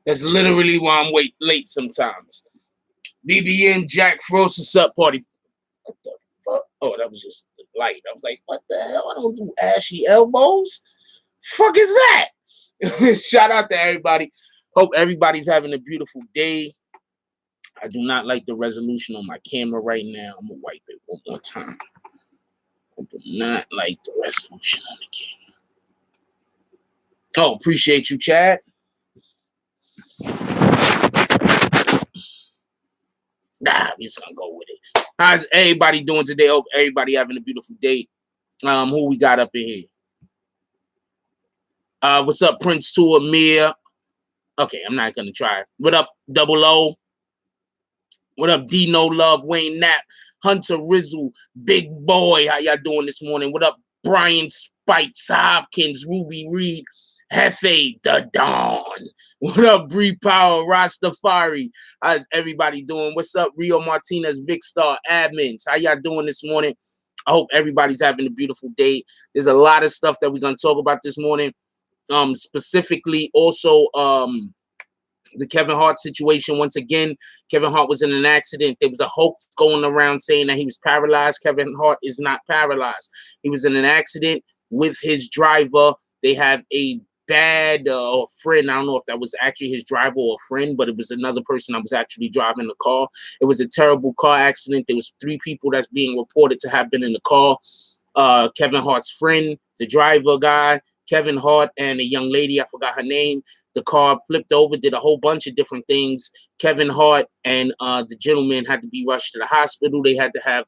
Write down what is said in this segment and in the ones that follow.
That's literally why I'm late sometimes. BBN Jack Frost, what's up, party? What the fuck? Oh, that was just the light. I was like, what the hell? I don't do ashy elbows. Fuck is that? Shout out to everybody. Hope everybody's having a beautiful day. I do not like the resolution on my camera right now. I'm gonna wipe it one more time. I do not like the resolution on the camera. Oh, appreciate you, Chad. Nah, we're just gonna go with it. How's everybody doing today? Hope everybody having a beautiful day. Who we got up in here? What's up, Prince 2 Amir? Okay, I'm not gonna try. What up, Double O? What up, Dino Love, Wayne Knapp, Hunter Rizzle, Big Boy? How y'all doing this morning? What up, Brian Spites, Hopkins, Ruby Reed, Hefe, The Dawn? What up, Bree Power, Rastafari? How's everybody doing? What's up, Rio Martinez, Big Star, Admins? How y'all doing this morning? I hope everybody's having a beautiful day. There's a lot of stuff that we're gonna talk about this morning. Specifically, also, the Kevin Hart situation. Once again, Kevin Hart was in an accident. There was a hoax going around saying that he was paralyzed. Kevin Hart is not paralyzed. He was in an accident with his driver. They have a bad friend. I don't know if that was actually his driver or a friend, but it was another person that was actually driving the car. It was a terrible car accident. There was 3 people that's being reported to have been in the car. Kevin Hart's friend, the driver guy, Kevin Hart, and a young lady, I forgot her name. The car flipped over, did a whole bunch of different things. Kevin Hart and the gentleman had to be rushed to the hospital. They had to have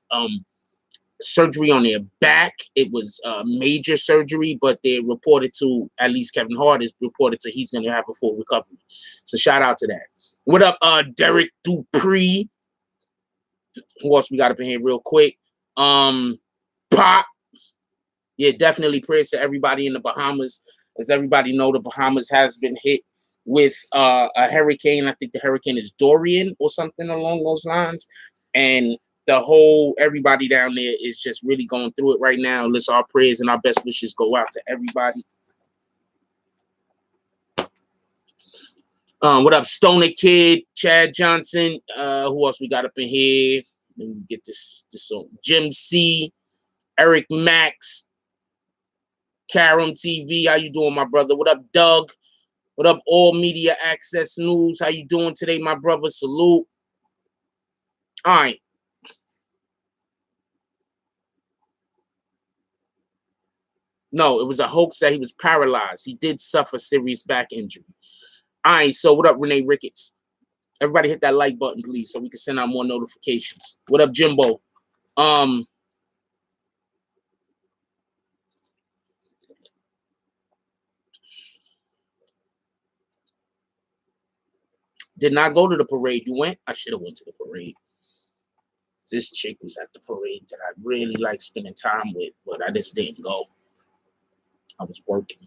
surgery on their back. It was major surgery, but they reported to, at least Kevin Hart is reported to, he's going to have a full recovery. So shout out to that. What up, Derek Dupree? Who else we got up in here real quick? Pop. Yeah, definitely prayers to everybody in the Bahamas. As everybody know, the Bahamas has been hit with a hurricane. I think the hurricane is Dorian or something along those lines. And everybody down there is just really going through it right now. Let's our prayers and our best wishes go out to everybody. What up, Stoner Kid, Chad Johnson? Who else we got up in here? Let me get this on. Jim C, Eric Max, Karam TV. How you doing, my brother? What up, Doug? What up, All Media Access News? How you doing today, my brother? Salute. All right. No, it was a hoax that he was paralyzed. He did suffer serious back injury. All right, so what up, Renee Ricketts? Everybody hit that like button, please, so we can send out more notifications. What up, Jimbo? Did not go to the parade. You went? I should have went to the parade. This chick was at the parade that I really like spending time with, but I just didn't go. I was working.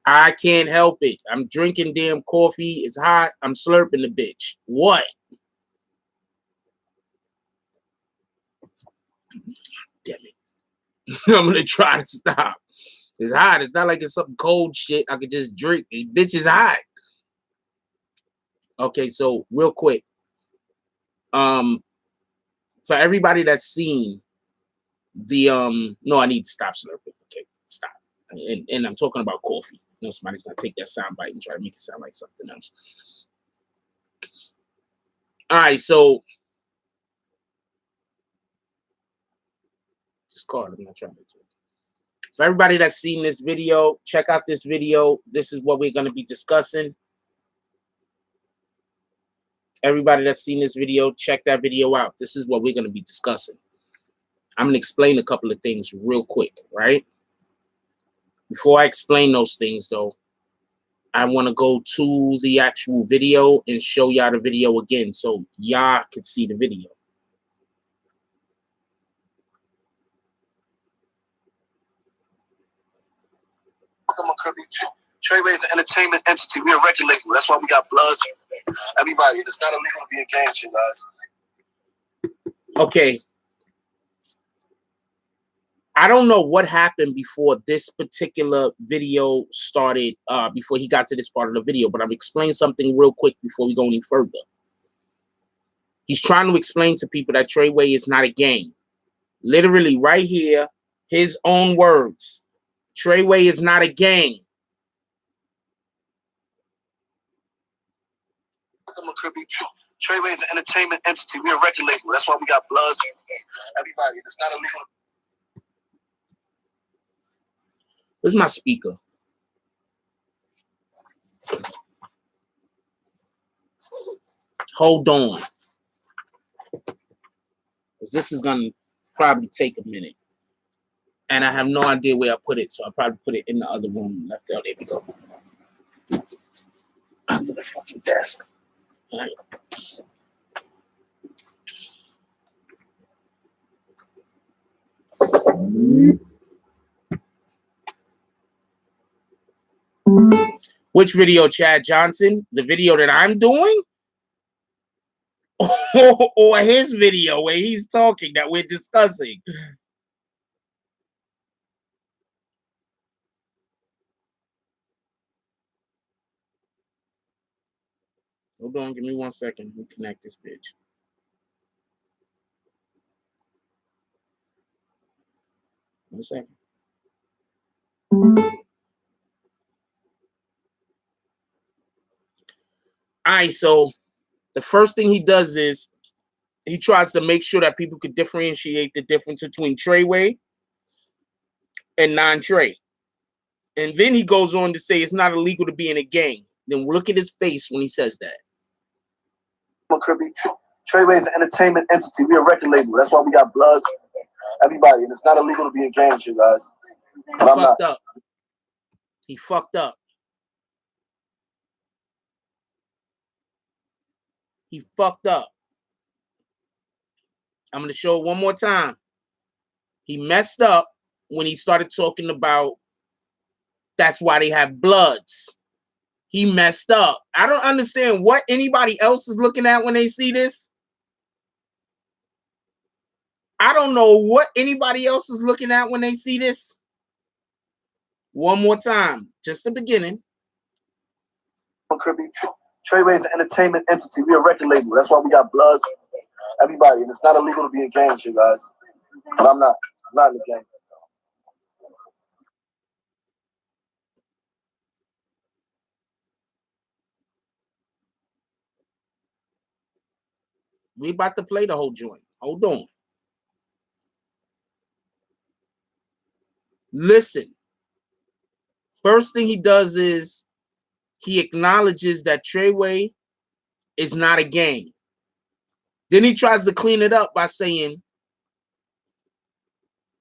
I can't help it. I'm drinking damn coffee. It's hot. I'm slurping the bitch. What? Damn it. I'm going to try to stop. It's hot. It's not like it's some cold shit I could just drink. The bitch is hot. Okay, so real quick. For everybody that's seen the no, I need to stop slurping. Okay, stop. And I'm talking about coffee. You know, somebody's gonna take that sound bite and try to make it sound like something else. All right, so this card, I'm not trying to do it. For everybody that's seen this video, check out this video. This is what we're going to be discussing. Everybody that's seen this video, check that video out. This is what we're going to be discussing. I'm going to explain a couple of things real quick, right? Before I explain those things, though, I want to go to the actual video and show y'all the video again so y'all can see the video. Treyway is an entertainment entity. We're a record label. That's why we got Bloods. Everybody, it's not illegal to be a gangster, guys. Okay. I don't know what happened before this particular video started, before he got to this part of the video, but I'm explaining something real quick before we go any further. He's trying to explain to people that Treyway is not a gang. Literally right here, his own words. Treyway is not a gang. Treyway is an entertainment entity. We're a record label. That's why we got Bloods. Everybody, it's not illegal. Where's my speaker? Hold on. Because this is going to probably take a minute. And I have no idea where I put it, so I'll probably put it in the other room left out. There we go. Under the fucking desk. All right. Which video, Chad Johnson? The video that I'm doing? Or his video where he's talking that we're discussing? Hold on, give me 1 second. Let me connect this bitch. One second. All right, so the first thing he does is he tries to make sure that people could differentiate the difference between Treyway and non-Trey. And then he goes on to say it's not illegal to be in a gang. Then look at his face when he says that. Treyway is an entertainment entity. We're a record label. That's why we got Bloods. Everybody, and it's not illegal to be a gangster, guys. But I'm not. Up. He fucked up. He fucked up. I'm going to show it one more time. He messed up when he started talking about that's why they have Bloods. He messed up. I don't understand what anybody else is looking at when they see this. I don't know what anybody else is looking at when they see this. One more time. Just the beginning. Treyway is an entertainment entity. We're a record label. That's why we got Bloods. Everybody, and it's not illegal to be a gangster, guys. But I'm not. I'm not in the gang. We about to play the whole joint. Hold on. Listen. First thing he does is he acknowledges that Treyway is not a gang. Then he tries to clean it up by saying,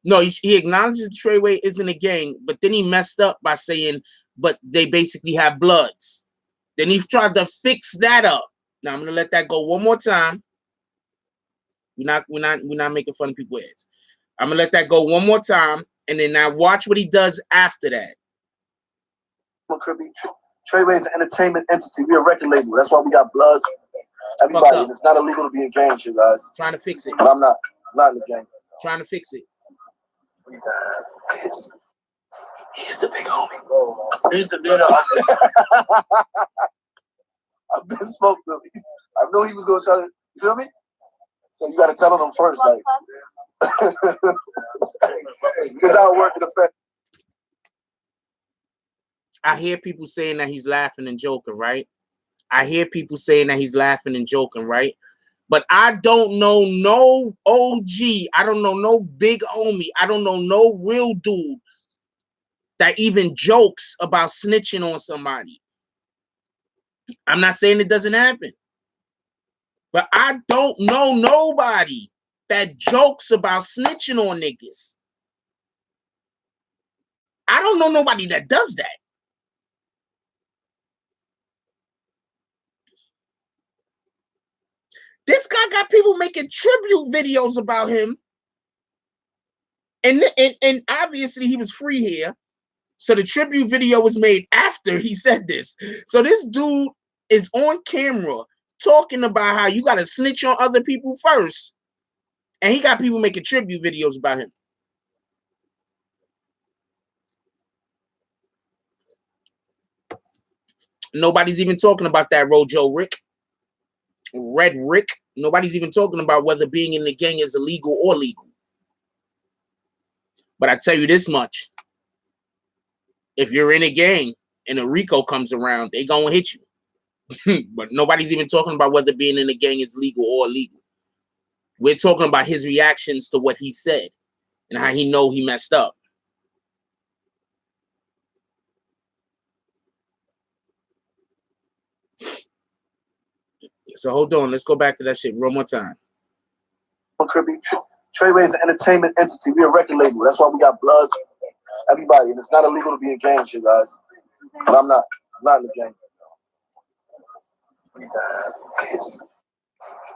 no, he acknowledges Treyway isn't a gang, but then he messed up by saying, but they basically have Bloods. Then he tried to fix that up. Now I'm gonna let that go one more time. We're not making fun of people's heads. I'm gonna let that go one more time, and then now watch what he does after that. Treyway is an entertainment entity. We're a record label. That's why we got Bloods. Everybody, and it's not illegal to be a gangster, guys. Trying to fix it. But I'm not. I'm not in the gang. Trying to fix it. He's the big homie. He's the big I've been smoked him. I knew he was going to try to, you feel me? So you got to tell him first, like. Because I'll work in effect. I hear people saying that he's laughing and joking, right? I hear people saying that he's laughing and joking, right? But I don't know no OG. I don't know no big homie. I don't know no real dude that even jokes about snitching on somebody. I'm not saying it doesn't happen, but I don't know nobody that jokes about snitching on niggas. I don't know nobody that does that. This guy got people making tribute videos about him. And obviously he was free here. So the tribute video was made after he said this. So this dude is on camera talking about how you got to snitch on other people first. And he got people making tribute videos about him. Nobody's even talking about that Rojo Rick. Red Rick. Nobody's even talking about whether being in the gang is illegal or legal. But I tell you this much. If you're in a gang and a Rico comes around, they gonna hit you. But nobody's even talking about whether being in a gang is legal or illegal. We're talking about his reactions to what he said and how he know he messed up. So hold on, let's go back to that shit one more time. Treyway is an entertainment entity. We're a record label. That's why we got Bloods, everybody, and it's not illegal to be in gangs, you guys. But I'm not in the gang.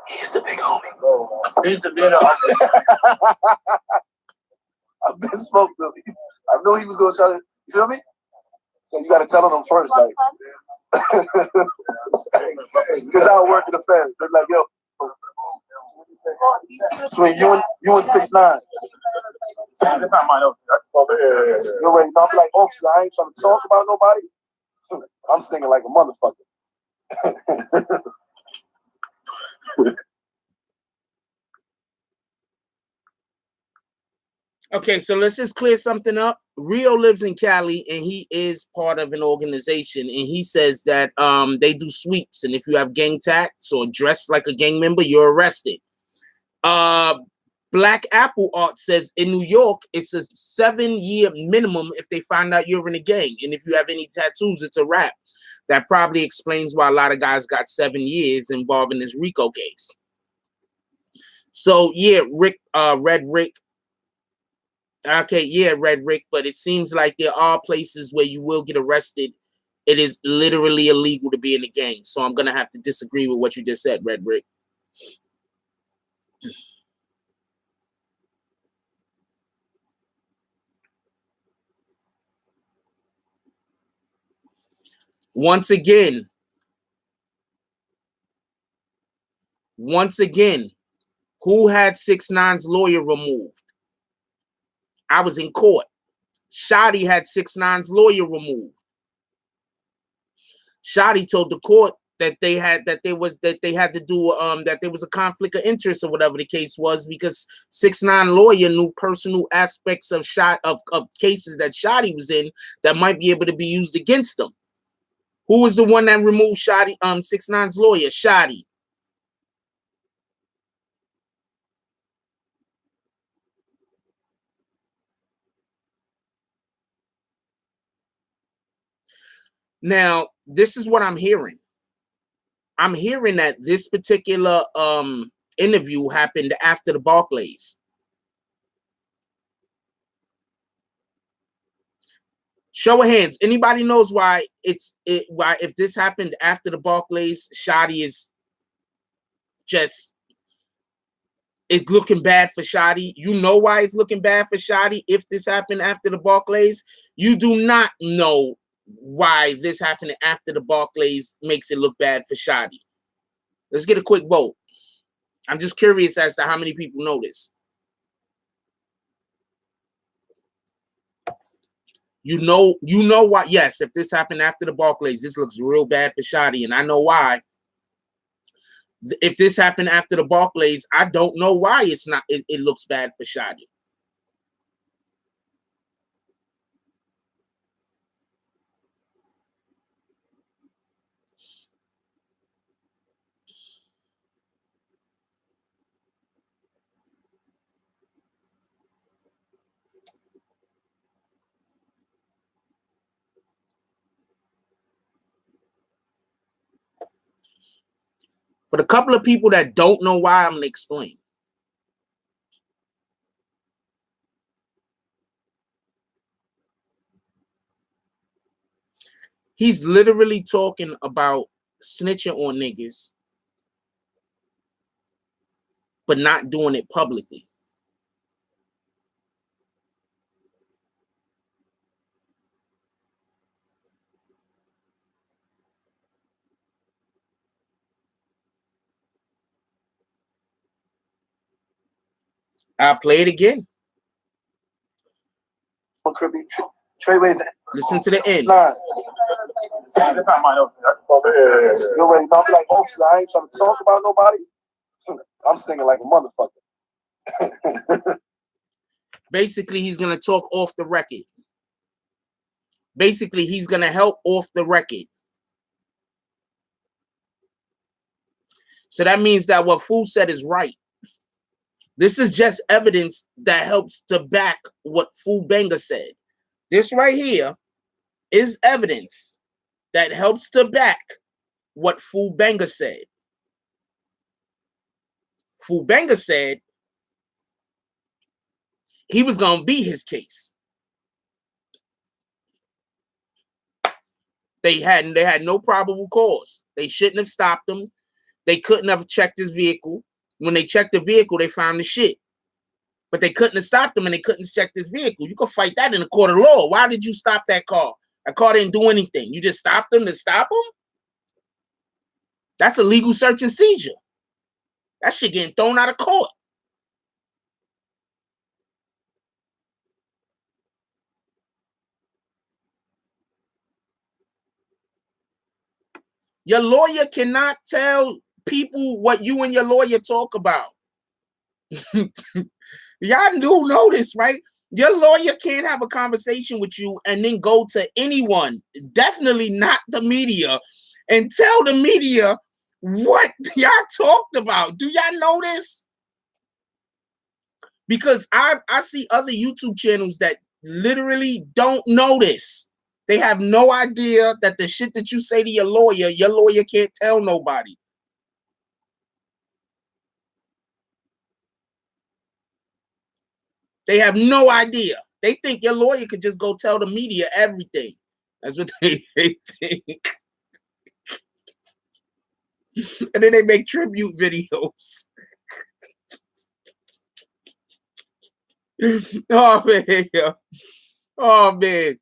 He's the big homie. He's the big homie. I've been smoked. I knew he was gonna try to. You feel me? So you gotta tell them first, like. Because I work in the family. They're like, yo. Between you and 6ix9ine. That's not mine. You're ready. I'll be like, officer, I ain't trying to talk about nobody. I'm singing like a motherfucker. Okay, so let's just clear something up. Rio lives in Cali and he is part of an organization, and he says that they do sweeps, and if you have gang tats or dress like a gang member, you're arrested. Black Apple Art says in New York, it's a 7-year minimum if they find out you're in a gang. And if you have any tattoos, it's a wrap. That probably explains why a lot of guys got 7 years involved in this Rico case. So yeah, Red Rick. Okay, yeah, Red Rick, but it seems like there are places where you will get arrested. It is literally illegal to be in a gang. So I'm going to have to disagree with what you just said, Red Rick. Once again, who had 6ix9ine's lawyer removed? I was in court. Shotti had 6ix9ine's lawyer removed. Shotti told the court that they had to do that there was a conflict of interest or whatever the case was, because 6ix9ine lawyer knew personal aspects of cases that Shotti was in that might be able to be used against them. Who was the one that removed Shotti? 6ix9ine's lawyer, Shotti. Now, this is what I'm hearing. I'm hearing that this particular interview happened after the Barclays. Show of hands. Anybody knows why why if this happened after the Barclays, Shotti is just, it's looking bad for Shotti. You know why it's looking bad for Shotti if this happened after the Barclays? You do not know why this happened after the Barclays makes it look bad for Shotti. Let's get a quick vote. I'm just curious as to how many people know this. You know why? Yes, if this happened after the Barclays, this looks real bad for Shotti, and I know why. If this happened after the Barclays, I don't know why it looks bad for Shotti. But a couple of people that don't know why, I'm going to explain. He's literally talking about snitching on niggas, but not doing it publicly. I'll play it again. Listen to the end. That's not mine. You already know. I'm like, officer, I ain't trying to talk about nobody. I'm singing like a motherfucker. Basically, he's going to talk off the record. Basically, he's going to help off the record. So that means that what Fool said is right. This is just evidence that helps to back what Fool Banger said. This right here is evidence that helps to back what Fool Banger said. Fool Banger said he was going to beat his case. They had no probable cause. They shouldn't have stopped him. They couldn't have checked his vehicle. When they checked the vehicle, they found the shit. But they couldn't have stopped him and they couldn't check his vehicle. You can fight that in a court of law. Why did you stop that car? That car didn't do anything. You just stopped him to stop him? That's a legal search and seizure. That shit getting thrown out of court. Your lawyer cannot tell people what you and your lawyer talk about. Y'all do know this, right? Your lawyer can't have a conversation with you and then go to anyone, definitely not the media, and tell the media what y'all talked about. Do y'all know this? Because I see other YouTube channels that literally don't know this. They have no idea that the shit that you say to your lawyer can't tell nobody. They have no idea. They think your lawyer could just go tell the media everything. That's what they think. And then they make tribute videos. Oh, man. Oh, man.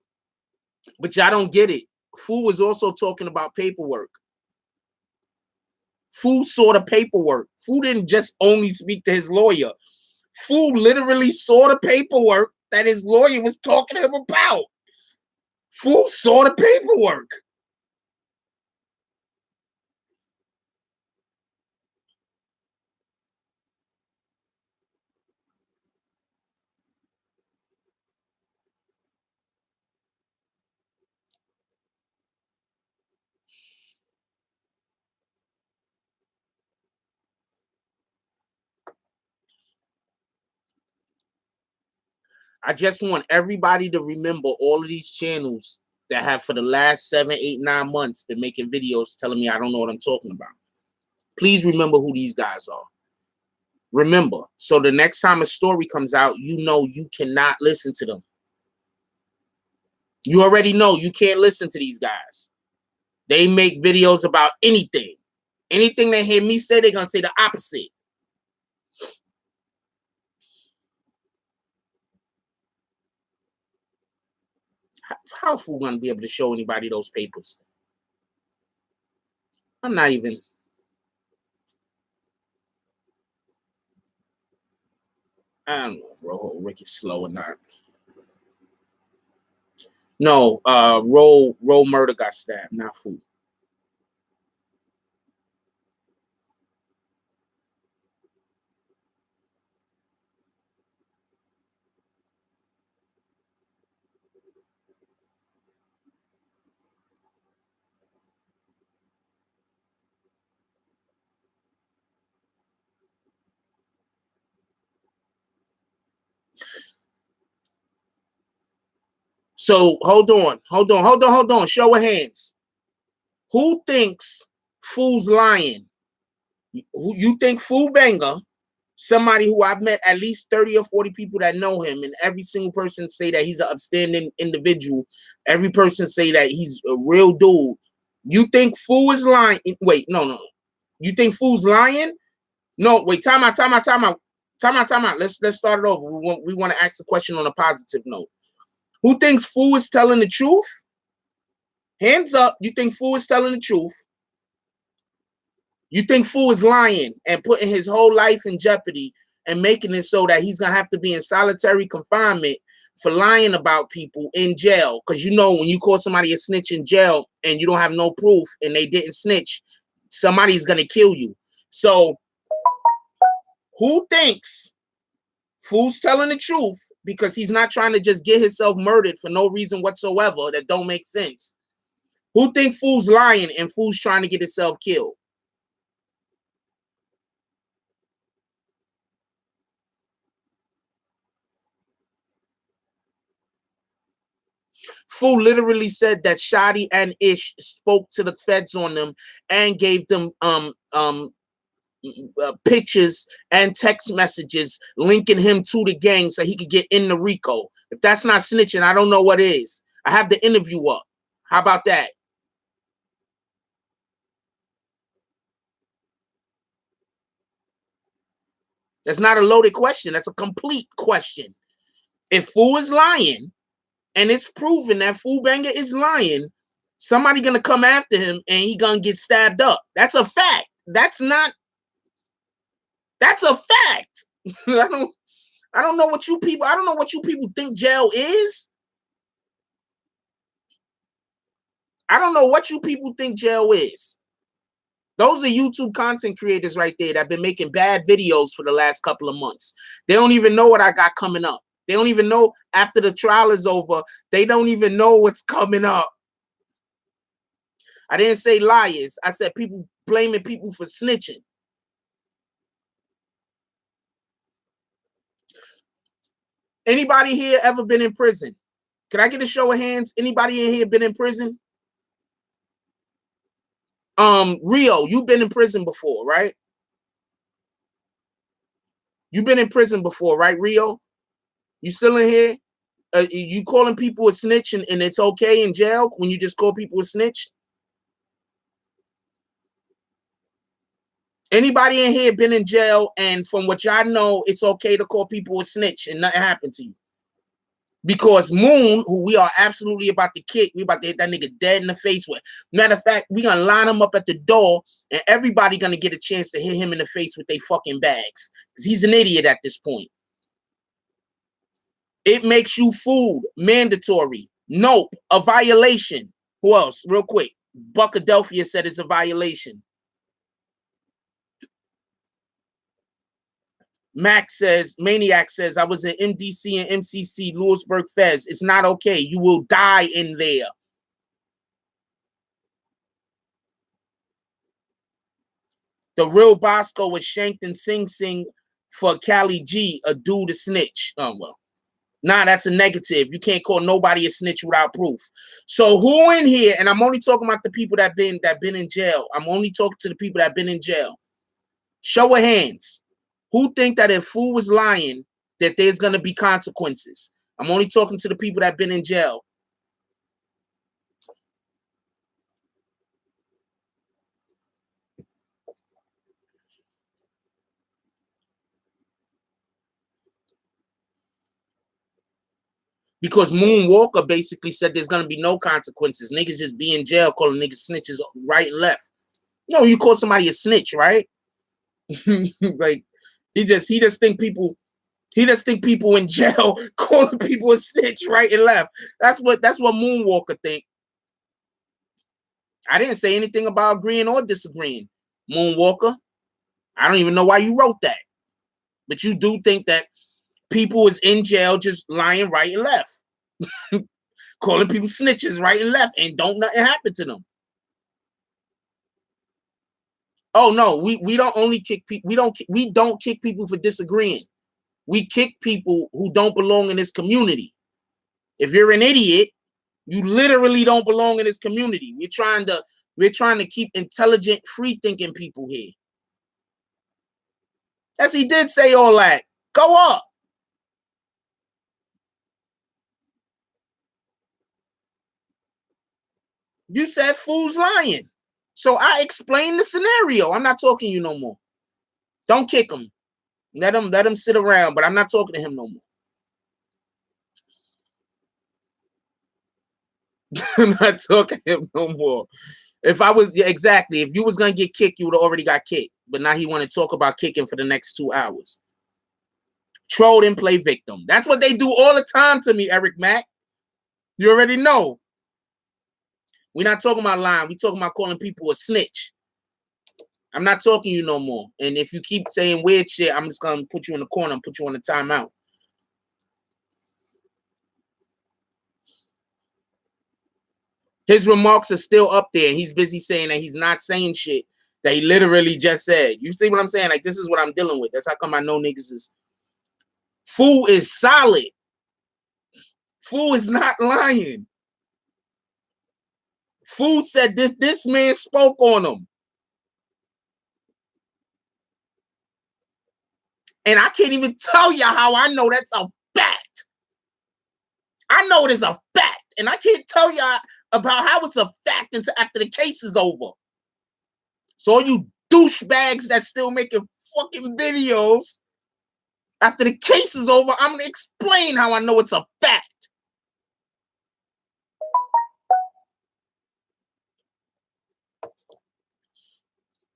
But y'all don't get it. Fool was also talking about paperwork. Fool saw the paperwork. Fool didn't just only speak to his lawyer. Fool literally saw the paperwork that his lawyer was talking to him about. Fool saw the paperwork. I just want everybody to remember all of these channels that have for the last 7, 8, 9 months been making videos telling me I don't know what I'm talking about. Please remember who these guys are. Remember, so the next time a story comes out, you know you cannot listen to them. You already know you can't listen to these guys. They make videos about anything. Anything they hear me say, they're going to say the opposite. How Fool going to be able to show anybody those papers? I'm not even. I don't know if Rick is slow or not. No, Roll Murder got stabbed, not Fool. So hold on. Show of hands. Who thinks Fool's lying? You think Fool Banger, somebody who I've met at least 30 or 40 people that know him, and every single person say that he's an upstanding individual. Every person say that he's a real dude. You think Fool is lying? Wait, no. You think Fool's lying? No, wait, time out. Let's start it over. We want to ask a question on a positive note. Who thinks Fool is telling the truth? Hands up. You think Fool is telling the truth? You think Fool is lying and putting his whole life in jeopardy and making it so that he's going to have to be in solitary confinement for lying about people in jail? Because you know when you call somebody a snitch in jail and you don't have no proof and they didn't snitch, somebody's going to kill you. So who thinks Fool's telling the truth because he's not trying to just get himself murdered for no reason whatsoever that don't make sense? Who think Fool's lying and Fool's trying to get himself killed? Fool literally said that Shotti and Ish spoke to the feds on them and gave them pictures and text messages linking him to the gang so he could get in the RICO. If that's not snitching, I don't know what is. I have the interview up. How about that? That's not a loaded question. That's a complete question. If Fool is lying, and it's proven that Fool Banger is lying, somebody gonna come after him and he gonna get stabbed up. That's a fact. That's a fact. I don't know what you people think jail is. I don't know what you people think jail is. Those are YouTube content creators right there that have been making bad videos for the last couple of months. They don't even know what I got coming up. They don't even know after the trial is over. They don't even know what's coming up. I didn't say liars. I said people blaming people for snitching. Anybody here ever been in prison? Can I get a show of hands? Anybody in here been in prison? Rio, you've been in prison before, right? You've been in prison before, right, Rio? You still in here? You calling people a snitch and it's okay in jail when you just call people a snitch? Anybody in here been in jail and from what y'all know, it's okay to call people a snitch and nothing happened to you? Because Moon, who we are absolutely about to kick, we about to hit that nigga dead in the face with. Matter of fact, we gonna line him up at the door and everybody gonna get a chance to hit him in the face with their fucking bags. Because he's an idiot at this point. It makes you fooled. Mandatory. Nope. A violation. Who else? Real quick. Buckadelphia said it's a violation. Max says, Maniac says, I was in MDC and MCC, Lewisburg Fez. It's not okay. You will die in there. The real Bosco was shanked in Sing Sing for Cali G, a dude to snitch. Oh, well. Nah, that's a negative. You can't call nobody a snitch without proof. So who in here, and I'm only talking about the people that been in jail. I'm only talking to the people that been in jail. Show of hands. Who think that if Fool was lying, that there's gonna be consequences? I'm only talking to the people that been in jail. Because Moonwalker basically said there's gonna be no consequences. Niggas just be in jail calling niggas snitches right and left. No, you call somebody a snitch, right? Like he just think people in jail calling people a snitch right and left. That's what Moonwalker think. I didn't say anything about agreeing or disagreeing, Moonwalker. I don't even know why you wrote that. But you do think that people is in jail just lying right and left. Calling people snitches right and left and don't nothing happen to them. Oh no, we don't only kick people. We don't kick people for disagreeing. We kick people who don't belong in this community. If you're an idiot, you literally don't belong in this community. We're trying to keep intelligent, free thinking people here. Yes, he did say all that. Go up. You said fool's lying. So I explained the scenario. I'm not talking to you no more. Don't kick him. Let him sit around, but I'm not talking to him no more. I'm not talking to him no more. If I was, yeah, exactly. If you was gonna get kicked, you would have already got kicked. But now he want to talk about kicking for the next 2 hours. Troll and play victim. That's what they do all the time to me, Eric Mack. You already know. We're not talking about lying. We're talking about calling people a snitch. I'm not talking to you no more. And if you keep saying weird shit, I'm just gonna put you in the corner and put you on the timeout. His remarks are still up there, and he's busy saying that he's not saying shit that he literally just said. You see what I'm saying? Like, this is what I'm dealing with. That's how come I know niggas is... Fool is solid. Fool is not lying. Fool said this man spoke on him. And I can't even tell you how I know that's a fact. I know it is a fact. And I can't tell you about how it's a fact until after the case is over. So all you douchebags that still making fucking videos, after the case is over, I'm going to explain how I know it's a fact.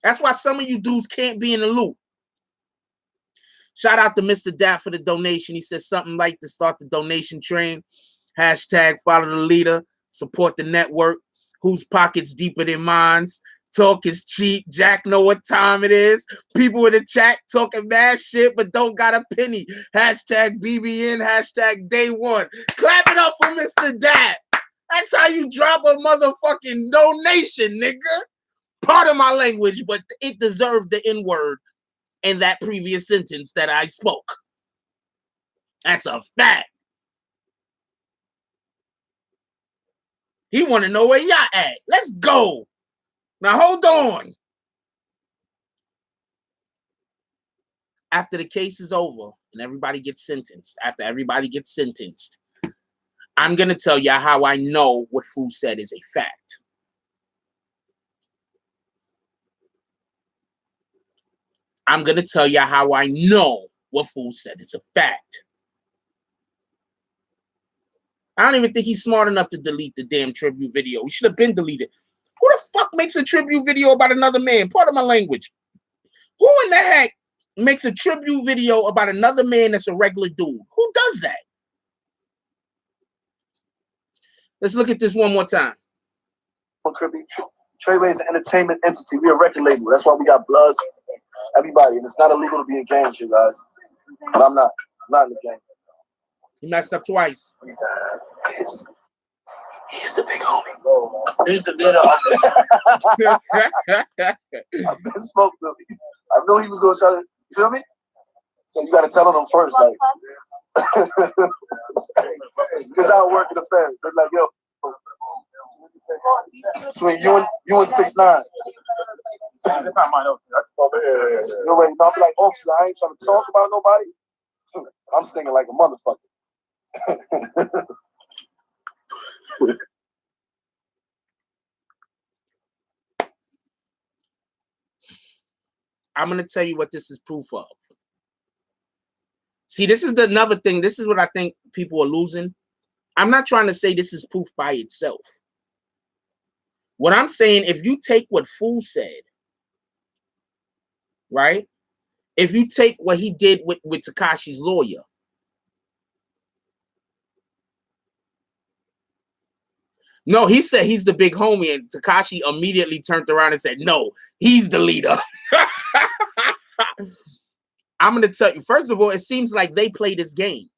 That's why some of you dudes can't be in the loop. Shout out to Mr. Dap for the donation. He said something like to start the donation train. Hashtag follow the leader. Support the network. Whose pockets deeper than mine's? Talk is cheap. Jack know what time it is. People in the chat talking mad shit but don't got a penny. Hashtag BBN. Hashtag day one. Clap it up for Mr. Dap. That's how you drop a motherfucking donation, nigga. Pardon my language, but it deserved the N-word in that previous sentence that I spoke. That's a fact. He want to know where y'all at. Let's go. Now, hold on. After the case is over and everybody gets sentenced, after everybody gets sentenced, I'm going to tell y'all how I know what Fool said is a fact. I'm going to tell y'all how I know what Fool said is a fact. I don't even think he's smart enough to delete the damn tribute video. He should have been deleted. Who the fuck makes a tribute video about another man? Pardon my language. Who in the heck makes a tribute video about another man that's a regular dude? Who does that? Let's look at this one more time. Treyway is an entertainment entity. We're a record label. That's why we got Bloods, everybody. And it's not illegal to be in gangs, you guys. But I'm not in the gang. He messed up twice. He's the big homie. He's the bit I've been smoked him. I knew he was going to try to, you feel me? So you got to tell them first, like, because I work in the family. They're like, yo, between you and 6ix9ine. That's not mine. You're ready. I'll be like, officer, I ain't trying to talk about nobody. I'm singing like a motherfucker. I'm going to tell you what this is proof of. See, this is another thing. This is what I think people are losing. I'm not trying to say this is proof by itself. What I'm saying, if you take what Fool said, right? If you take what he did with Tekashi's lawyer, no, he said he's the big homie, and Tekashi immediately turned around and said, no, he's the leader. I'm going to tell you, first of all, it seems like they play this game.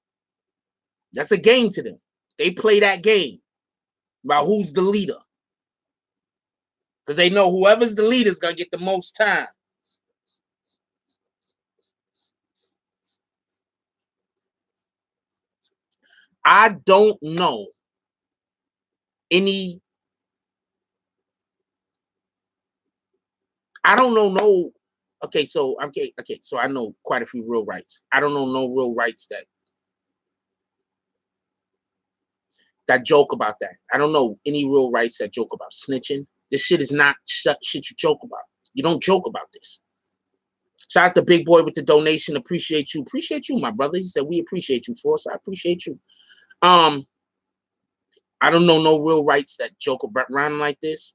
That's a game to them. They play that game about who's the leader. Because they know whoever's the leader is going to get the most time. I don't know any... I don't know Okay, so so I know quite a few real rights. I don't know no real rights that joke about that. I don't know any real rights that joke about snitching. This shit is not shit you joke about. You don't joke about this. Shout out to Big Boy with the donation. Appreciate you, my brother. He said we appreciate you, Force. I appreciate you. I don't know no real rights that joke around like this.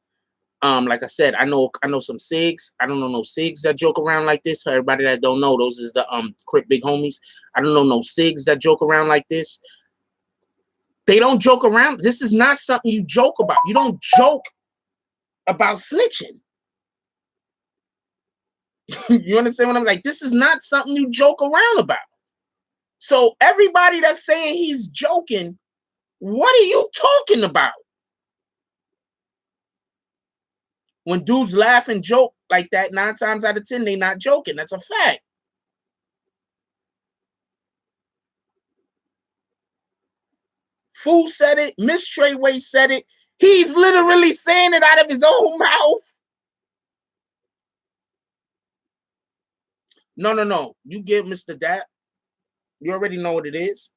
Like I said, I know some SIGs. I don't know no SIGs that joke around like this. For everybody that don't know, those is the Crip Big Homies. I don't know no SIGs that joke around like this. They don't joke around. This is not something you joke about. You don't joke about snitching. You understand what I'm like? This is not something you joke around about. So everybody that's saying he's joking, what are you talking about? When dudes laugh and joke like that, 9 times out of 10, they not joking. That's a fact. Fool said it. Miss Treyway said it. He's literally saying it out of his own mouth. No. You give Mr. Dap. You already know what it is.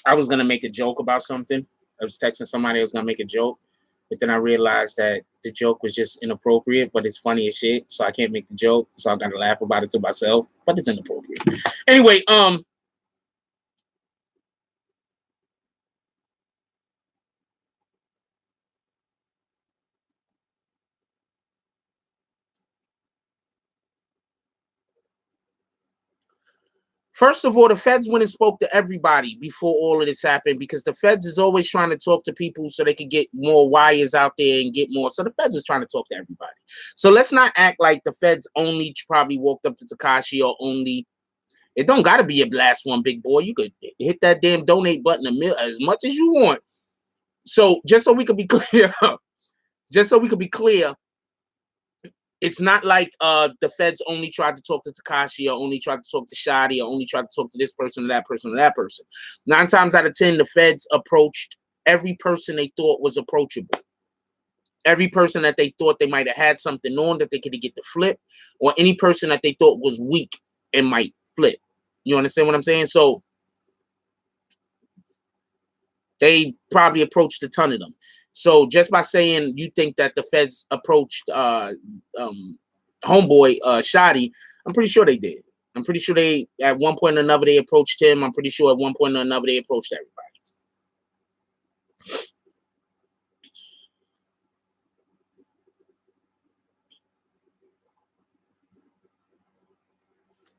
I was gonna make a joke about something. I was texting somebody. I was gonna make a joke, but then I realized that the joke was just inappropriate. But it's funny as shit, so I can't make the joke. So I gotta laugh about it to myself. But it's inappropriate. Anyway, first of all, the feds went and spoke to everybody before all of this happened, because the feds is always trying to talk to people so they could get more wires out there and get more. So the feds is trying to talk to everybody. So let's not act like the feds only probably walked up to Tekashi, or only. It don't got to be a last one, big boy. You could hit that damn donate button as much as you want. So just so we could be clear, it's not like the feds only tried to talk to Tekashi, or only tried to talk to Shotti, or only tried to talk to this person or that person or that person. 9 times out of 10, the feds approached every person they thought was approachable. Every person that they thought they might have had something on that they could get the flip, or any person that they thought was weak and might flip. You understand what I'm saying? So they probably approached a ton of them. So just by saying you think that the feds approached homeboy Shotti, I'm pretty sure they did. I'm pretty sure they, at one point or another, they approached him. I'm pretty sure at one point or another, they approached everybody.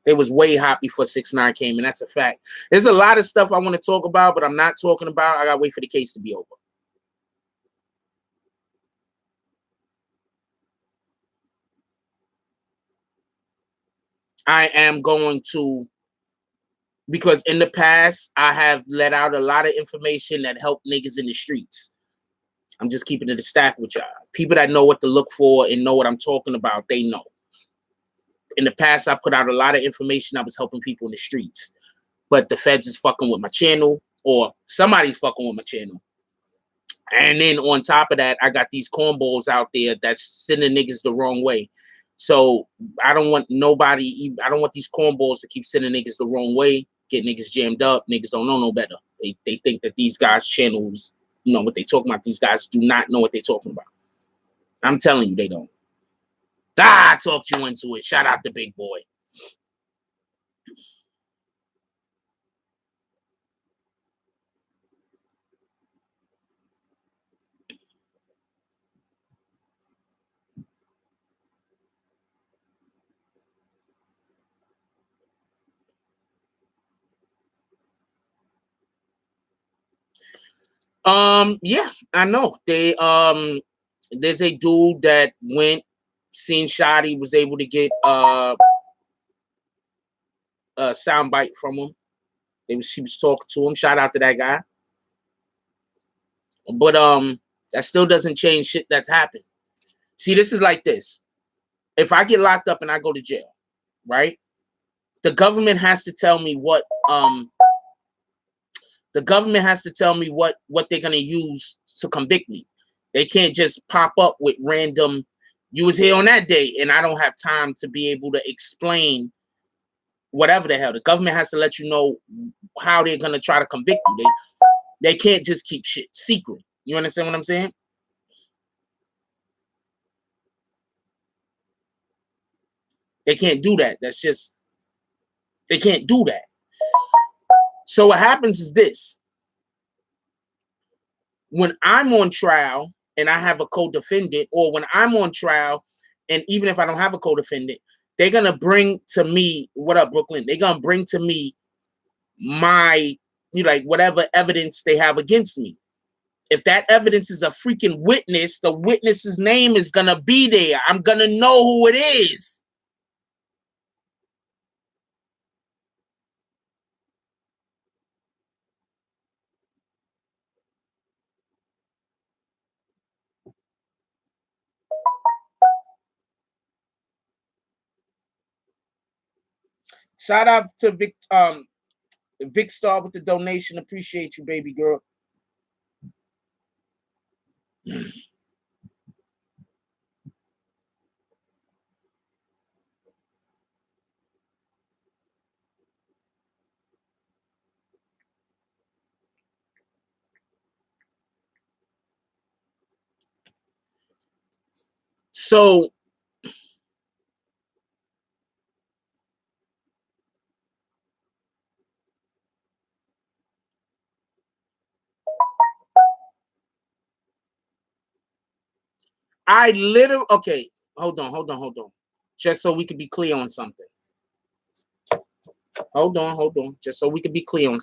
They was way hot before 6ix9ine came, and that's a fact. There's a lot of stuff I want to talk about, but I'm not talking about. I gotta wait for the case to be over. I am going to, because in the past, I have let out a lot of information that helped niggas in the streets. I'm just keeping it a stack with y'all. People that know what to look for and know what I'm talking about, they know. In the past, I put out a lot of information that was helping people in the streets. But the feds is fucking with my channel, or somebody's fucking with my channel. And then on top of that, I got these cornballs out there that's sending niggas the wrong way. So I don't want these cornballs to keep sending niggas the wrong way, get niggas jammed up. Niggas don't know no better. They think that these guys' channels, you know what they talking about. These guys do not know what they're talking about. I'm telling you, they don't. I talked you into it. Shout out to Big Boy. Yeah, I know. They there's a dude that went, seen Shotti, was able to get soundbite from him. He was talking to him. Shout out to that guy. But that still doesn't change shit that's happened. See, this is like this. If I get locked up and I go to jail, right? The government has to tell me what they're gonna use to convict me. They can't just pop up with random, you was here on that day, and I don't have time to be able to explain whatever the hell. The government has to let you know how they're gonna try to convict you. They can't just keep shit secret. You understand what I'm saying? They can't do that. That's just, they can't do that. So what happens is this. When I'm on trial and I have a co-defendant, or when I'm on trial, and even if I don't have a co-defendant, they're going to bring to me, what up, Brooklyn? They're going to bring to me my, whatever evidence they have against me. If that evidence is a freaking witness, the witness's name is going to be there. I'm going to know who it is. Shout out to Vic Star with the donation. Appreciate you, baby girl. So I literally, okay, hold on. Just so we could be clear on something. Hold on. Just so we could be clear on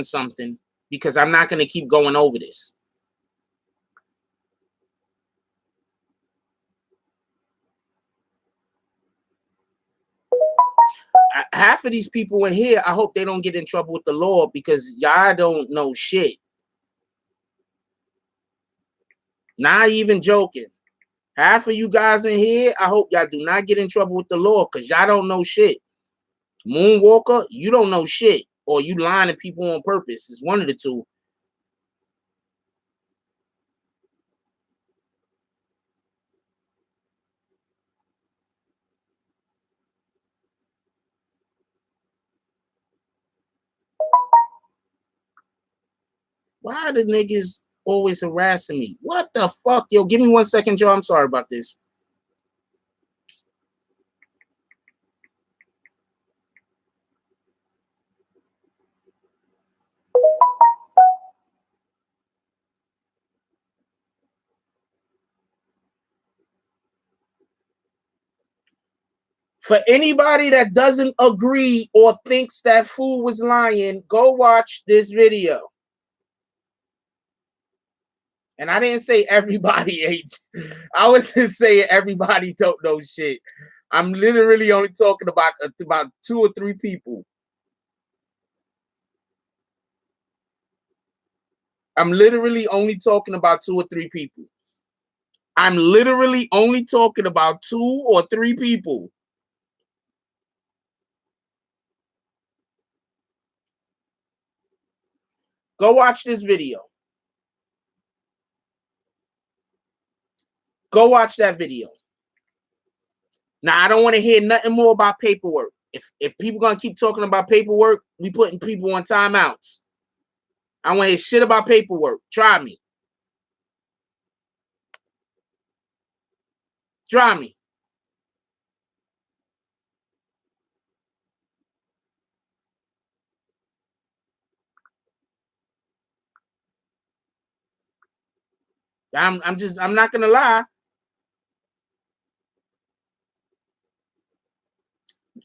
something. Because I'm not going to keep going over this. Half of these people in here, I hope they don't get in trouble with the law, because y'all don't know shit. Not even joking. Half of you guys in here, I hope y'all do not get in trouble with the law, because y'all don't know shit. Moonwalker, you don't know shit, or you lying to people on purpose. It's one of the two. Why are the niggas always harassing me? What the fuck? Yo, give me 1 second, Joe. I'm sorry about this. For anybody that doesn't agree or thinks that fool was lying, go watch this video. And I didn't say everybody ate. I was just saying everybody don't know shit. I'm literally only talking about 2 or 3 people. I'm literally only talking about 2 or 3 people. I'm literally only talking about 2 or 3 people. Go watch this video. Go watch that video. Now, I don't want to hear nothing more about paperwork. If people gonna keep talking about paperwork, we putting people on timeouts. I want to hear shit about paperwork. Try me. Try me. I'm not gonna lie.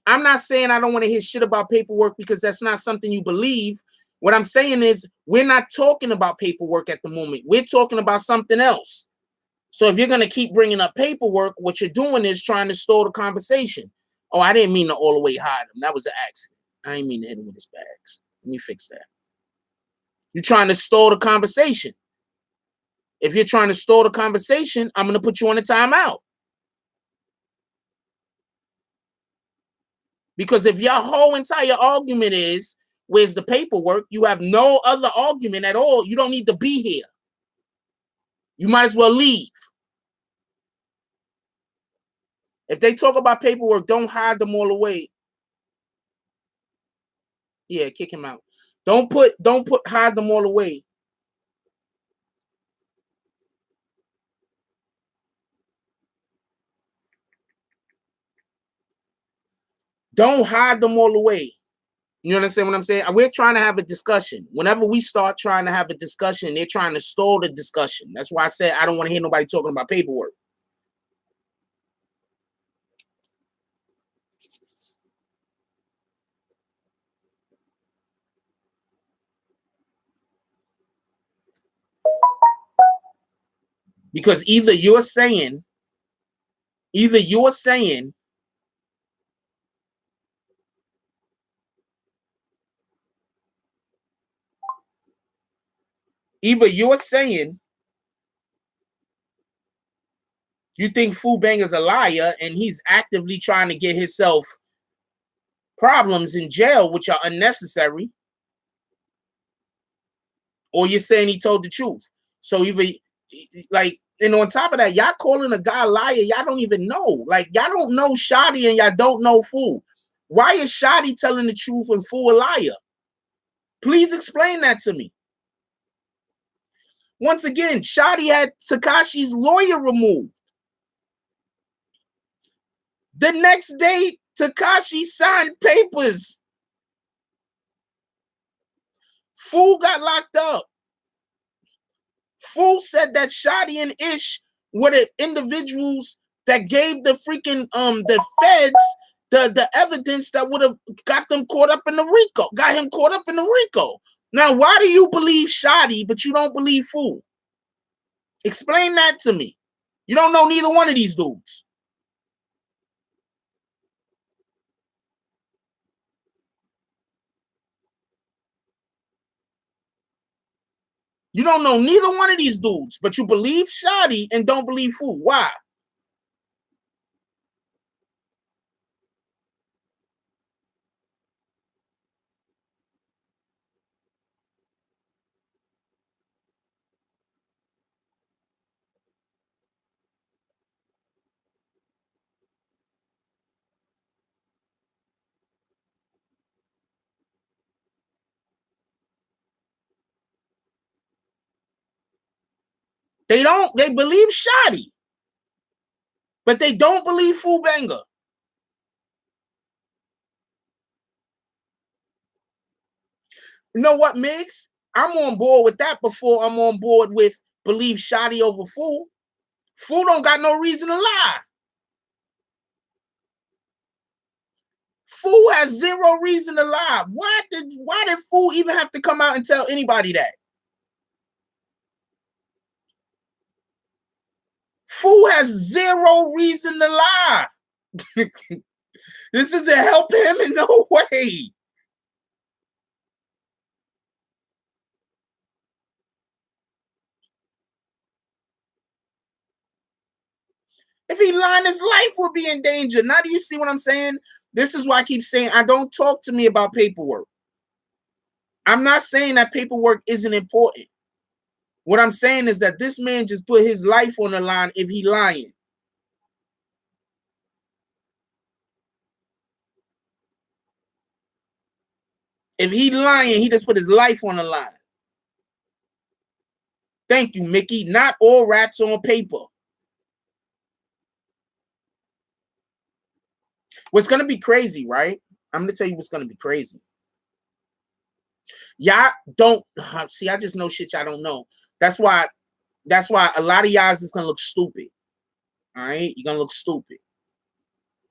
I'm not saying I don't want to hear shit about paperwork, because that's not something you believe. What I'm saying is we're not talking about paperwork at the moment. We're talking about something else. So if you're going to keep bringing up paperwork, what you're doing is trying to stall the conversation. Oh, I didn't mean to all the way hide him. That was an accident. I didn't mean to hit him with his bags. Let me fix that. You're trying to stall the conversation. If you're trying to stall the conversation, I'm going to put you on a timeout. Because if your whole entire argument is, where's the paperwork? You have no other argument at all. You don't need to be here. You might as well leave. If they talk about paperwork, don't hide them all away. Yeah, kick him out. Don't hide them all away. Don't hide them all away. You understand what I'm saying? We're trying to have a discussion. Whenever we start trying to have a discussion, they're trying to stall the discussion. That's why I said I don't want to hear nobody talking about paperwork. Because either you're saying Either you're saying you think Fu Bang is a liar and he's actively trying to get himself problems in jail, which are unnecessary, or you're saying he told the truth. So either, like, and on top of that, y'all calling a guy a liar, y'all don't even know. Like, y'all don't know Shotti and y'all don't know Fu. Why is Shotti telling the truth and Fu a liar? Please explain that to me. Once again, Shotti had Tekashi's lawyer removed. The next day, Tekashi signed papers. Fu got locked up. Fu said that Shotti and Ish were the individuals that gave the freaking the feds the evidence that would have got them caught up in the RICO, got him caught up in the RICO. Now, why do you believe Shotti, but you don't believe Fu? Explain that to me. You don't know neither one of these dudes. You don't know neither one of these dudes, but you believe Shotti and don't believe Fu. Why? They believe Shotti, but they don't believe Fu Banger. You know what, Migs? I'm on board with that before I'm on board with believe Shotti over Fu. Fu don't got no reason to lie. Fu has zero reason to lie. Why did Fu even have to come out and tell anybody that? Fu has zero reason to lie. This doesn't help him in no way. If he lied, his life would be in danger. Now do you see what I'm saying? This is why I keep saying, I don't talk to me about paperwork. I'm not saying that paperwork isn't important. What I'm saying is that this man just put his life on the line if he lying. If he lying, he just put his life on the line. Thank you, Mickey. Not all rats on paper. What's going to be crazy, right? I'm going to tell you what's going to be crazy. Y'all don't see. I just know shit y'all don't know. That's why a lot of y'all is going to look stupid. All right? You're going to look stupid.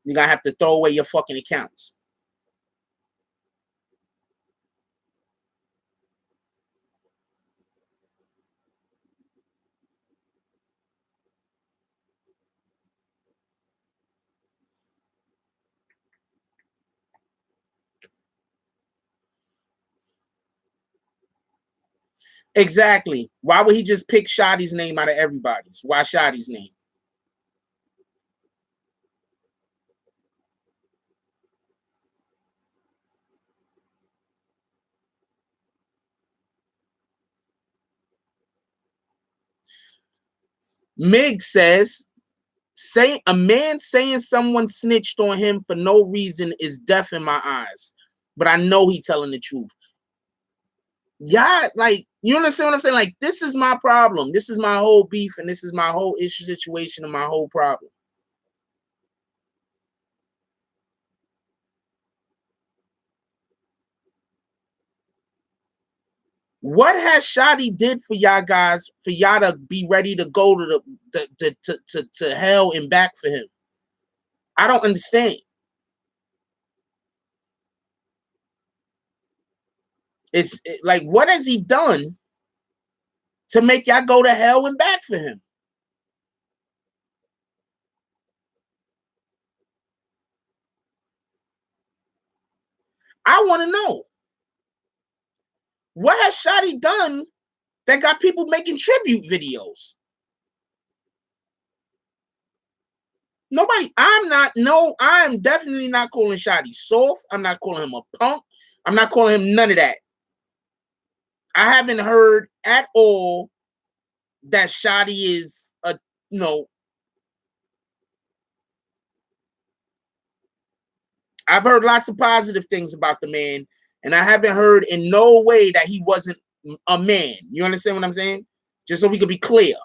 You're going to have to throw away your fucking accounts. Exactly. Why would he just pick Shotti's name out of everybody's? Why Shotti's name? Mig says, a man saying someone snitched on him for no reason is deaf in my eyes, but I know he telling the truth. Yeah, like, you understand what I'm saying? Like, this is my problem. This is my whole beef, and this is my whole issue situation and my whole problem. What has Shotti did for y'all guys for y'all to be ready to go to to hell and back for him? I don't understand. Like, what has he done to make y'all go to hell and back for him? I want to know. What has Shotti done that got people making tribute videos? Nobody. I'm definitely not calling Shotti soft. I'm not calling him a punk. I'm not calling him none of that. I haven't heard at all that Shotti is a, you know, I've heard lots of positive things about the man, and I haven't heard in no way that he wasn't a man. You understand what I'm saying? Just so we could be clear.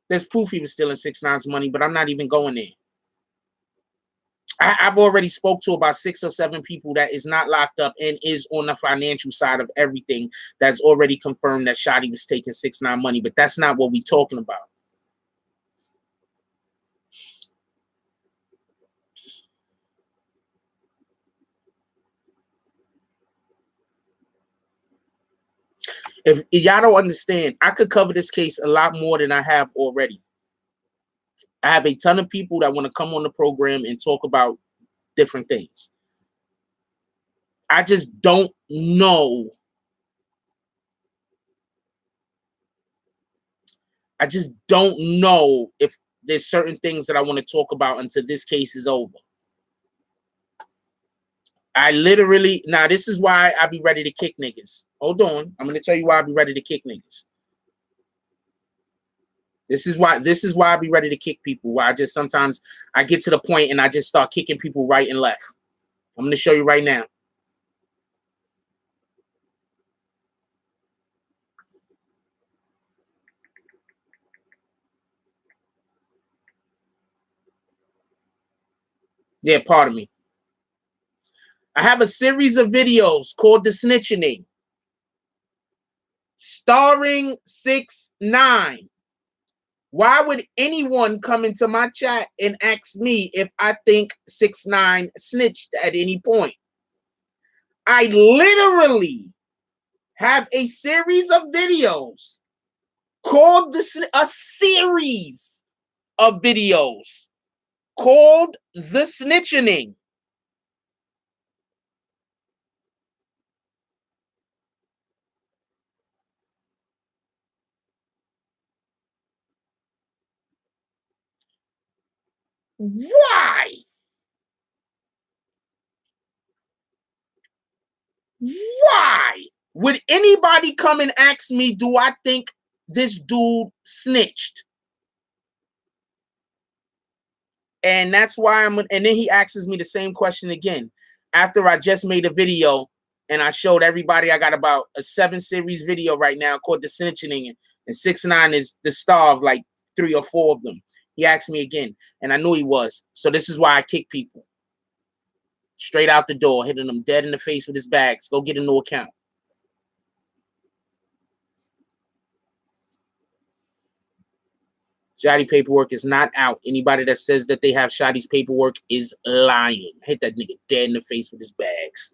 There's proof he was stealing 6ix9ine's money, but I'm not even going there. I've already spoke to about 6 or 7 people that is not locked up and is on the financial side of everything that's already confirmed that Shotti was taking 6ix9ine money, but that's not what we're talking about. If y'all don't understand, I could cover this case a lot more than I have already. I have a ton of people that want to come on the program and talk about different things. I just don't know. I just don't know if there's certain things that I want to talk about until this case is over. I literally, now this is why I be ready to kick niggas. Hold on. I'm going to tell you why I be ready to kick niggas. This is why I be ready to kick people. Why sometimes I get to the point and I just start kicking people right and left. I'm going to show you right now. Yeah, pardon me. I have a series of videos called The Snitching, starring 6ix9ine. Why would anyone come into my chat and ask me if I think 6ix9ine snitched at any point? I literally have a series of videos called a series of videos called The Snitching. Why? Why would anybody come and ask me, do I think this dude snitched? And that's why and then he asks me the same question again. After I just made a video and I showed everybody, I got about a 7-series video right now called The Snitching, and 6ix9ine is the star of like 3 or 4 of them. He asked me again, and I knew he was. So this is why I kick people. Straight out the door, hitting them dead in the face with his bags. Go get a new account. Shotti paperwork is not out. Anybody that says that they have Shotti's paperwork is lying. Hit that nigga dead in the face with his bags.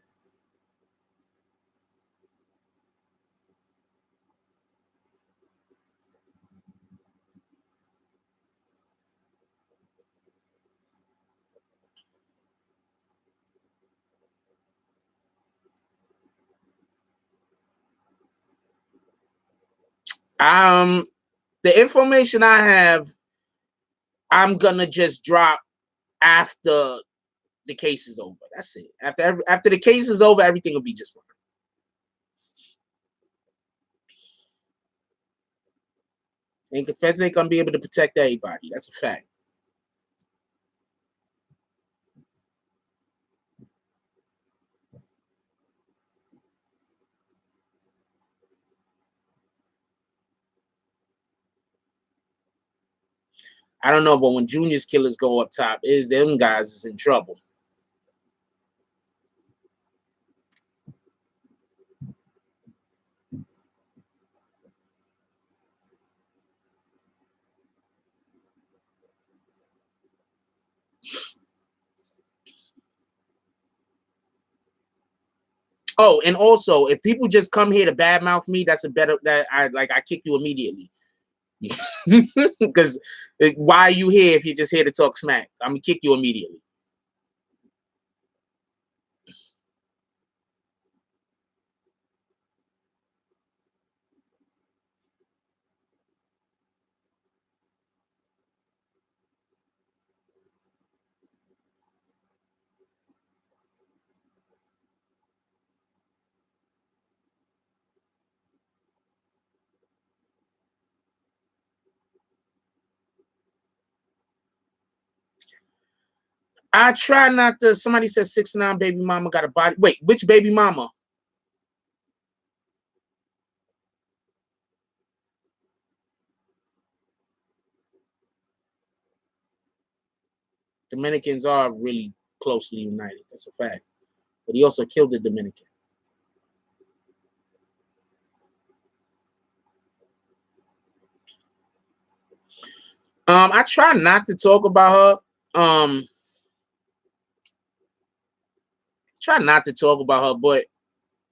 The information I have, I'm gonna just drop after the case is over. That's it. After the case is over, everything will be just fine. And the feds ain't gonna be able to protect everybody. That's a fact. I don't know, but when Junior's killers go up top, them guys is in trouble. Oh, and also, if people just come here to badmouth me, that's a better that I kick you immediately. Because why are you here if you're just here to talk smack? I'm gonna kick you immediately. I try not to. Somebody said 6'9" baby mama got a body. Wait, which baby mama? Dominicans are really closely united. That's a fact. But he also killed the Dominican. I try not to talk about her. Try not to talk about her, but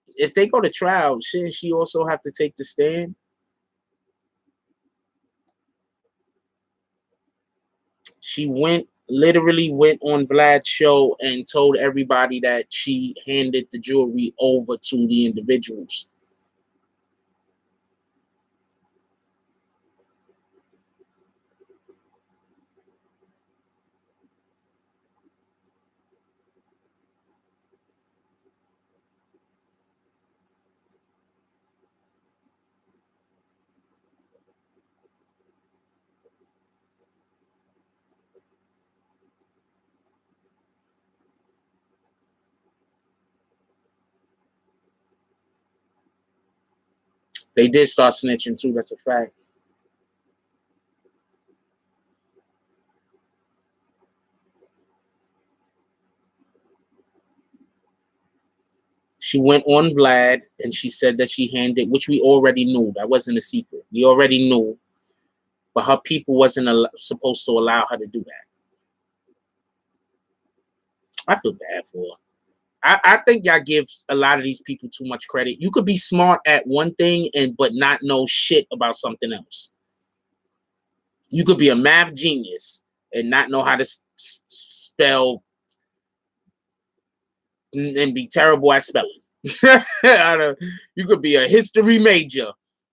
if they go to trial, shouldn't she also have to take the stand? She literally went on Vlad's show and told everybody that she handed the jewelry over to the individuals. They did start snitching too. That's a fact. She went on Vlad and she said that she handed, which we already knew. That wasn't a secret. We already knew. But her people wasn't supposed to allow her to do that. I feel bad for her. I think y'all give a lot of these people too much credit. You could be smart at one thing but not know shit about something else. You could be a math genius and not know how to spell and be terrible at spelling. You could be a history major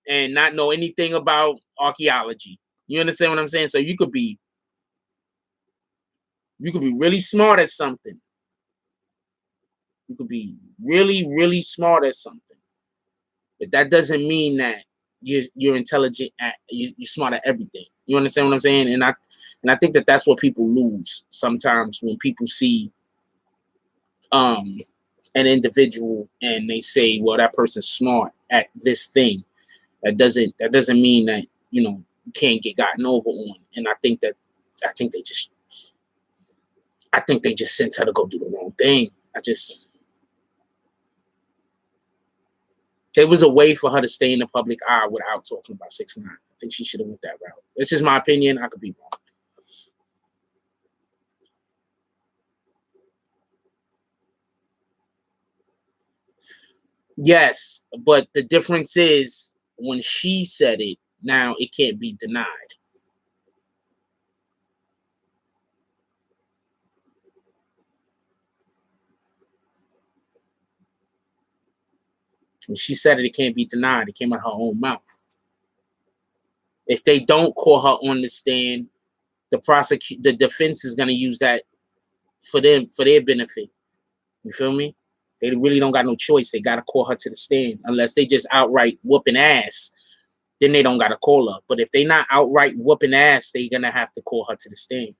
and not know anything about archaeology. You understand what I'm saying? So you could be really smart at something. You could be really, really smart at something. But that doesn't mean that you're intelligent you're smart at everything. You understand what I'm saying? And I think that's what people lose sometimes when people see an individual and they say, well, that person's smart at this thing. That doesn't mean that, you can't get gotten over on. And I think they just sent her to go do the wrong thing. There was a way for her to stay in the public eye without talking about 6ix9ine. I think she should have went that route. It's just my opinion. I could be wrong. Yes, but the difference is when she said it, now it can't be denied. When she said it, it can't be denied. It came out of her own mouth. If they don't call her on the stand, the defense is gonna use that for their benefit. You feel me? They really don't got no choice. They gotta call her to the stand unless they just outright whooping ass. Then they don't gotta call her. But if they not outright whooping ass, they gonna have to call her to the stand.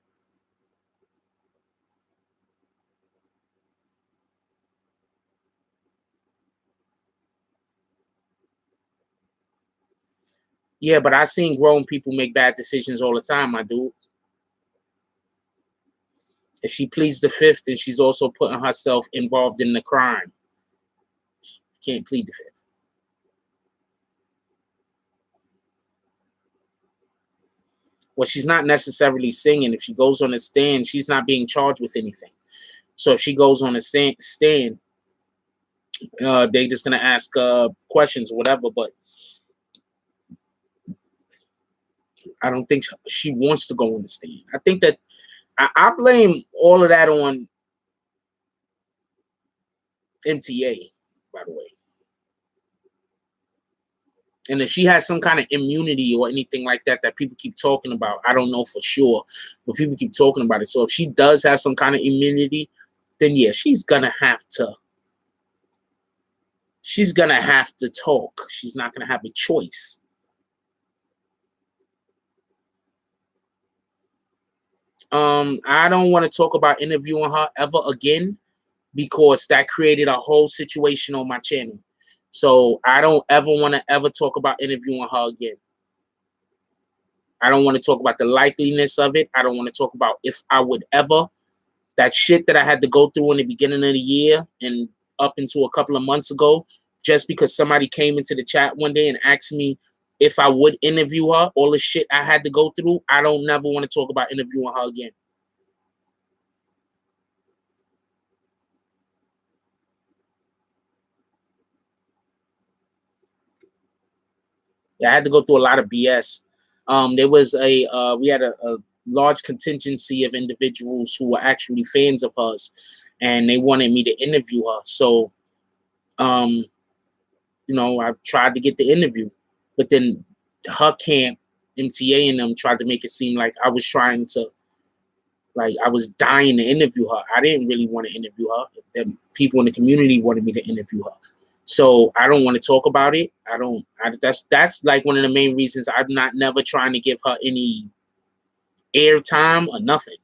Yeah, but I seen grown people make bad decisions all the time, my dude. If she pleads the fifth, then she's also putting herself involved in the crime. She can't plead the fifth. Well, she's not necessarily singing. If she goes on a stand, she's not being charged with anything. So if she goes on a stand, they just gonna ask questions or whatever. But I don't think she wants to go on the stand. I think that I blame all of that on MTA, by the way. And if she has some kind of immunity or anything like that that people keep talking about, I don't know for sure, but people keep talking about it. So if she does have some kind of immunity, then yeah, she's gonna have to talk. She's not gonna have a choice. I don't want to talk about interviewing her ever again because that created a whole situation on my channel. So I don't ever want to ever talk about interviewing her again. I don't want to talk about the likeliness of it. I don't want to talk about if I would ever. That shit that I had to go through in the beginning of the year and up until a couple of months ago, just because somebody came into the chat one day and asked me if I would interview her, all the shit I had to go through, I don't never want to talk about interviewing her again. Yeah, I had to go through a lot of BS. There was we had a large contingency of individuals who were actually fans of hers, and they wanted me to interview her. So, you know, I tried to get the interview, but then her camp, MTA and them, tried to make it seem like I was trying to, like I was dying to interview her. I didn't really want to interview her. The people in the community wanted me to interview her. So I don't want to talk about it. That's like one of the main reasons I'm not never trying to give her any airtime or nothing.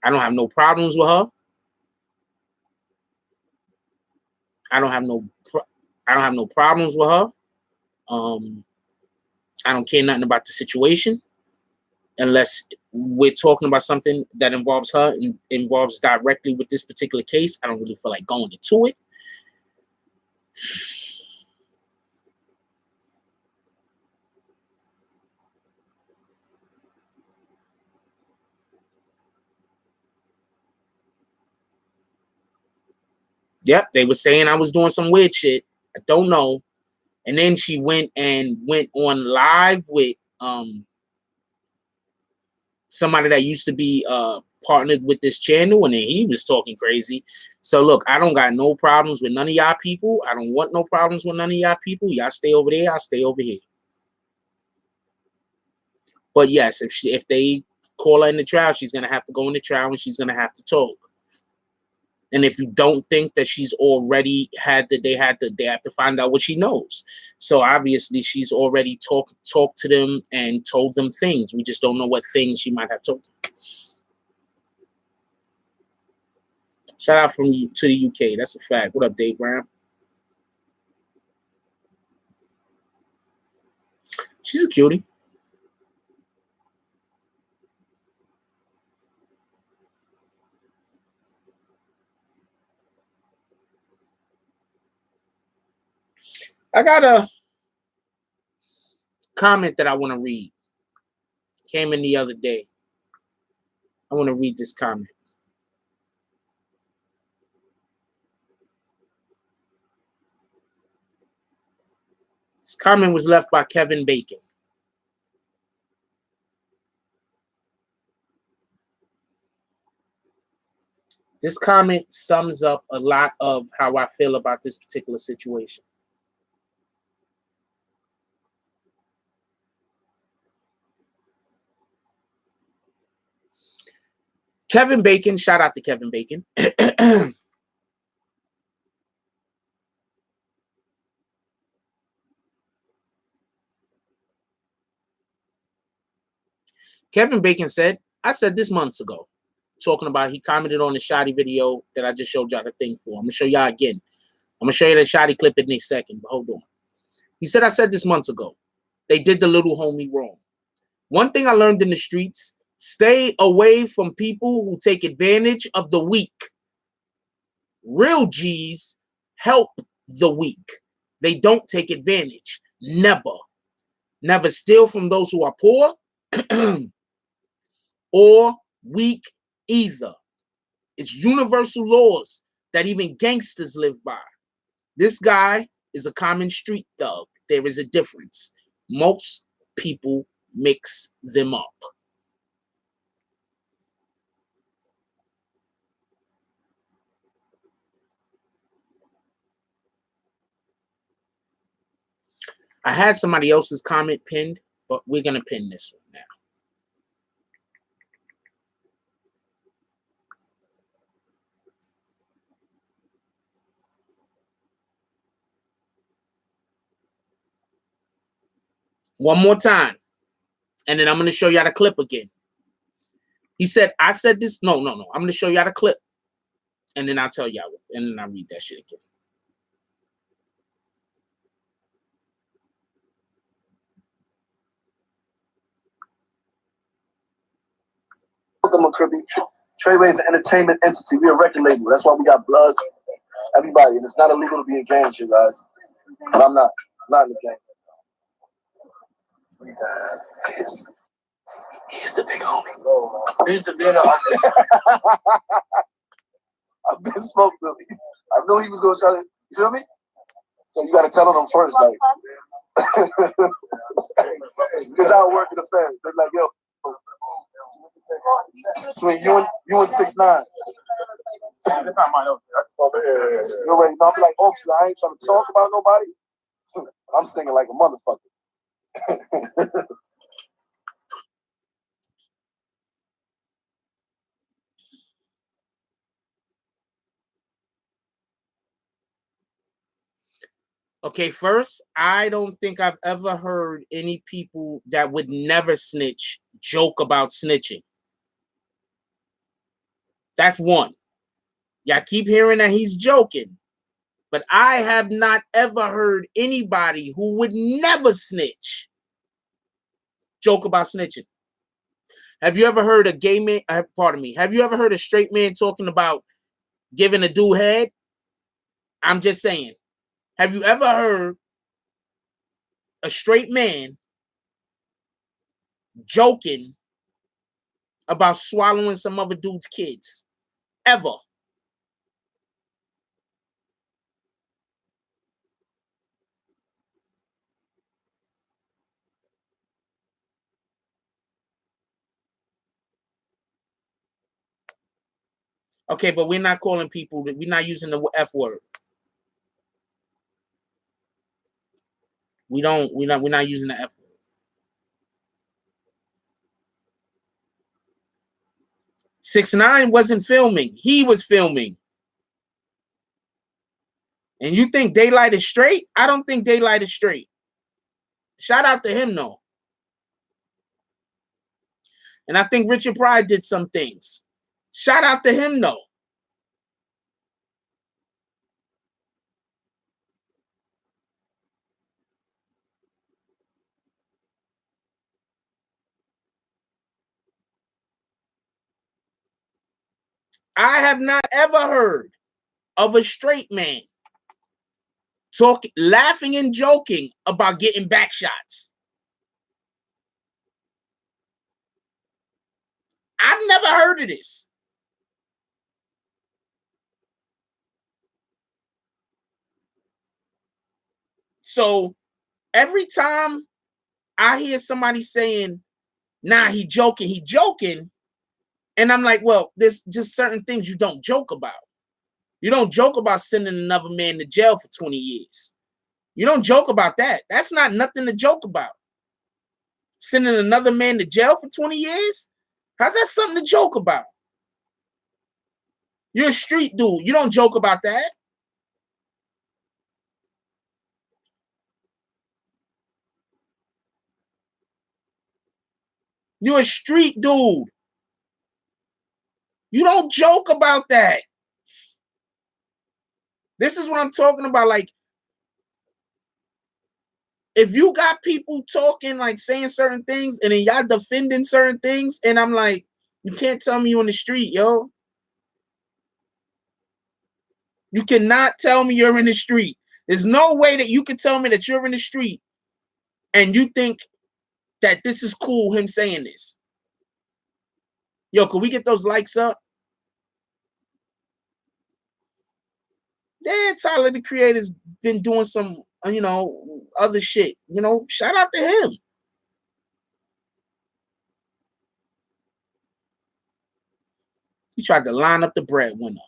I don't have no problems with her. I don't have no problems with her. I don't care nothing about the situation unless we're talking about something that involves her and involves directly with this particular case. I don't really feel like going into it. Yep, they were saying I was doing some weird shit. I don't know. And then she went on live with somebody that used to be partnered with this channel, and then he was talking crazy. So look, I don't got no problems with none of y'all people. I don't want no problems with none of y'all people. Y'all stay over there, I'll stay over here. But yes, if they call her in the trial, she's gonna have to go in the trial and she's gonna have to talk. And if you don't think that she's already they have to find out what she knows. So obviously she's already talked to them and told them things. We just don't know what things she might have told them. Shout out to the UK. That's a fact. What up, Dave Brown? She's a cutie. I got a comment that I want to read. Came in the other day. I want to read this comment. This comment was left by Kevin Bacon. This comment sums up a lot of how I feel about this particular situation. Kevin Bacon, shout out to Kevin Bacon. Kevin Bacon said, I said this months ago, talking about, he commented on the Shotti video that I just showed y'all the thing for. I'm going to show y'all again. I'm going to show you the Shotti clip in a second, but hold on. He said, I said this months ago. They did the little homie wrong. One thing I learned in the streets, stay away from people who take advantage of the weak. Real G's help the weak. They don't take advantage. Never. Never steal from those who are poor or weak either. It's universal laws that even gangsters live by. This guy is a common street thug. There is a difference. Most people mix them up. I had somebody else's comment pinned, but we're going to pin this one now. One more time. And then I'm going to show y'all the clip again. He said, I said this. No. I'm going to show y'all the clip. And then I'll tell y'all. And then I'll read that shit again. Treyway is an entertainment entity. We're a record label. That's why we got Bloods, everybody. And it's not illegal to be in gangs, you guys. But I'm not in the gang. He's the big homie. He's the big homie. I've been smoked with him. I knew he was going to try to, you feel me? So you got to tell them first, like. Because I work in the family. They're like, yo. Between you and 6ix9ine. That's not mine. You're ready. No, I'm like, officer, I ain't trying to talk about nobody. I'm singing like a motherfucker. Okay, first, I don't think I've ever heard any people that would never snitch joke about snitching. That's one. Y'all keep hearing that he's joking, but I have not ever heard anybody who would never snitch joke about snitching. Have you ever heard a gay man, pardon me, have you ever heard a straight man talking about giving a dude head? I'm just saying. Have you ever heard a straight man joking about swallowing some other dude's kids? Ever? Okay, but we're not calling people, we're not using the F word. We're not using the F word. (6ix9ine) wasn't filming. He was filming. And you think Daylight is straight? I don't think Daylight is straight. Shout out to him, though. And I think Richard Pryor did some things. Shout out to him, though. I have not ever heard of a straight man laughing and joking about getting back shots. I've never heard of this. So every time I hear somebody saying, nah, he joking, and I'm like, well, there's just certain things you don't joke about. You don't joke about sending another man to jail for 20 years. You don't joke about that. That's not nothing to joke about. Sending another man to jail for 20 years? How's that something to joke about? You're a street dude. You don't joke about that. You're a street dude. You don't joke about that. This is what I'm talking about. Like, if you got people talking, like saying certain things, and then y'all defending certain things, and I'm like, you can't tell me you in the street, yo. You cannot tell me you're in the street. There's no way that you can tell me that you're in the street and you think that this is cool, him saying this. Yo, can we get those likes up? Yeah, Tyler, the Creator's been doing some, other shit. Shout out to him. He tried to line up the breadwinner.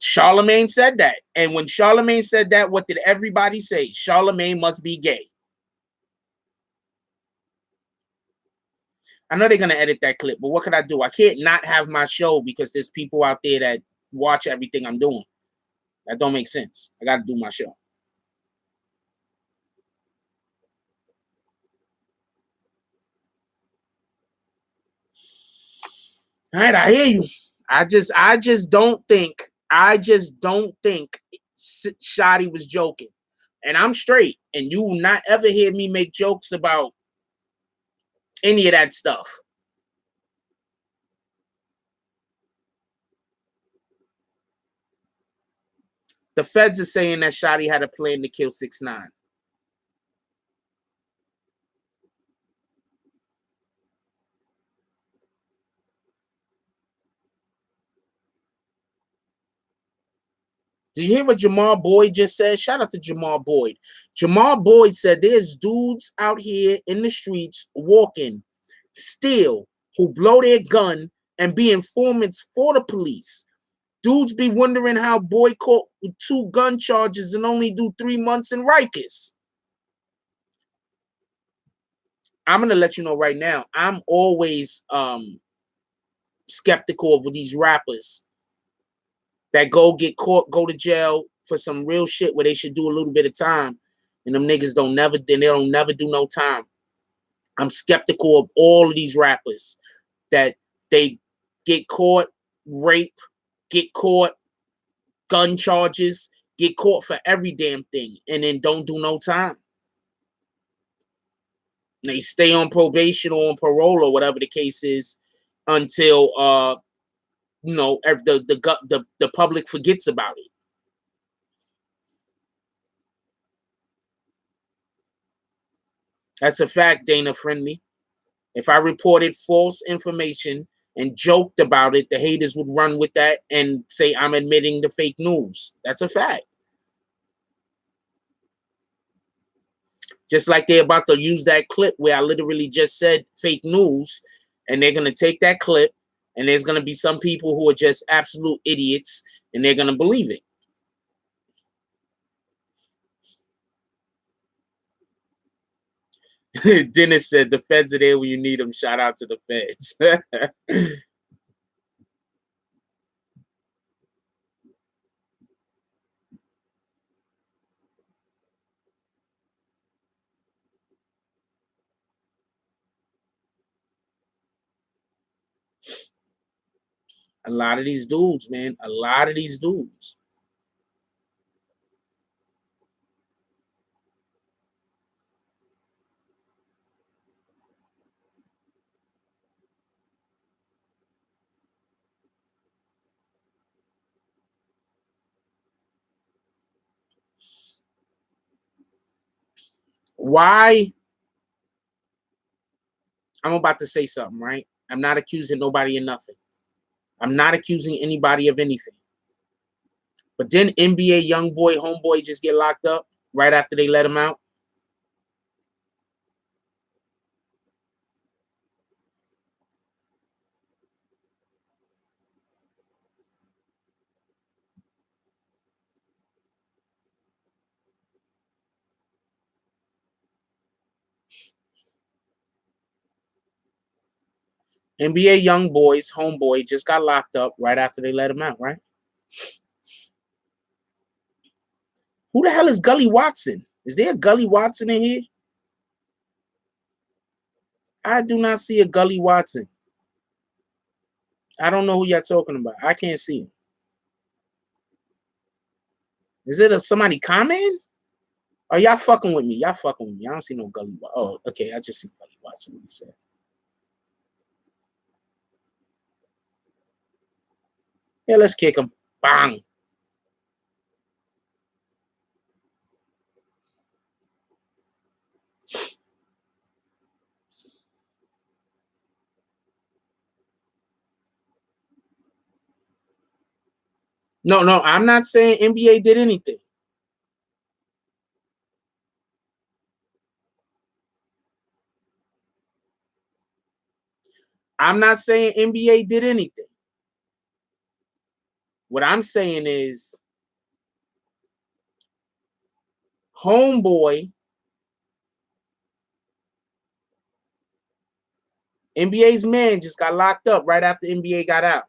Charlemagne said that. And when Charlemagne said that, what did everybody say? Charlemagne must be gay. I know they're going to edit that clip, but what can I do? I can't not have my show because there's people out there that watch everything I'm doing. That don't make sense. I got to do my show. All right, I hear you. I just don't think Shotti was joking. And I'm straight. And you will not ever hear me make jokes about any of that stuff. The feds are saying that Shotti had a plan to kill 6ix9ine. Do you hear what Jamal Boyd just said? Shout out to Jamal Boyd. Jamal Boyd said there's dudes out here in the streets walking still who blow their gun and be informants for the police. Dudes be wondering how Boyd caught with 2 gun charges and only do 3 months in Rikers. I'm going to let you know right now, I'm always skeptical of these rappers that go get caught, go to jail for some real shit where they should do a little bit of time, and them niggas don't never do no time. I'm skeptical of all of these rappers that they get caught, rape, get caught, gun charges, get caught for every damn thing, and then don't do no time. They stay on probation or on parole or whatever the case is until the public forgets about it. That's a fact, Dana Friendly. If I reported false information and joked about it, the haters would run with that and say I'm admitting the fake news. That's a fact. Just like they're about to use that clip where I literally just said fake news, and they're going to take that clip, and there's going to be some people who are just absolute idiots, and they're going to believe it. Dennis said the feds are there when you need them. Shout out to the feds. A lot of these dudes, man. A lot of these dudes. Why? I'm about to say something, right? I'm not accusing nobody of nothing. I'm not accusing anybody of anything. But then NBA young boy, homeboy just get locked up right after they let him out. NBA young boys, homeboy, just got locked up right after they let him out, right? Who the hell is Gully Watson? Is there a Gully Watson in here? I do not see a Gully Watson. I don't know who y'all talking about. I can't see him. Is it somebody comment? Oh, y'all fucking with me. Y'all fucking with me. I don't see no Gully Watson. Oh, okay. I just see Gully Watson. What he said. Yeah, let's kick him. Bang. No, I'm not saying NBA did anything. I'm not saying NBA did anything. What I'm saying is homeboy, NBA's man just got locked up right after NBA got out.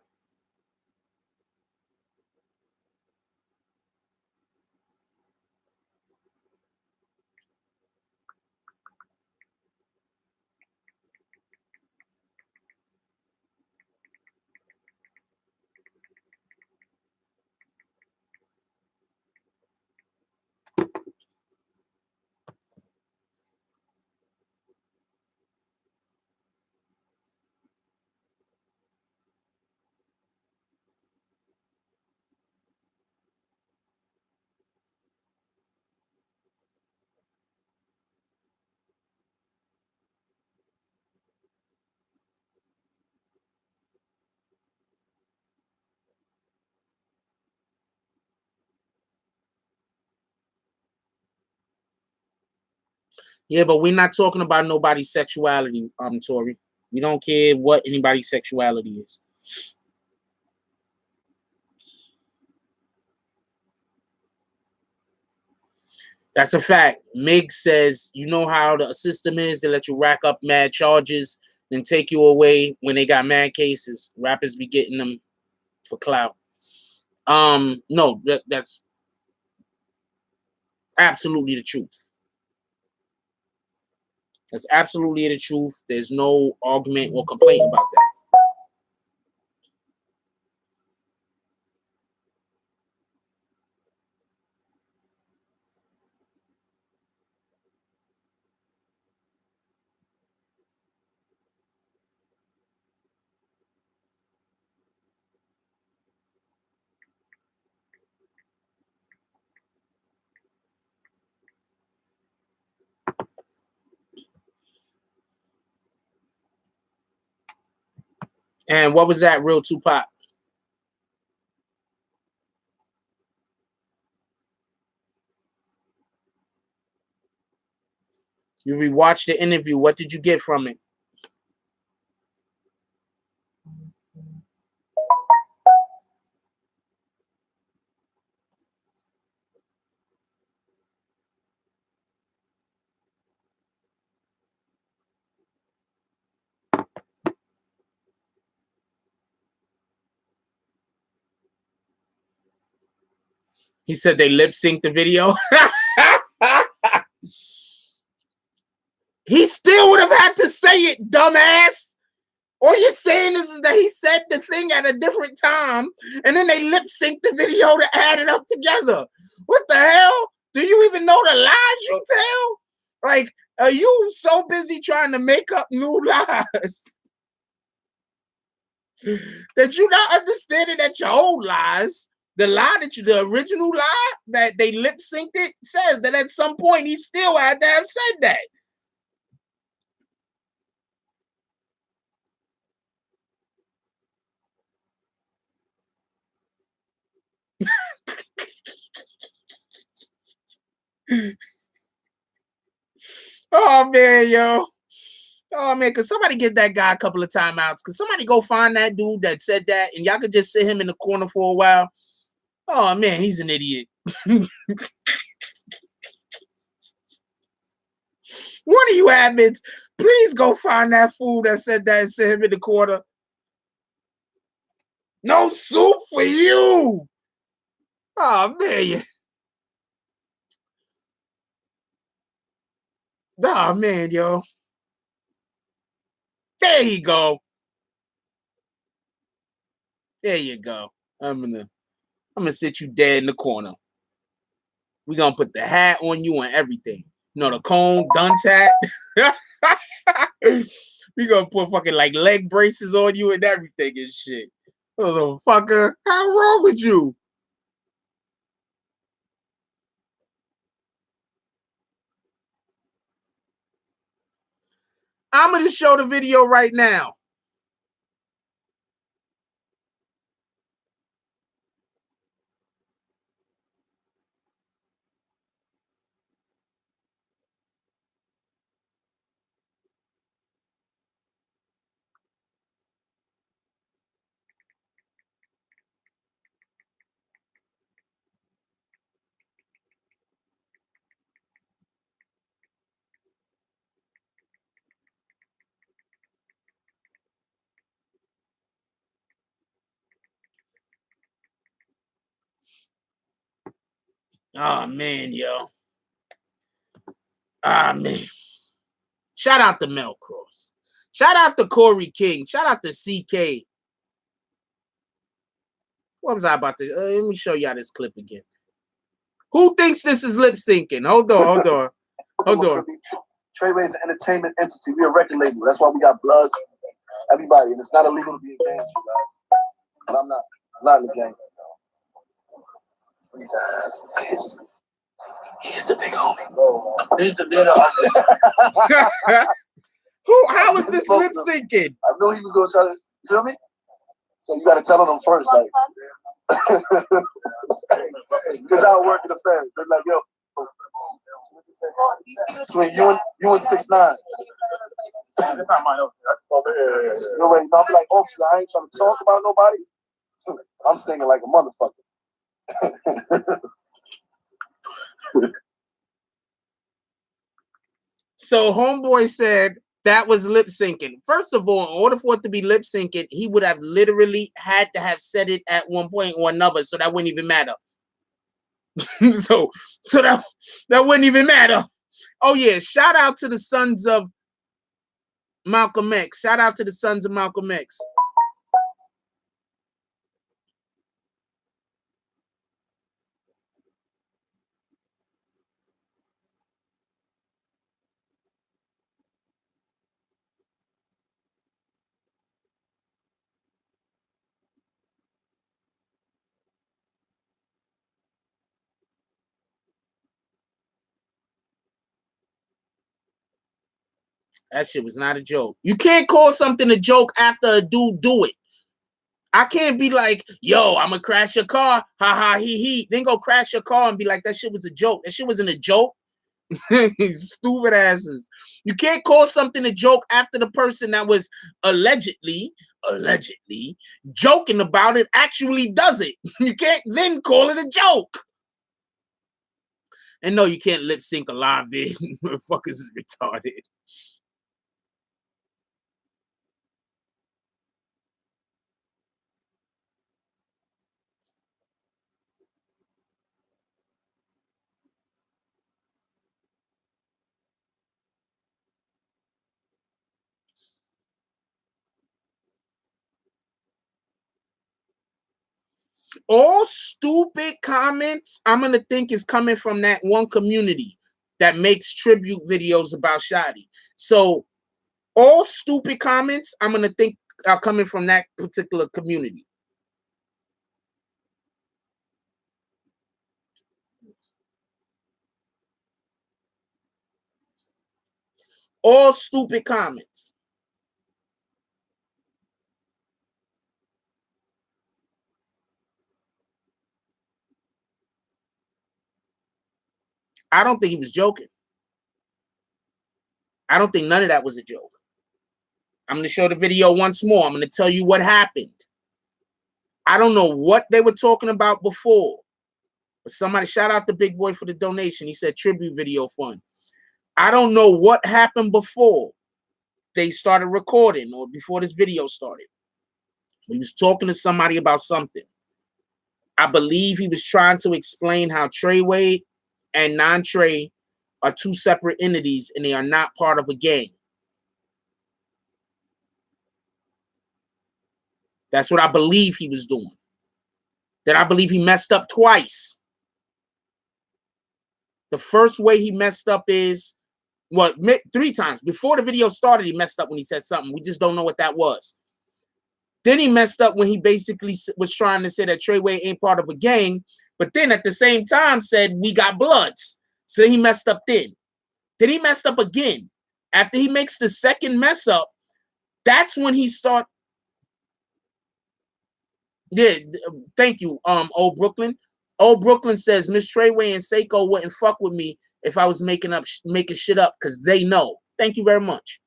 Yeah, but we're not talking about nobody's sexuality, Tori. We don't care what anybody's sexuality is. That's a fact. Mig says, you know how the system is, they let you rack up mad charges, then take you away when they got mad cases. Rappers be getting them for clout. No, that's absolutely the truth. That's absolutely the truth. There's no argument or complaint about that. And what was that, Real Tupac? You rewatched the interview. What did you get from it? He said they lip synced the video. He still would have had to say it, dumbass. All you're saying is that he said the thing at a different time, and then they lip synced the video to add it up together. What the hell? Do you even know the lies you tell? Like, are you so busy trying to make up new lies that you're not understanding that your old lies, the lie that the original lie that they lip synced it, says that at some point he still had to have said that. Oh man, yo. Oh man, could somebody give that guy a couple of timeouts? Could somebody go find that dude that said that and y'all could just sit him in the corner for a while? Oh man, he's an idiot. One of you admins, please go find that fool that said that and send him in the corner. No soup for you. Oh, man. Oh, man, yo. There you go. There you go. I'm gonna sit you dead in the corner. We're gonna put the hat on you and everything. You know, the cone, dunce hat. We gonna put fucking like leg braces on you and everything and shit. Motherfucker, how wrong with you? I'm gonna show the video right now. Oh man, yo. Ah man. Shout out to Mel Cross. Shout out to Corey King. Shout out to CK. What was I about to? Let me show y'all this clip again. Who thinks this is lip syncing? Hold on. Treyway is an entertainment entity. We're a record label. That's why we got Bloods, everybody, and it's not illegal to be in gangs, you guys. But I'm not in the gang. He's the big homie. He's the middle. How is this lip syncing? I knew he was going to try to, you feel me? So you got to tell them first, like. Because I work in the family. They're like, yo. Between you and 6ix9ine. That's not mine. You're ready. I'll be like, officer, I ain't trying to talk about nobody. I'm singing like a motherfucker. So homeboy said that was lip syncing. First of all, in order for it to be lip syncing, he would have literally had to have said it at one point or another, so that wouldn't even matter. so that wouldn't even matter. Oh yeah, shout out to the sons of Malcolm X. Shout out to the sons of Malcolm X. That shit was not a joke. You can't call something a joke after a dude do it. I can't be like, yo, I'm gonna crash your car. Ha ha he. Then go crash your car and be like, that shit was a joke. That shit wasn't a joke. Stupid asses. You can't call something a joke after the person that was allegedly joking about it actually does it. You can't then call it a joke. And no, you can't lip sync a live vid. Motherfuckers is retarded. All stupid comments I'm gonna think is coming from that one community that makes tribute videos about Shotti. So all stupid comments I'm gonna think are coming from that particular community. All stupid comments. I don't think he was joking. I don't think none of that was a joke. I'm going to show the video once more. I'm going to tell you what happened. I don't know what they were talking about before. But somebody, shout out to Big Boy for the donation. He said tribute video fun. I don't know what happened before they started recording or before this video started. He was talking to somebody about something. I believe he was trying to explain how Treyway and non-Trey are two separate entities and they are not part of a gang. That's what I believe he was doing. Then I believe he messed up twice. The first way he messed up is, well, 3 times. Before the video started, he messed up when he said something. We just don't know what that was. Then he messed up when he basically was trying to say that Treyway ain't part of a gang, but then at the same time said we got Bloods. So he messed up then. Then he messed up again. After he makes the second mess up, that's when he start. Yeah, thank you, Old Brooklyn. Old Brooklyn says Miss Treyway and Seiko wouldn't fuck with me if I was making shit up because they know. Thank you very much.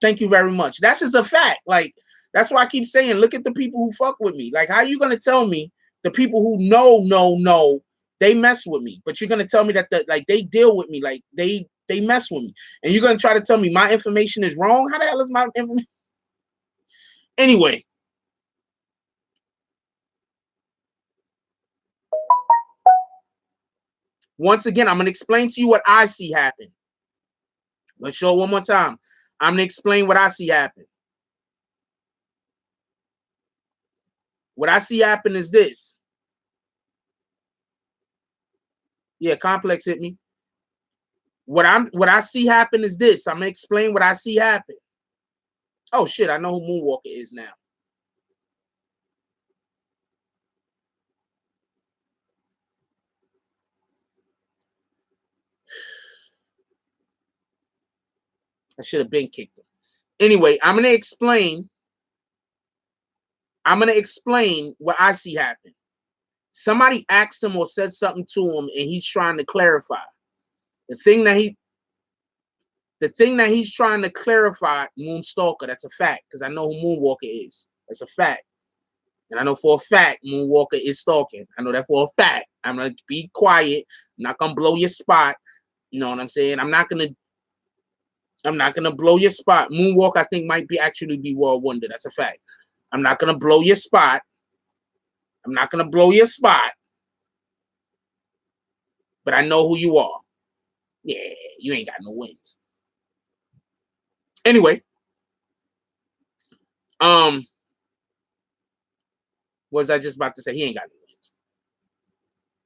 Thank you very much. That's just a fact. Like, that's why I keep saying, look at the people who fuck with me. Like, how are you gonna tell me the people who know they mess with me, but you're gonna tell me that they deal with me, like they mess with me, and you're gonna try to tell me my information is wrong? How the hell is my information? Anyway, once again, I'm gonna explain to you what I see happen. Let's show it one more time. I'm gonna explain what I see happen. What I see happen is this. Yeah, Complex hit me. What I see happen is this. I'm gonna explain what I see happen. Oh shit, I know who Moonwalker is now. I should have been kicked him. Anyway, I'm gonna explain what I see happen. Somebody asked him or said something to him, and he's trying to clarify. The thing that he's trying to clarify, Moonstalker, that's a fact, because I know who Moonwalker is. That's a fact. And I know for a fact Moonwalker is stalking. I know that for a fact. I'm gonna be quiet. I'm not gonna blow your spot. You know what I'm saying? I'm not gonna blow your spot. Moonwalker, I think, might actually be World Wonder. That's a fact. I'm not gonna blow your spot. I'm not gonna blow your spot. But I know who you are. Yeah, you ain't got no wins. Anyway, what was I just about to say? He ain't got no wins.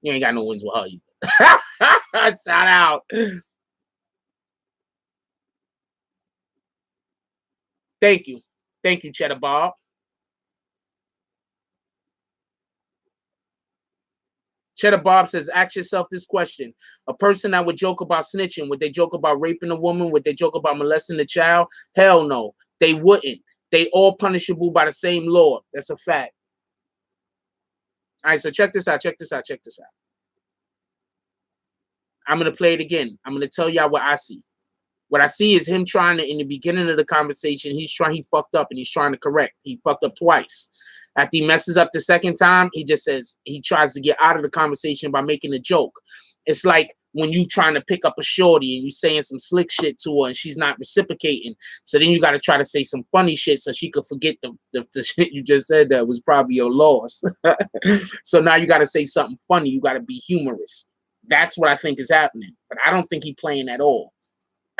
He ain't got no wins with her either. Shout out. Thank you. Thank you, Cheddar Bob. Cheddar Bob says, ask yourself this question. A person that would joke about snitching, would they joke about raping a woman? Would they joke about molesting a child? Hell no. They wouldn't. They all punishable by the same law. That's a fact. All right, so check this out. I'm going to play it again. I'm going to tell y'all what I see. What I see is him trying to, in the beginning of the conversation, he fucked up and he's trying to correct. He fucked up twice. After he messes up the second time, he just says, he tries to get out of the conversation by making a joke. It's like when you trying to pick up a shorty and you saying some slick shit to her and she's not reciprocating. So then you got to try to say some funny shit so she could forget the shit you just said that was probably your loss. So now you got to say something funny. You got to be humorous. That's what I think is happening. But I don't think he's playing at all.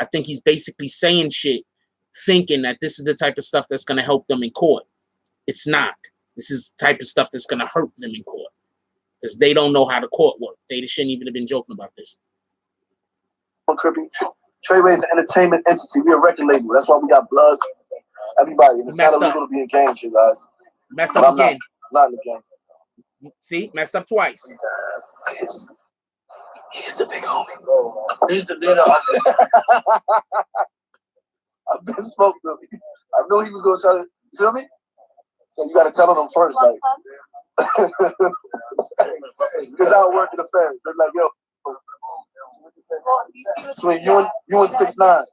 I think he's basically saying shit, thinking that this is the type of stuff that's going to help them in court. It's not. This is the type of stuff that's going to hurt them in court. Because they don't know how the court works. They shouldn't even have been joking about this. Treyway is an entertainment entity. We're a record label. That's why we got Bloods. Everybody. It's not illegal to be in gangs, you guys. Messed up again. Not in the game. See? Messed up twice. He's the big homie. He's the big I've been smoked him. I knew he was going to try to, you feel me? So you got to tell them first, like. Because I work in the family. They're like, yo. Between you and 6ix9ine.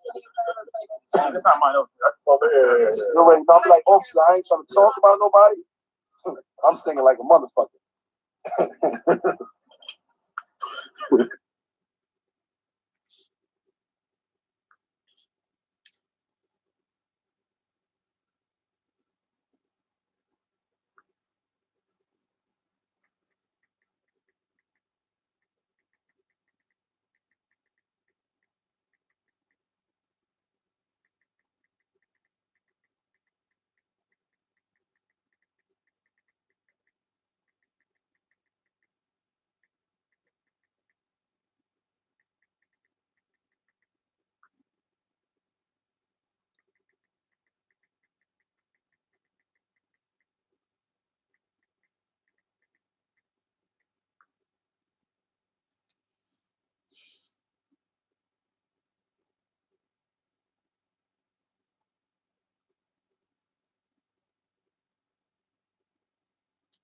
That's not my note. No, wait, I'll be like, officer, I ain't trying to talk about nobody. I'm singing like a motherfucker.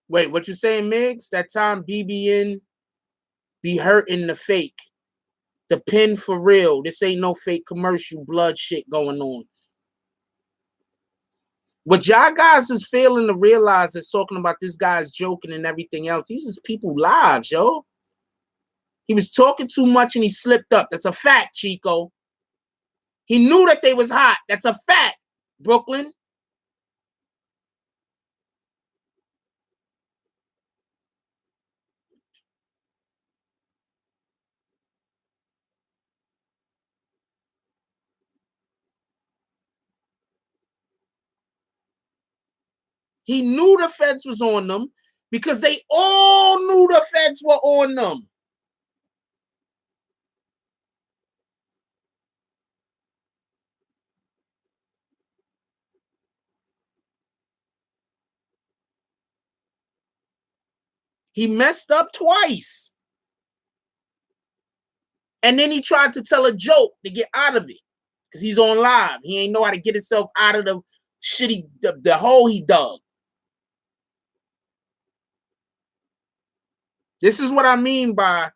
Wait, what you saying, Migs? That time BBN be hurting the fake. The pin for real. This ain't no fake commercial blood shit going on. What y'all guys is failing to realize is talking about this guy's joking and everything else. These is people lives, yo. He was talking too much and he slipped up. That's a fact, Chico. He knew that they was hot. That's a fact, Brooklyn. He knew the feds was on them because they all knew the feds were on them. He messed up twice. And then he tried to tell a joke to get out of it because he's on live. He ain't know how to get himself out of the shitty, the hole he dug. This is what I mean by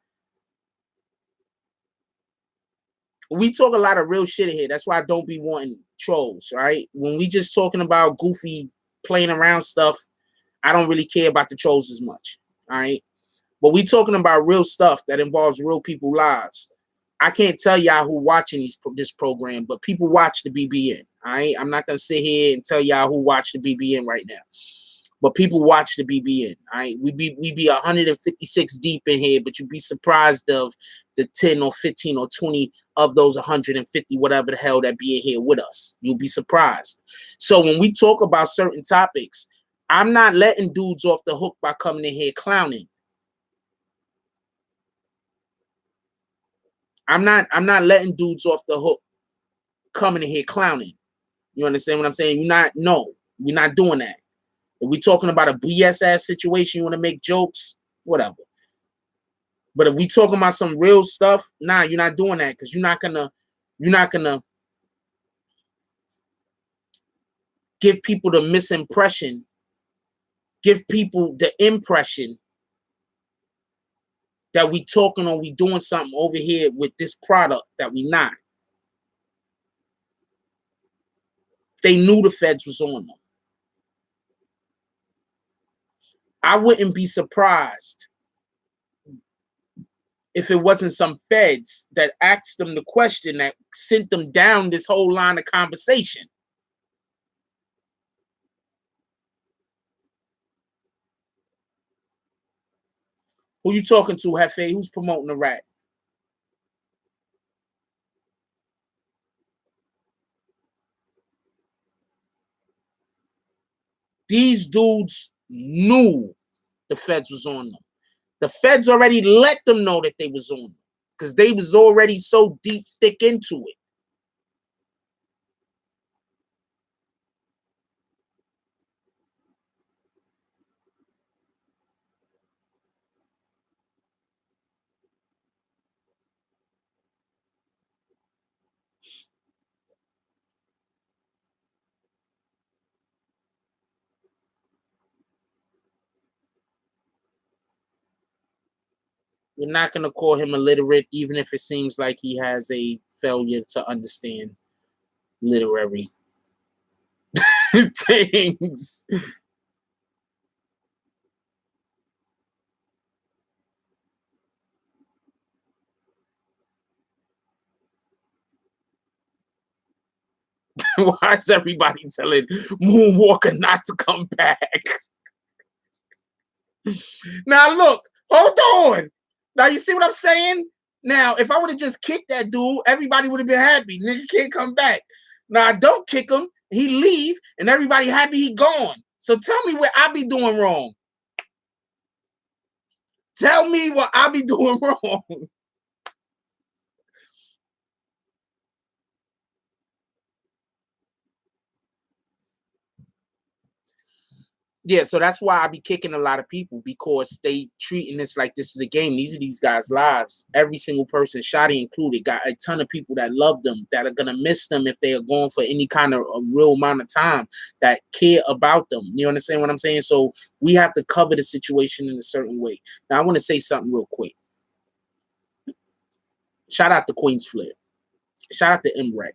we talk a lot of real shit here. That's why I don't be wanting trolls, right? When we just talking about goofy playing around stuff, I don't really care about the trolls as much, all right? But we talking about real stuff that involves real people's lives. I can't tell y'all who watching this program, but people watch the BBN, all right? I'm not going to sit here and tell y'all who watch the BBN right now. But people watch the BBN, all right? We be 156 deep in here, but you'd be surprised of the 10 or 15 or 20 of those 150, whatever the hell that be in here with us. You'll be surprised. So when we talk about certain topics, I'm not letting dudes off the hook by coming in here clowning. I'm not letting dudes off the hook coming in here clowning. You understand what I'm saying? We're not doing that. If we talking about a BS ass situation, you want to make jokes, whatever. But if we talking about some real stuff, nah, you're not doing that because you're not gonna give people the misimpression, give people the impression that we talking or we doing something over here with this product that we not. They knew the feds was on them. I wouldn't be surprised if it wasn't some feds that asked them the question that sent them down this whole line of conversation. Who you talking to, Hefe? Who's promoting the rat? These dudes knew the feds was on them. The feds already let them know that they was on them because they was already so deep, thick into it. We're not going to call him illiterate, even if it seems like he has a failure to understand. literary things. Why is everybody telling Moonwalker not to come back? Now look, hold on. Now you see what I'm saying? Now, if I would have just kicked that dude, everybody would have been happy. Nigga can't come back. Now I don't kick him, he leave, and everybody happy he gone. So tell me what I be doing wrong. Tell me what I be doing wrong. Yeah, so that's why I be kicking a lot of people, because they treating this like this is a game. These are these guys' lives. Every single person, Shotti included, got a ton of people that love them, that are gonna miss them if they are going for any kind of a real amount of time, that care about them. You understand what I'm saying? So we have to cover the situation in a certain way. Now I want to say something real quick. Shout out to Queen's Flip. Shout out to MREC.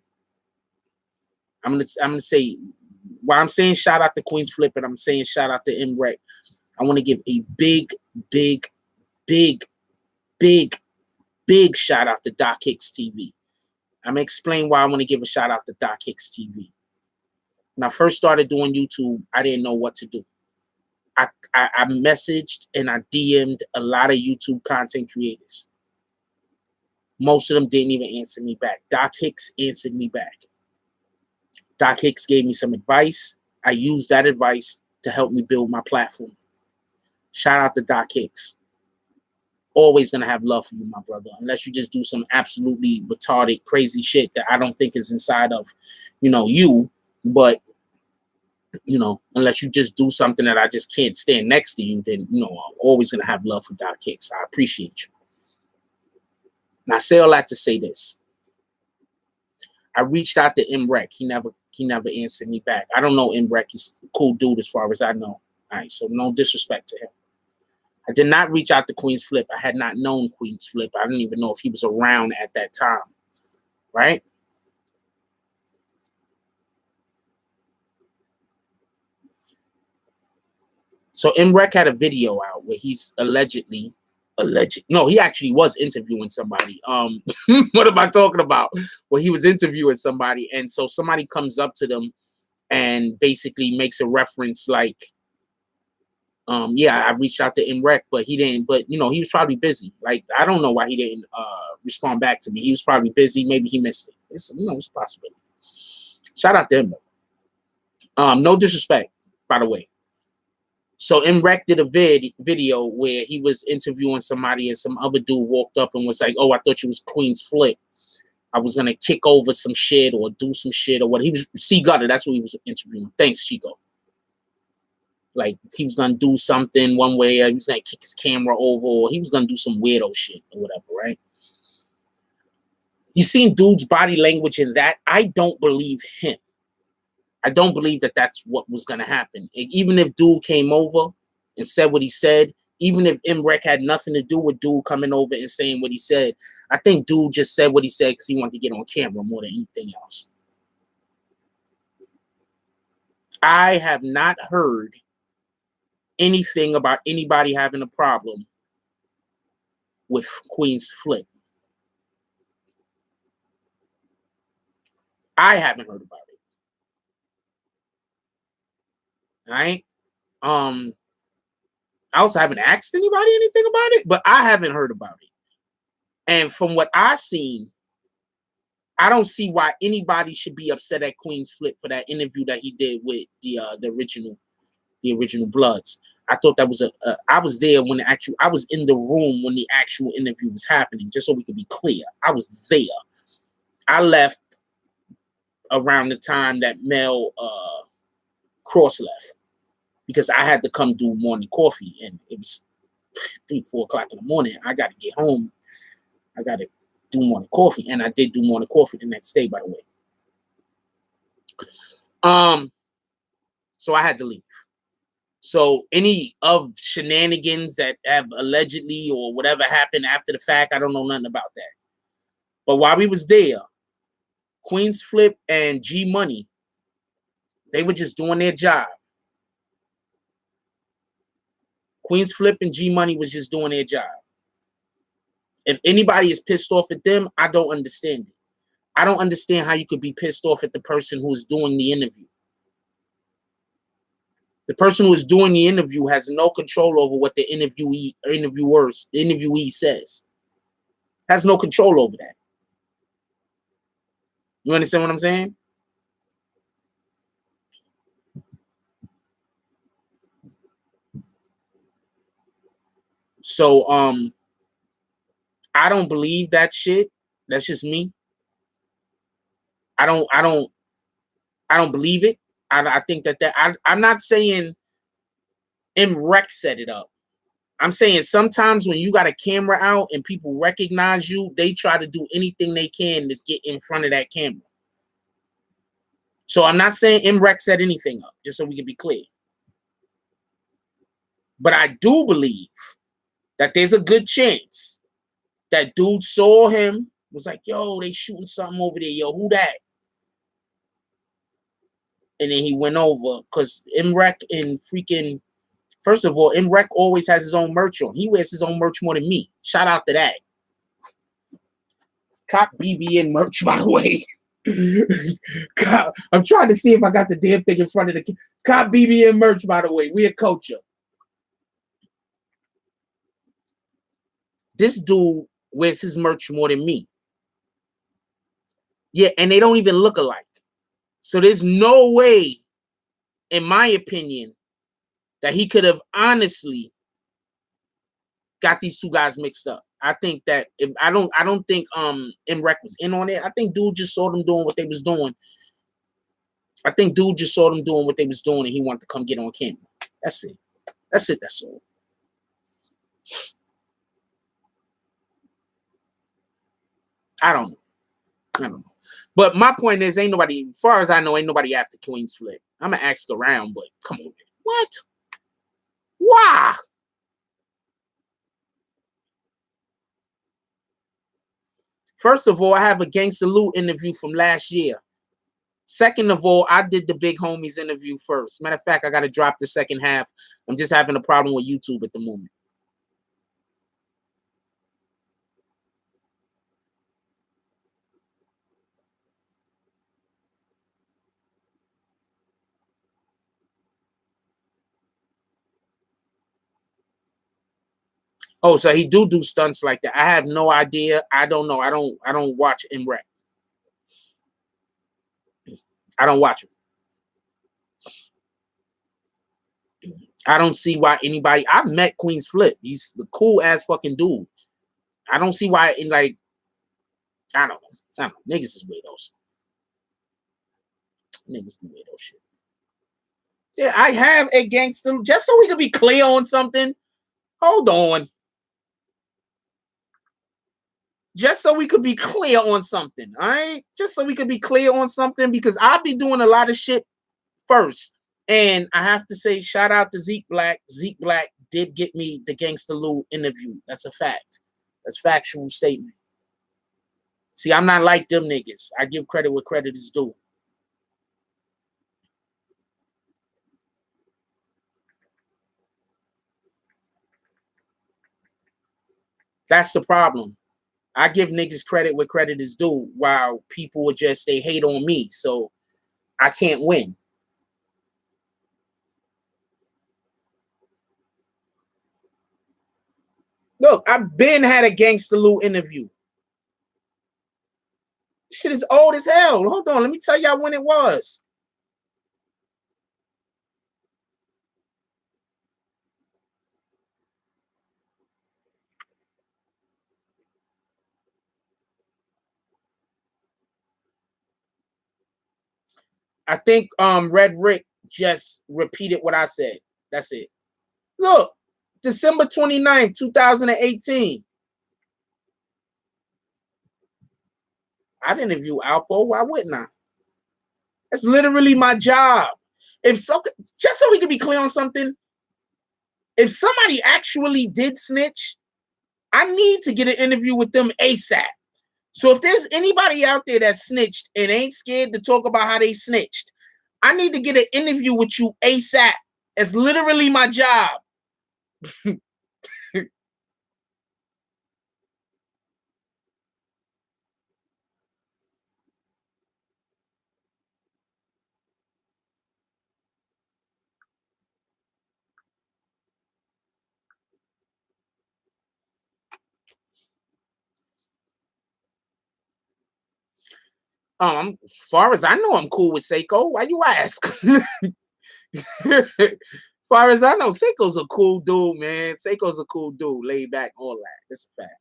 I'm gonna say, while I'm saying shout out to Queen's Flip and I'm saying shout out to MREC, I want to give a big shout out to Doc Hicks TV. I'm gonna explain why I want to give a shout out to Doc Hicks TV. When I first started doing YouTube, I didn't know what to do. I messaged and I DM'd a lot of YouTube content creators. Most of them didn't even answer me back. Doc Hicks answered me back. Doc Hicks gave me some advice. I used that advice to help me build my platform. Shout out to Doc Hicks. Always gonna have love for you, my brother, unless you just do some absolutely retarded, crazy shit that I don't think is inside of, you. But, unless you just do something that I just can't stand next to you, then, I'm always gonna have love for Doc Hicks. I appreciate you. And I say all that to say this. I reached out to MREC. He never answered me back. I don't know MREC. He's a cool dude as far as I know. All right, so no disrespect to him. I did not reach out to Queen's Flip. I had not known Queen's Flip. I didn't even know if he was around at that time, right? So MREC had a video out where he's allegedly, no, he actually was interviewing somebody. What am I talking about? Well, he was interviewing somebody, and so somebody comes up to them and basically makes a reference like, yeah, I reached out to MREC, but he didn't, but he was probably busy. Like, I don't know why he didn't respond back to me. He was probably busy. Maybe he missed it. It's a possibility. Shout out to him though. No disrespect, by the way. So MREC did a video where he was interviewing somebody, and some other dude walked up and was like, "Oh, I thought you was Queen's Flip. I was gonna kick over some shit or do some shit or what." He was C Gutter. That's what he was interviewing. Thanks, Chico. Like, he was gonna do something one way, he was gonna kick his camera over, or he was gonna do some weirdo shit or whatever, right? You seen dude's body language in that? I don't believe him. I don't believe that that's what was gonna happen. Even if dude came over and said what he said, even if MREC had nothing to do with dude coming over and saying what he said, I think dude just said what he said because he wanted to get on camera more than anything else. I have not heard anything about anybody having a problem with Queen's Flip. I haven't heard about it. All right. I also haven't asked anybody anything about it, but I haven't heard about it. And from what I've seen, I don't see why anybody should be upset at Queen's Flip for that interview that he did with the original Bloods. I thought that was I was there when I was in the room when the actual interview was happening, just so we could be clear. I was there. I left around the time that Mel Cross left, because I had to come do morning coffee, and it was 3, 4 o'clock in the morning. I got to get home. I got to do morning coffee, and I did do morning coffee the next day, by the way. So I had to leave. So any of shenanigans that have allegedly or whatever happened after the fact, I don't know nothing about that. But while we was there, Queens Flip and G Money, they were just doing their job. Queens Flip and G Money was just doing their job. If anybody is pissed off at them, I don't understand it. I don't understand how you could be pissed off at the person who is doing the interview. The person who is doing the interview has no control over what the interviewee says. Has no control over that. You understand what I'm saying? So I don't believe that shit. That's just me. I don't believe it. I think that I'm not saying MREC set it up. I'm saying sometimes when you got a camera out and people recognize you, they try to do anything they can to get in front of that camera. So I'm not saying MREC set anything up, just so we can be clear. But I do believe that there's a good chance that dude saw him, was like, yo, they shooting something over there. Yo, who that? And then he went over because MREC and freaking, first of all, MREC always has his own merch on. He wears his own merch more than me. Shout out to that. Cop BBN merch, by the way. Cop, I'm trying to see if I got the damn thing in front of the Cop BBN merch, by the way. We a culture. This dude wears his merch more than me. Yeah, and they don't even look alike. So there's no way, in my opinion, that he could have honestly got these two guys mixed up. I think that I don't think MREC was in on it. I think dude just saw them doing what they was doing. And he wanted to come get on camera. That's it. That's all. I don't know. But my point is, ain't nobody, as far as I know, ain't nobody after Queens Flip. I'm gonna ask around, but come on, man. What? Why? First of all, I have a Gangsta Loot interview from last year. Second of all, I did the Big Homies interview first. Matter of fact, I got to drop the second half. I'm just having a problem with YouTube at the moment. Oh, so he do stunts like that. I have no idea. I don't know. I don't watch MREC. I don't watch him. I don't see why anybody. I've met Queens Flip. He's the cool ass fucking dude. I don't see why. I don't know. Niggas is weirdos. Niggas do weirdo shit. Yeah, I have a gangster. Just so we can be clear on something. Hold on. Just so we could be clear on something, all right? Just so we could be clear on something, because I'll be doing a lot of shit first. And I have to say, shout out to Zeke Black. Zeke Black did get me the Gangsta Lou interview. That's a fact. That's factual statement. See, I'm not like them niggas. I give credit where credit is due. That's the problem. I give niggas credit where credit is due, while people would just, they hate on me. So I can't win. Look, I've been had a Gangsta Lou interview. Shit is old as hell. Hold on, let me tell y'all when it was. I think Red Rick just repeated what I said. That's it. Look, December 29th, 2018. I'd interview Alpo. Why wouldn't I? That's literally my job. Just so we can be clear on something, if somebody actually did snitch, I need to get an interview with them ASAP. So if there's anybody out there that snitched and ain't scared to talk about how they snitched, I need to get an interview with you ASAP. It's literally my job. As far as I know, I'm cool with Seiko. Why you ask? As far as I know, Seiko's a cool dude, man. Seiko's a cool dude, laid back, all that. That's a fact.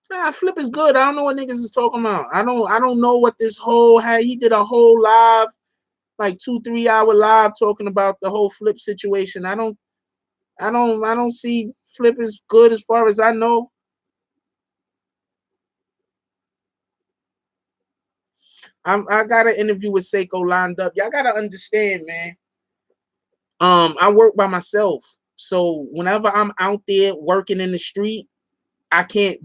Nah, Flip is good. I don't know what niggas is talking about. I don't know what this whole he did a whole live, like 2-3 hour live talking about the whole Flip situation. I don't see Flip is good as far as I know. I got an interview with Seiko lined up. Y'all gotta understand, man. I work by myself. So whenever I'm out there working in the street, I can't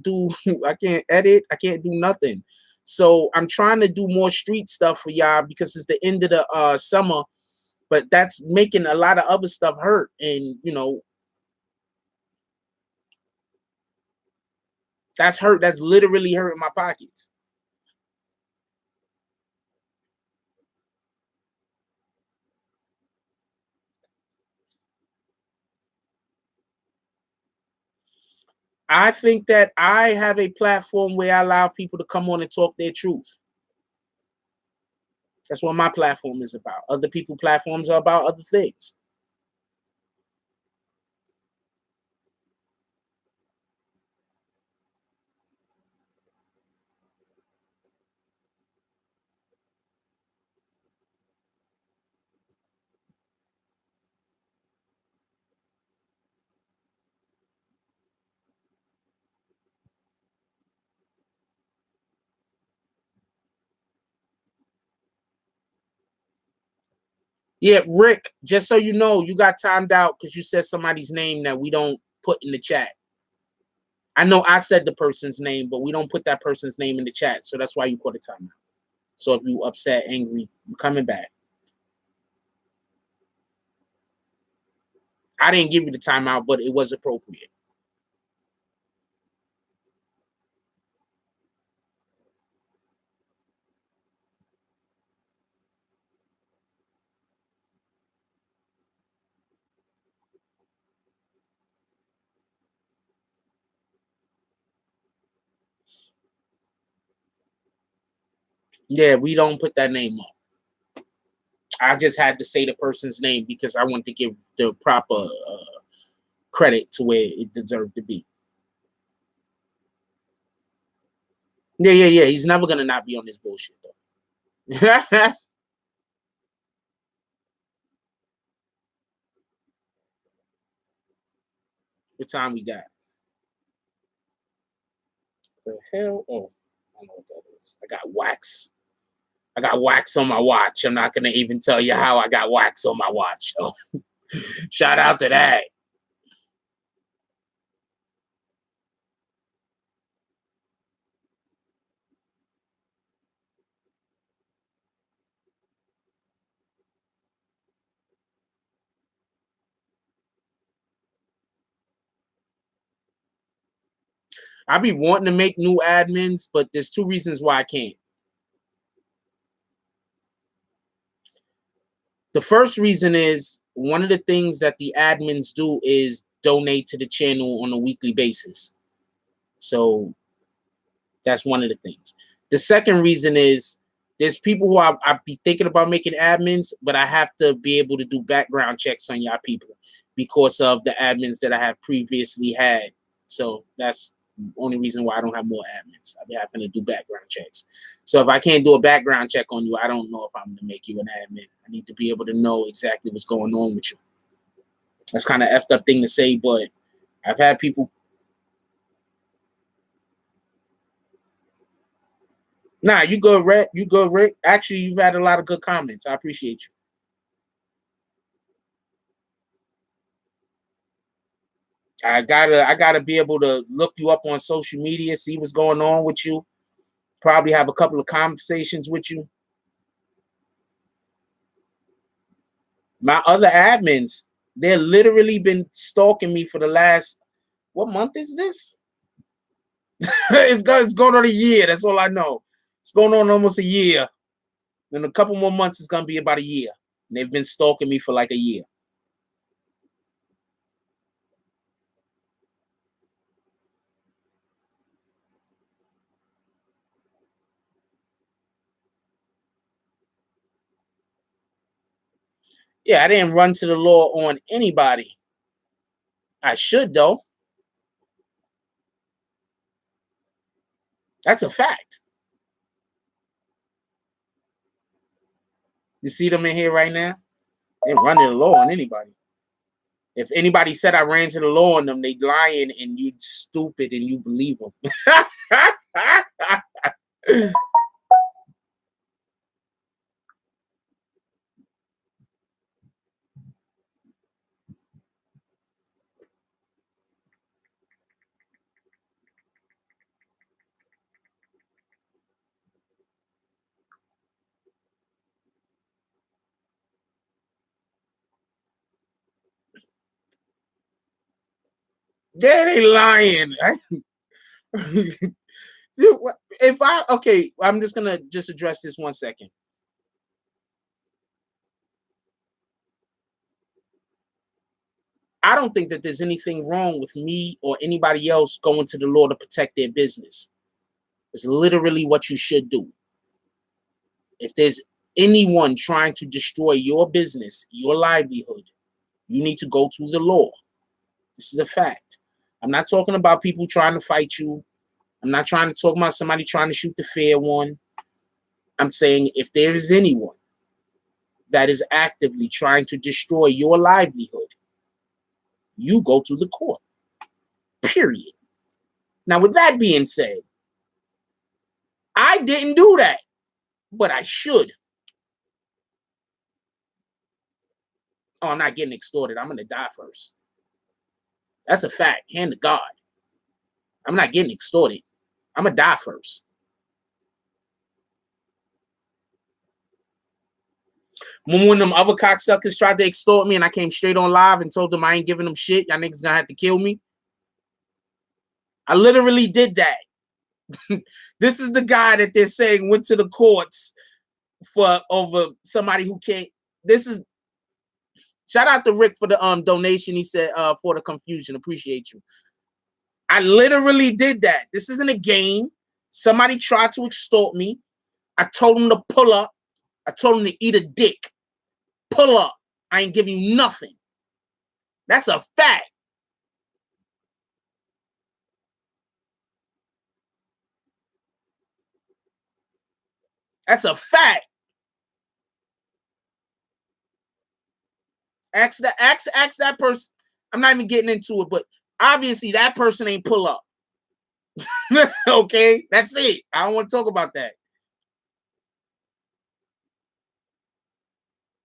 edit, I can't do nothing. So I'm trying to do more street stuff for y'all because it's the end of the summer, but that's making a lot of other stuff hurt. And that's hurt. That's literally hurting my pockets. I think that I have a platform where I allow people to come on and talk their truth. That's what my platform is about. Other people's platforms are about other things. Yeah, Rick, just so you know, you got timed out because you said somebody's name that we don't put in the chat. I know I said the person's name, but we don't put that person's name in the chat. So that's why you caught a timeout. So if you upset, angry, you're coming back. I didn't give you the timeout, but it was appropriate. Yeah, we don't put that name up. I just had to say the person's name because I want to give the proper credit to where it deserved to be. Yeah. He's never gonna not be on this bullshit though. What time we got? What the hell? Oh, I don't know what that is. I got wax. I got wax on my watch. I'm not gonna even tell you how I got wax on my watch. Oh, shout out to that. I be wanting to make new admins, but there's 2 reasons why I can't. The first reason is one of the things that the admins do is donate to the channel on a weekly basis. So that's one of the things. The second reason is there's people who I be thinking about making admins, but I have to be able to do background checks on y'all people because of the admins that I have previously had. So that's the only reason why I don't have more admins. I'll be having to do background checks. So if I can't do a background check on you, I don't know if I'm going to make you an admin. I need to be able to know exactly what's going on with you. That's kind of effed up thing to say, but I've had people. Nah, you good, Rick. You good, Rick. Actually, you've had a lot of good comments. I appreciate you. I gotta be able to look you up on social media, see what's going on with you. Probably have a couple of conversations with you. My other admins, they're literally been stalking me for the last, what month is this? It's going on a year. That's all I know. It's going on almost a year. In a couple more months, it's gonna be about a year. And they've been stalking me for like a year. Yeah, I didn't run to the law on anybody. I should, though. That's a fact. You see them in here right now? They didn't run to the law on anybody. If anybody said I ran to the law on them, they lying and you stupid and you believe them. Yeah, they lying. If okay, I'm just gonna address this 1 second. I don't think that there's anything wrong with me or anybody else going to the law to protect their business. It's literally what you should do. If there's anyone trying to destroy your business, your livelihood, you need to go to the law. This is a fact. I'm not talking about people trying to fight you. I'm not trying to talk about somebody trying to shoot the fair one. I'm saying if there is anyone that is actively trying to destroy your livelihood, you go to the court. Period. Now, with that being said, I didn't do that, but I should. Oh, I'm not getting extorted. I'm going to die first. That's a fact. Hand to God. I'm not getting extorted. I'm going to die first. When them other cocksuckers tried to extort me and I came straight on live and told them I ain't giving them shit, y'all niggas gonna have to kill me. I literally did that. This is the guy that they're saying went to the courts for over somebody who can't. This is shout out to Rick for the donation. He said for the confusion. Appreciate you. I literally did that. This isn't a game. Somebody tried to extort me. I told him to pull up. I told him to eat a dick. Pull up. I ain't giving you nothing. That's a fact. That's a fact. Ask that person. I'm not even getting into it, but obviously that person ain't pull up. Okay, that's it. I don't want to talk about that.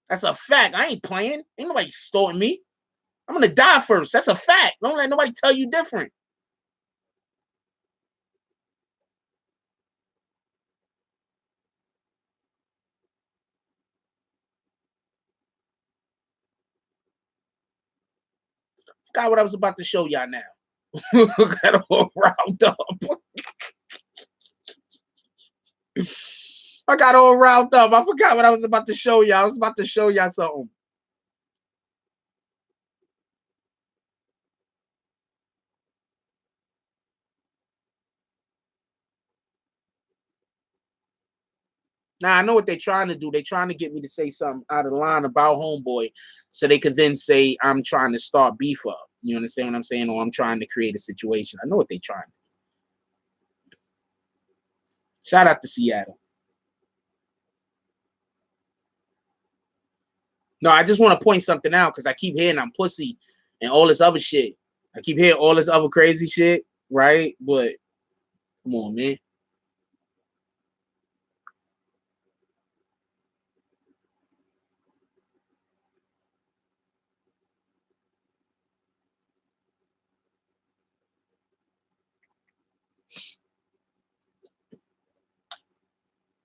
That's a fact. I ain't playing. Ain't nobody storing me. I'm gonna die first. That's a fact. Don't let nobody tell you different. Forgot what I was about to show y'all now. Got all riled up. I got all riled up. I forgot what I was about to show y'all. I was about to show y'all something. Now I know what they're trying to do. They're trying to get me to say something out of line about Homeboy, so they could then say I'm trying to start beef up. You understand what I'm saying? Or I'm trying to create a situation. I know what they're trying to do. Shout out to Seattle. No, I just want to point something out because I keep hearing I'm pussy and all this other shit. I keep hearing all this other crazy shit, right? But come on, man.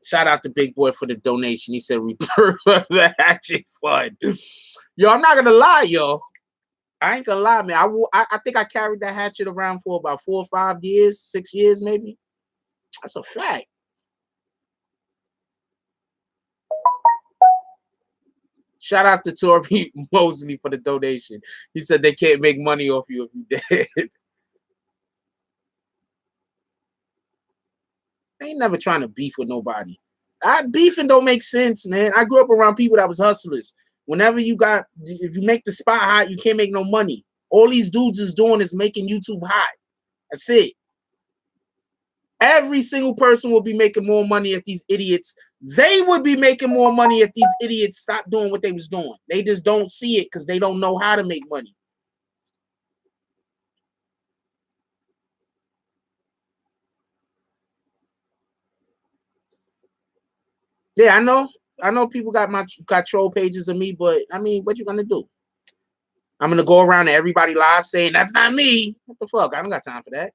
Shout out to Big Boy for the donation. He said repurpose the hatchet fund. Yo, I'm not gonna lie, yo. I ain't gonna lie, man. I think I carried that hatchet around for about 4 or 5 years, 6 years maybe. That's a fact. Shout out to Tori Mosley for the donation. He said they can't make money off you if you dead. I ain't never trying to beef with nobody. Beefing don't make sense, man. I grew up around people that was hustlers. Whenever if you make the spot hot, you can't make no money. All these dudes is doing is making YouTube hot. That's it. Every single person will be making more money if these idiots. They would be making more money if these idiots stopped doing what they was doing. They just don't see it because they don't know how to make money. Yeah, I know people got troll pages of me, but I mean, what you gonna do? I'm gonna go around to everybody live saying that's not me. What the fuck? I don't got time for that.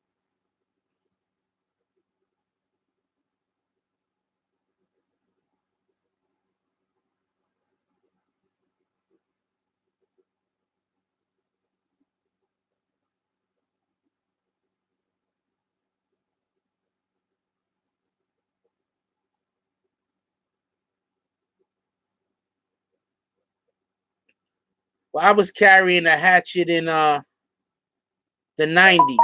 Well, I was carrying a hatchet in the 90s,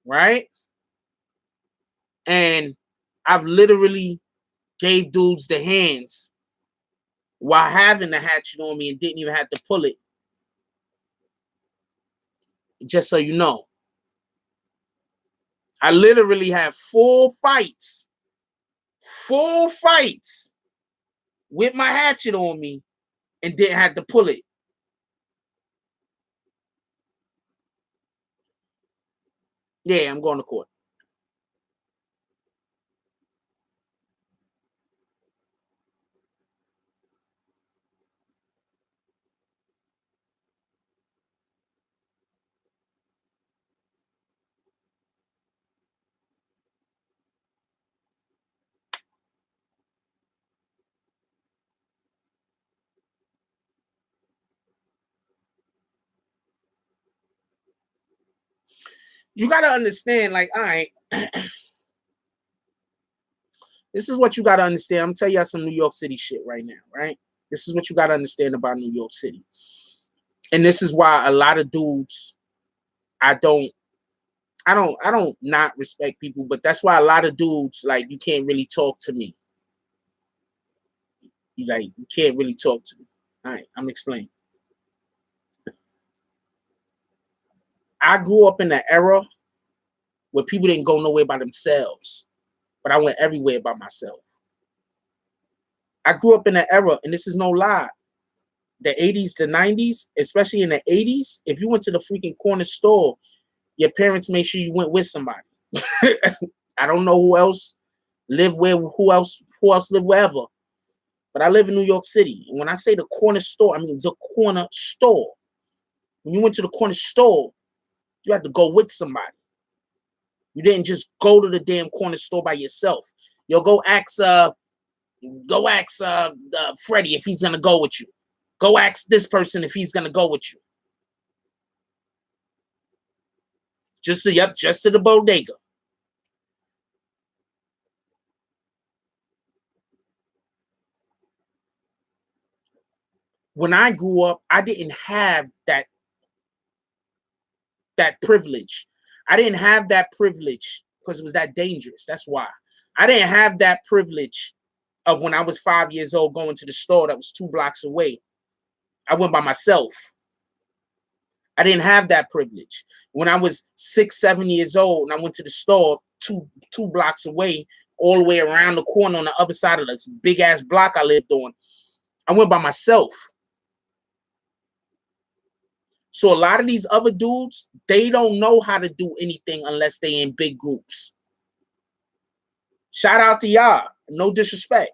right? And I've literally gave dudes the hands while having the hatchet on me and didn't even have to pull it. Just so you know. I literally have full fights with my hatchet on me and didn't have to pull it. Yeah, I'm going to court. You got to understand, like, all right, this is what you got to understand. I'm going to tell y'all some New York City shit right now, right? This is what you got to understand about New York City. And this is why a lot of dudes, I don't not respect people, but that's why a lot of dudes, like, you can't really talk to me. You can't really talk to me. All right, I'm explaining. I grew up in an era where people didn't go nowhere by themselves, but I went everywhere by myself. I grew up in an era, and this is no lie, the 80s, the 90s, especially in the 80s, if you went to the freaking corner store, your parents made sure you went with somebody. I don't know who else lived where, who else lived wherever, but I live in New York City. And when I say the corner store, I mean the corner store. When you went to the corner store, you had to go with somebody. You didn't just go to the damn corner store by yourself. Yo, go ask Freddie if he's gonna go with you. Go ask this person if he's gonna go with you. Just to the bodega. When I grew up, I didn't have that privilege. I didn't have that privilege because it was that dangerous. That's why. I didn't have that privilege of when I was 5 years old going to the store that was 2 blocks away. I went by myself. I didn't have that privilege. When I was 6, 7 years old and I went to the store two blocks away, all the way around the corner on the other side of this big ass block I lived on, I went by myself. So a lot of these other dudes, they don't know how to do anything unless they in big groups. Shout out to y'all. No disrespect.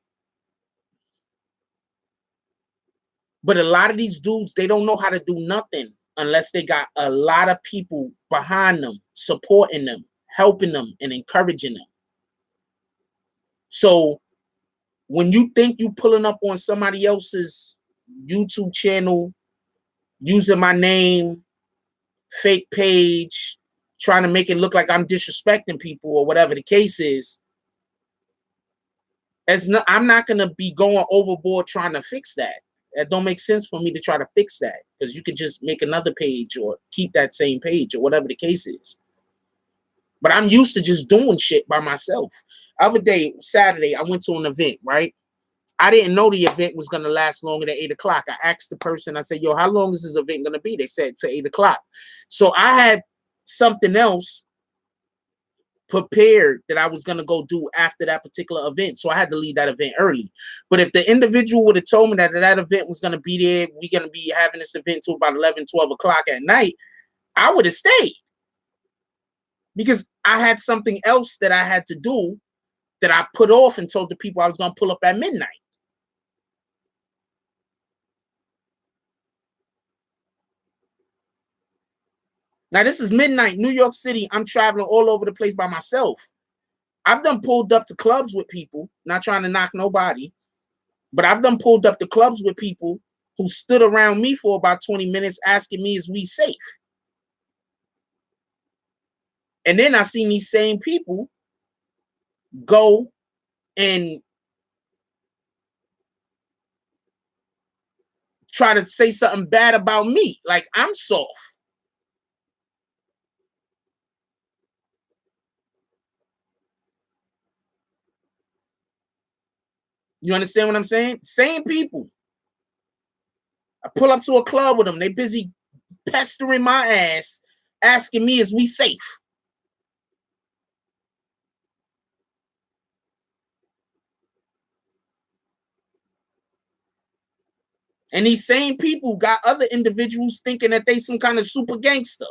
But a lot of these dudes, they don't know how to do nothing unless they got a lot of people behind them, supporting them, helping them, and encouraging them. So when you think you pulling up on somebody else's YouTube channel, using my name, fake page, trying to make it look like I'm disrespecting people or whatever the case is, I'm not gonna be going overboard trying to fix that. That don't make sense for me to try to fix that, because you could just make another page or keep that same page or whatever the case is. But I'm used to just doing shit by myself. Other day, Saturday, I went to an event, right? I didn't know the event was gonna last longer than 8 o'clock. I asked the person, I said, yo, how long is this event gonna be? They said to 8 o'clock. So I had something else prepared that I was going to go do after that particular event. So I had to leave that event early. But if the individual would have told me that that event was going to be there, we're going to be having this event till about 11, 12 o'clock at night, I would have stayed. Because I had something else that I had to do that I put off and told the people I was going to pull up at midnight. Now, this is midnight, New York City. I'm traveling all over the place by myself. I've done pulled up to clubs with people, not trying to knock nobody, but I've done pulled up to clubs with people who stood around me for about 20 minutes asking me, is we safe? And then I seen these same people go and try to say something bad about me, like I'm soft. You understand what I'm saying? Same people. I pull up to a club with them. They busy pestering my ass, asking me, is we safe? And these same people got other individuals thinking that they some kind of super gangster.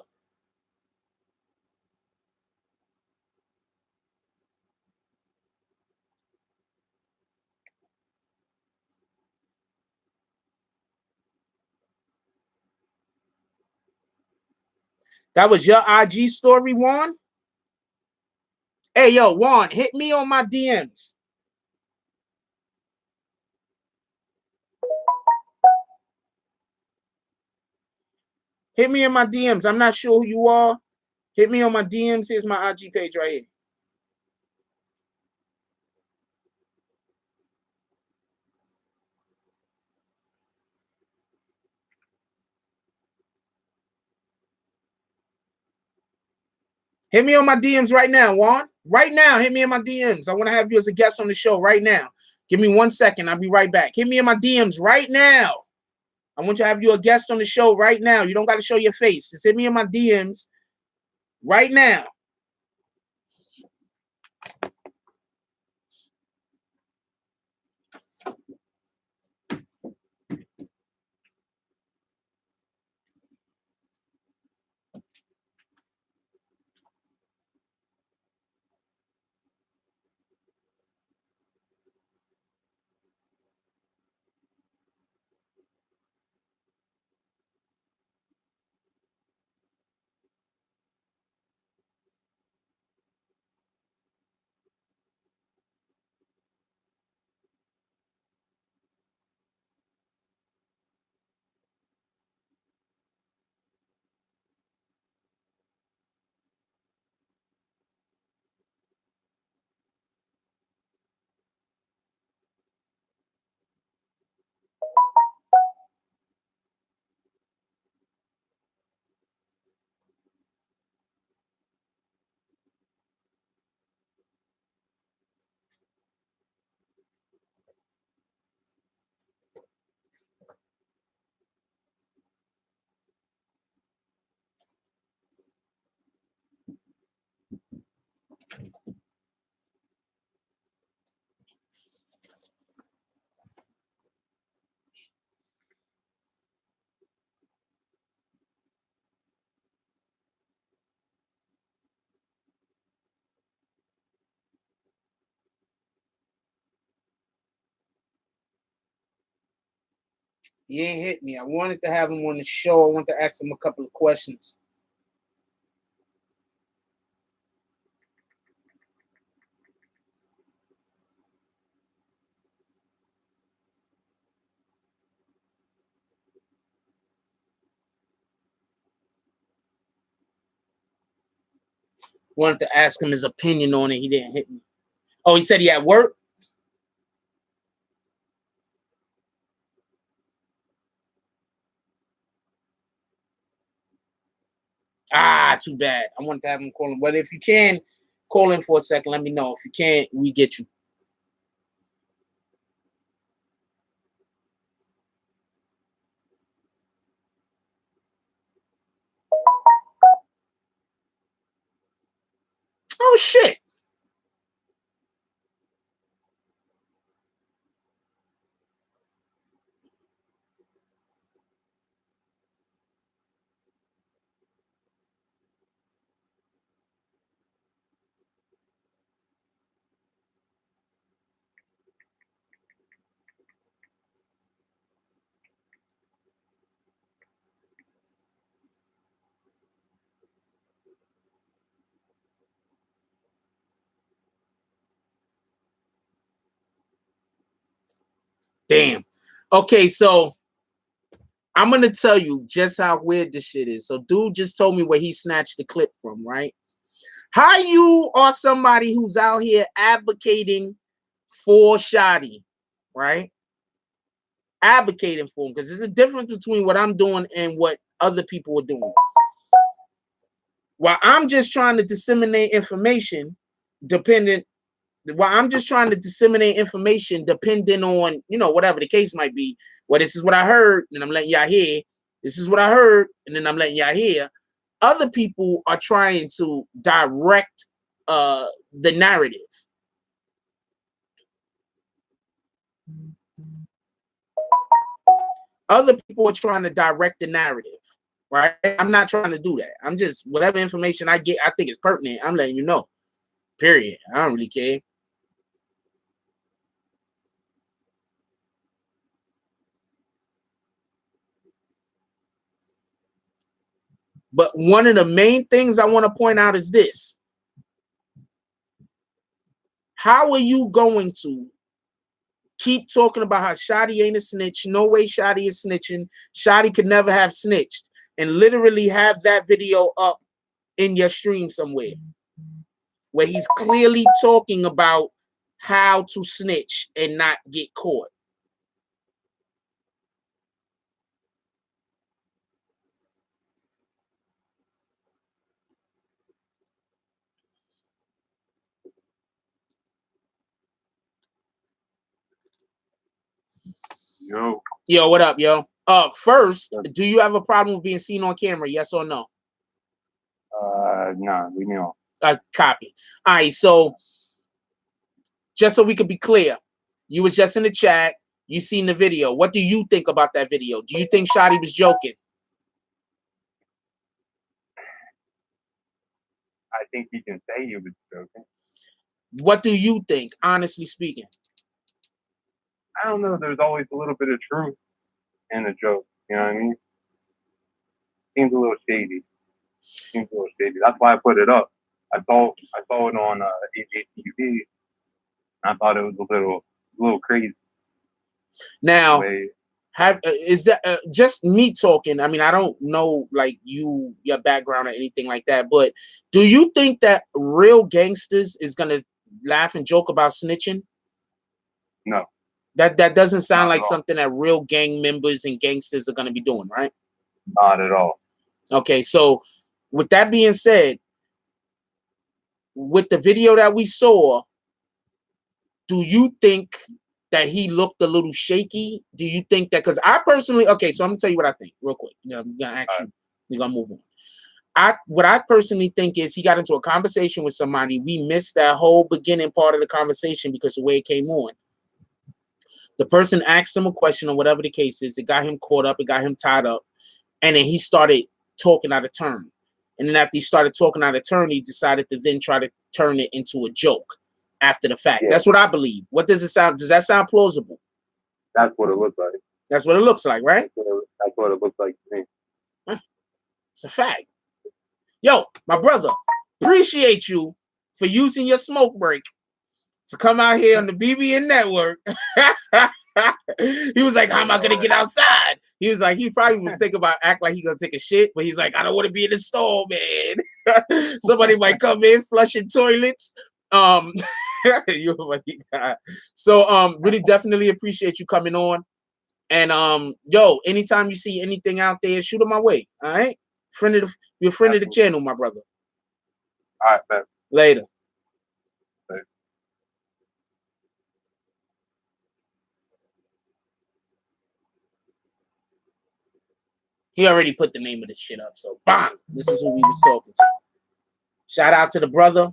That was your IG story, Juan? Hey, yo, Juan, hit me on my DMs. Hit me in my DMs. I'm not sure who you are. Hit me on my DMs. Here's my IG page right here. Hit me on my DMs right now, Juan. Right now, hit me in my DMs. I want to have you as a guest on the show right now. Give me 1 second. I'll be right back. Hit me in my DMs right now. I want to have you a guest on the show right now. You don't got to show your face. Just hit me in my DMs right now. He ain't hit me. I wanted to have him on the show. I want to ask him a couple of questions. Wanted to ask him his opinion on it. He didn't hit me. Oh, he said he at work? Ah, too bad. I wanted to have him call him. But if you can, call in for a second. Let me know. If you can't, we get you. Oh, shit. Damn. Okay, so I'm going to tell you just how weird this shit is. So dude just told me where he snatched the clip from, right? How you are somebody who's out here advocating for Shotti, right? Advocating for him, because there's a difference between what I'm doing and what other people are doing. While I'm just trying to disseminate information, depending on, you know, whatever the case might be. Well, this is what I heard, and I'm letting y'all hear. This is what I heard, and then I'm letting y'all hear. Other people are trying to direct the narrative. Other people are trying to direct the narrative, right? I'm not trying to do that. I'm just, whatever information I get, I think is pertinent, I'm letting you know. Period. I don't really care. But one of the main things I want to point out is this. How are you going to keep talking about how Shotti ain't a snitch? No way Shotti is snitching. Shotti could never have snitched. And literally have that video up in your stream somewhere where he's clearly talking about how to snitch and not get caught. Yo, what up, yo? First, do you have a problem with being seen on camera? Yes or no? Nah, we know. Copy. All right, so just so we could be clear, you was just in the chat, you seen the video. What do you think about that video? Do you think Shotti was joking? I think he can say he was joking. What do you think, honestly speaking? I don't know. There's always a little bit of truth in a joke. You know what I mean? Seems a little shady. That's why I put it up. I saw it on AJTV. I thought it was a little crazy. Now, is that just me talking? I mean, I don't know like your background or anything like that, but do you think that real gangsters is gonna laugh and joke about snitching? No. That doesn't sound like something that real gang members and gangsters are gonna be doing, right? Not at all. Okay, so with that being said, with the video that we saw, do you think that he looked a little shaky? Do you think that, because I personally, okay, so I'm gonna tell you what I think real quick. You know, I'm gonna ask you, we're gonna move on. What I personally think is he got into a conversation with somebody. We missed that whole beginning part of the conversation because of the way it came on. The person asked him a question or whatever the case is. It got him caught up. It got him tied up. And then he started talking out of turn. And then after he started talking out of turn, he decided to then try to turn it into a joke after the fact. Yeah. That's what I believe. What does it sound? Does that sound plausible? That's what it looks like. That's what it looks like, right? That's what it looks like to me. It's a fact. Yo, my brother, appreciate you for using your smoke break to come out here on the BBN network. He was like, how am I going to get outside? He was like, he probably was thinking about act like he's gonna take a shit, but he's like, I don't want to be in the stall, man. Somebody might come in flushing toilets. You a funny guy. So really definitely appreciate you coming on. And yo, anytime you see anything out there, shoot it my way. All right. You're a friend of the channel, my brother. All right, man. Later. He already put the name of the shit up. So bang, this is who we was talking to. Shout out to the brother.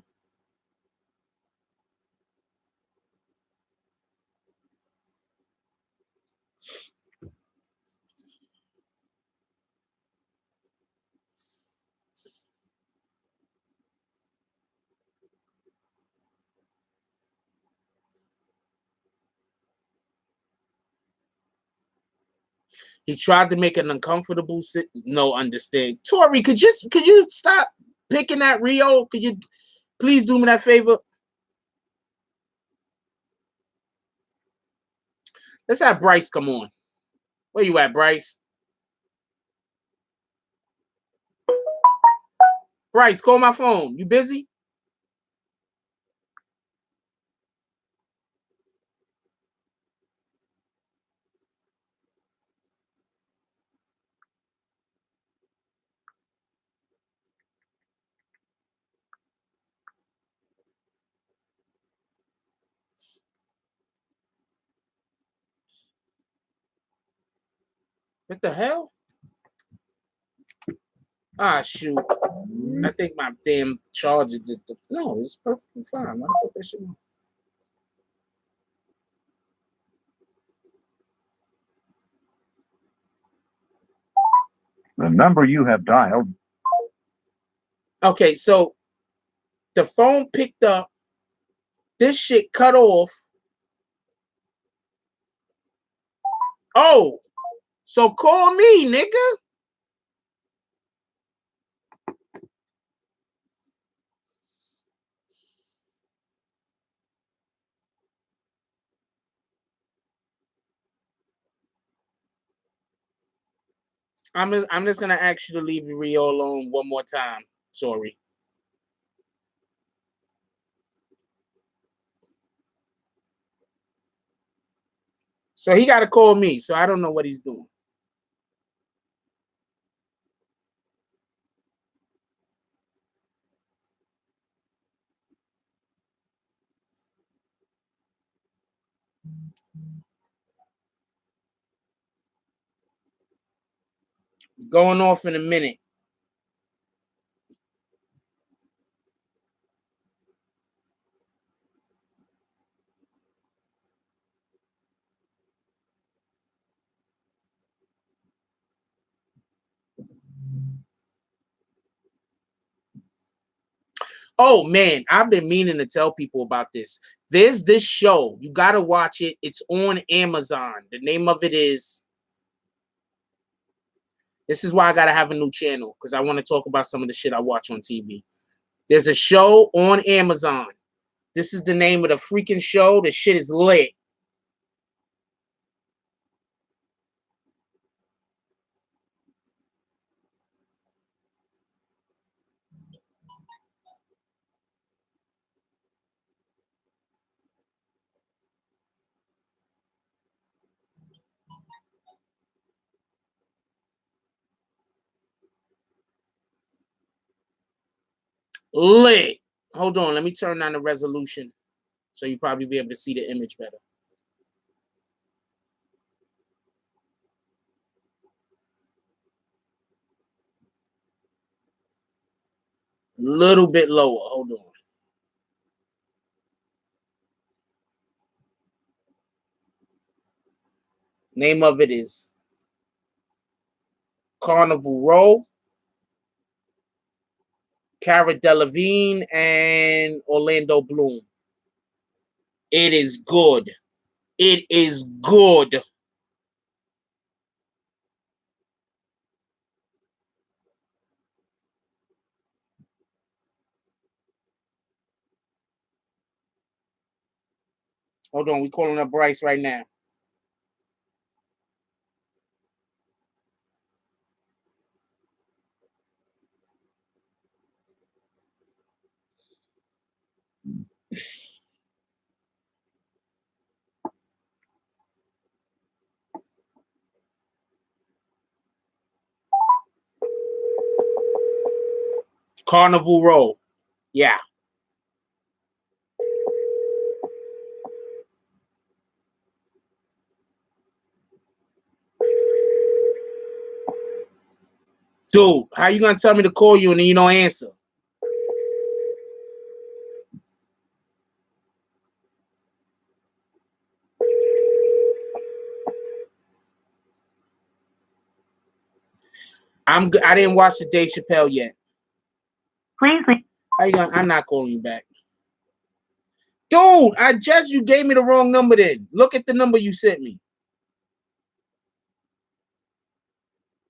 He tried to make an uncomfortable sit. No, understand. Tori, could you stop picking that Rio? Could you please do me that favor? Let's have Bryce come on. Where you at, Bryce? Bryce, call my phone. You busy? What the hell? Ah, shoot. I think my damn charger did the... No, it's perfectly fine. Why the fuck that shit on? The number you have dialed. Okay, so the phone picked up. This shit cut off. Oh, so call me, nigga. I'm just gonna ask you to leave Rio alone one more time. Sorry. So he got to call me. So I don't know what he's doing. Going off in a minute. Oh man, I've been meaning to tell people about this. There's this show. You gotta watch it. It's on Amazon. The name of it is. This is why I gotta have a new channel, because I want to talk about some of the shit I watch on TV. There's a show on Amazon. This is the name of the freaking show. The shit is lit. Lit. Hold on, let me turn on the resolution so you probably be able to see the image better. Little bit lower. Hold on. Name of it is Carnival Row. Cara Delevingne and Orlando Bloom. It is good. It is good. Hold on, we calling up Bryce right now. Carnival Row. Yeah. Dude, how you gonna tell me to call you and then you don't answer? I didn't watch the Dave Chappelle yet. Please. How you gonna? I'm not calling you back. Dude, you gave me the wrong number then. Look at the number you sent me.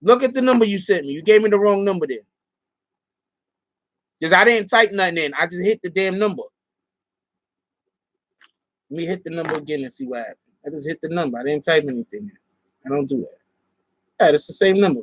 Look at the number you sent me. You gave me the wrong number then. Because I didn't type nothing in. I just hit the damn number. Let me hit the number again and see what happened. I just hit the number. I didn't type anything in. I don't do that. Yeah, it's the same number.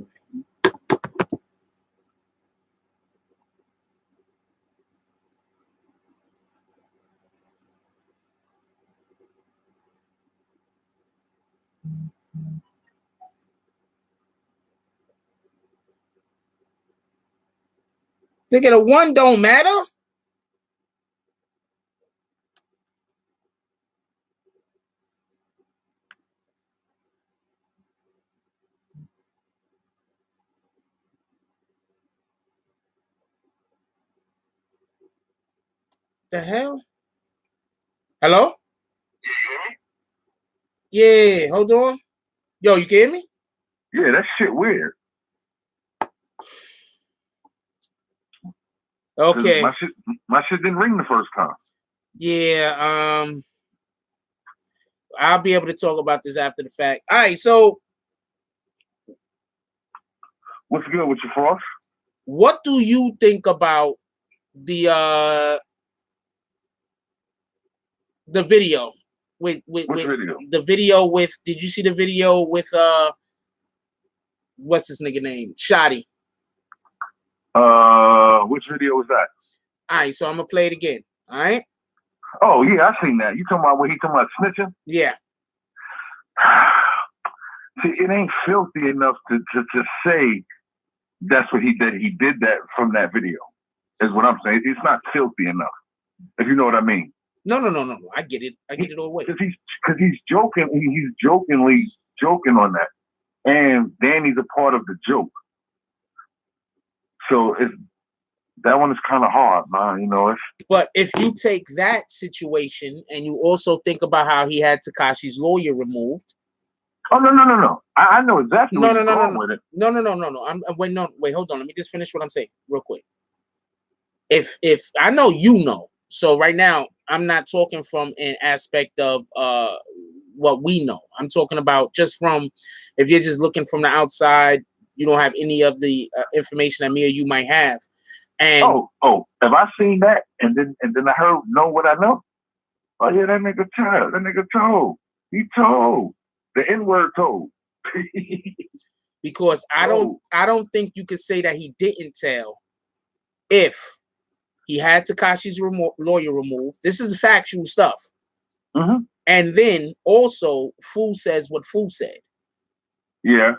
Thinking a 1 don't matter? The hell? Hello? Yeah, hold on. Yo, you can hear me? Yeah, that shit weird. Okay. My shit didn't ring the first time. Yeah, I'll be able to talk about this after the fact. All right, so What's good with your Frost? what do you think about the video with video? The video with, did you see the video with what's his nigga name? Shotti. Which video was that? All right, so I'm gonna play it again. All right. Oh yeah, I seen that. You talking about what he talking about snitching? Yeah. See, it ain't filthy enough to say that's what he did. He did that from that video, is what I'm saying. It's not filthy enough, if you know what I mean. No. I get it. I get it all the way. Because he's joking. He's jokingly joking on that, and Danny's a part of the joke. So that one is kind of hard, man. You know. But if you take that situation and you also think about how he had Tekashi's lawyer removed. Oh no! I know exactly where you're going with it. No. Wait, hold on. Let me just finish what I'm saying real quick. If I know you know, so right now I'm not talking from an aspect of what we know. I'm talking about just from, if you're just looking from the outside, you don't have any of the information that me or you might have. And have I seen that and then I know what I know? Oh yeah, that nigga told. He told. The N-word told. Because I don't think you could say that he didn't tell if he had Tekashi's lawyer removed. This is factual stuff. Mm-hmm. And then also Fool says what Fool said. Yeah.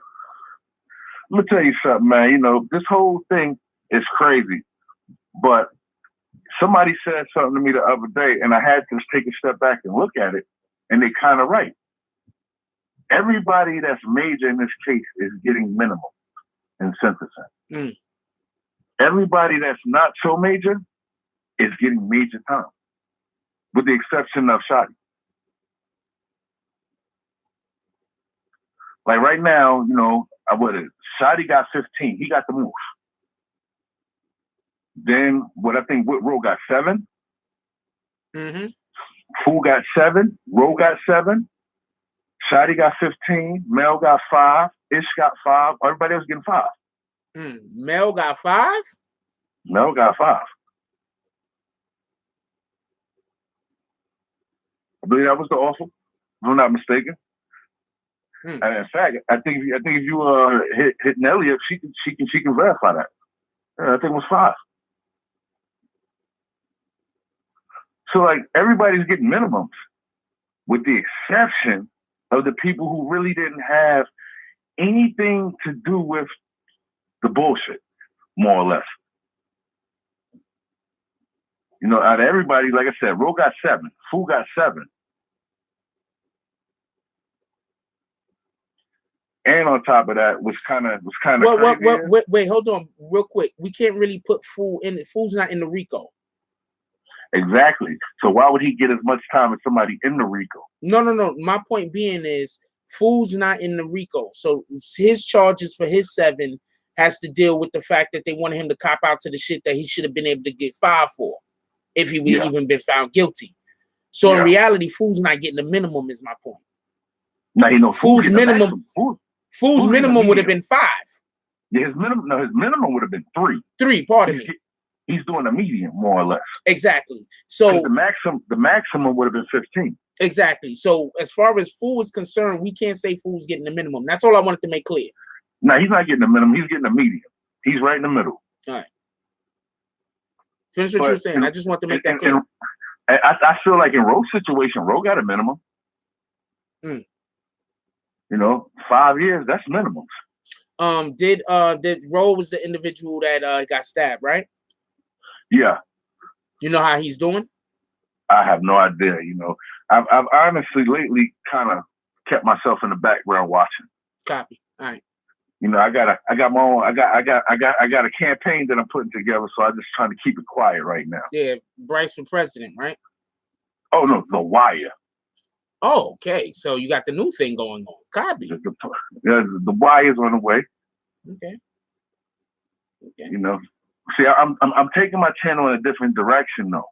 Let me tell you something, man. You know, this whole thing is crazy. But somebody said something to me the other day, and I had to take a step back and look at it, and they're kind of right. Everybody that's major in this case is getting minimal in sentencing. Everybody that's not so major is getting major time, with the exception of Shotti. Like right now, you know, Shotti got 15. He got the most. Then I think Roe got 7. Mm-hmm. Fool got 7. Roe got 7. Shotti got 15. Mel got 5. Ish got 5. Everybody else getting 5. Mel got 5? Mel got 5. I believe that was the offer, if I'm not mistaken. And in fact, I think if you hit Nelly up, she can verify that. Yeah, I think it was 5. So like everybody's getting minimums, with the exception of the people who really didn't have anything to do with the bullshit, more or less. You know, out of everybody, like I said, Ro got 7. Fool got 7. And on top of that, was kind of Wait, hold on, real quick. We can't really put Fool in it. Fool's not in the RICO. Exactly. So why would he get as much time as somebody in the RICO? No. My point being is Fool's not in the RICO. So his charges for his 7 has to deal with the fact that they wanted him to cop out to the shit that he should have been able to get 5 for if he would even been found guilty. So in reality, Fool's not getting the minimum is my point. Now you know Fool's minimum. Fool's minimum would have been 5. Yeah, his minimum would have been 3. 3, pardon me. He's doing a medium, more or less. Exactly. So the maximum would have been 15. Exactly. So as far as Fool is concerned, we can't say Fool's getting the minimum. That's all I wanted to make clear. No, he's not getting the minimum. He's getting a medium. He's right in the middle. All right. Finish what you were saying. I just want to make that clear. I feel like in Ro's situation, Ro got a minimum. Mm. You know, 5 years, that's minimums. Did Ro was the individual that got stabbed, right? Yeah. You know how he's doing? I have no idea. You know, I've honestly lately kind of kept myself in the background watching. Copy. All right. You know, I got my own. I got a campaign that I'm putting together, so I'm just trying to keep it quiet right now. Yeah, Bryce for president, right? Oh no, The Wire. Oh, okay. So you got the new thing going on. Copy. The Wire's on the way. Okay. You know, see, I'm taking my channel in a different direction though.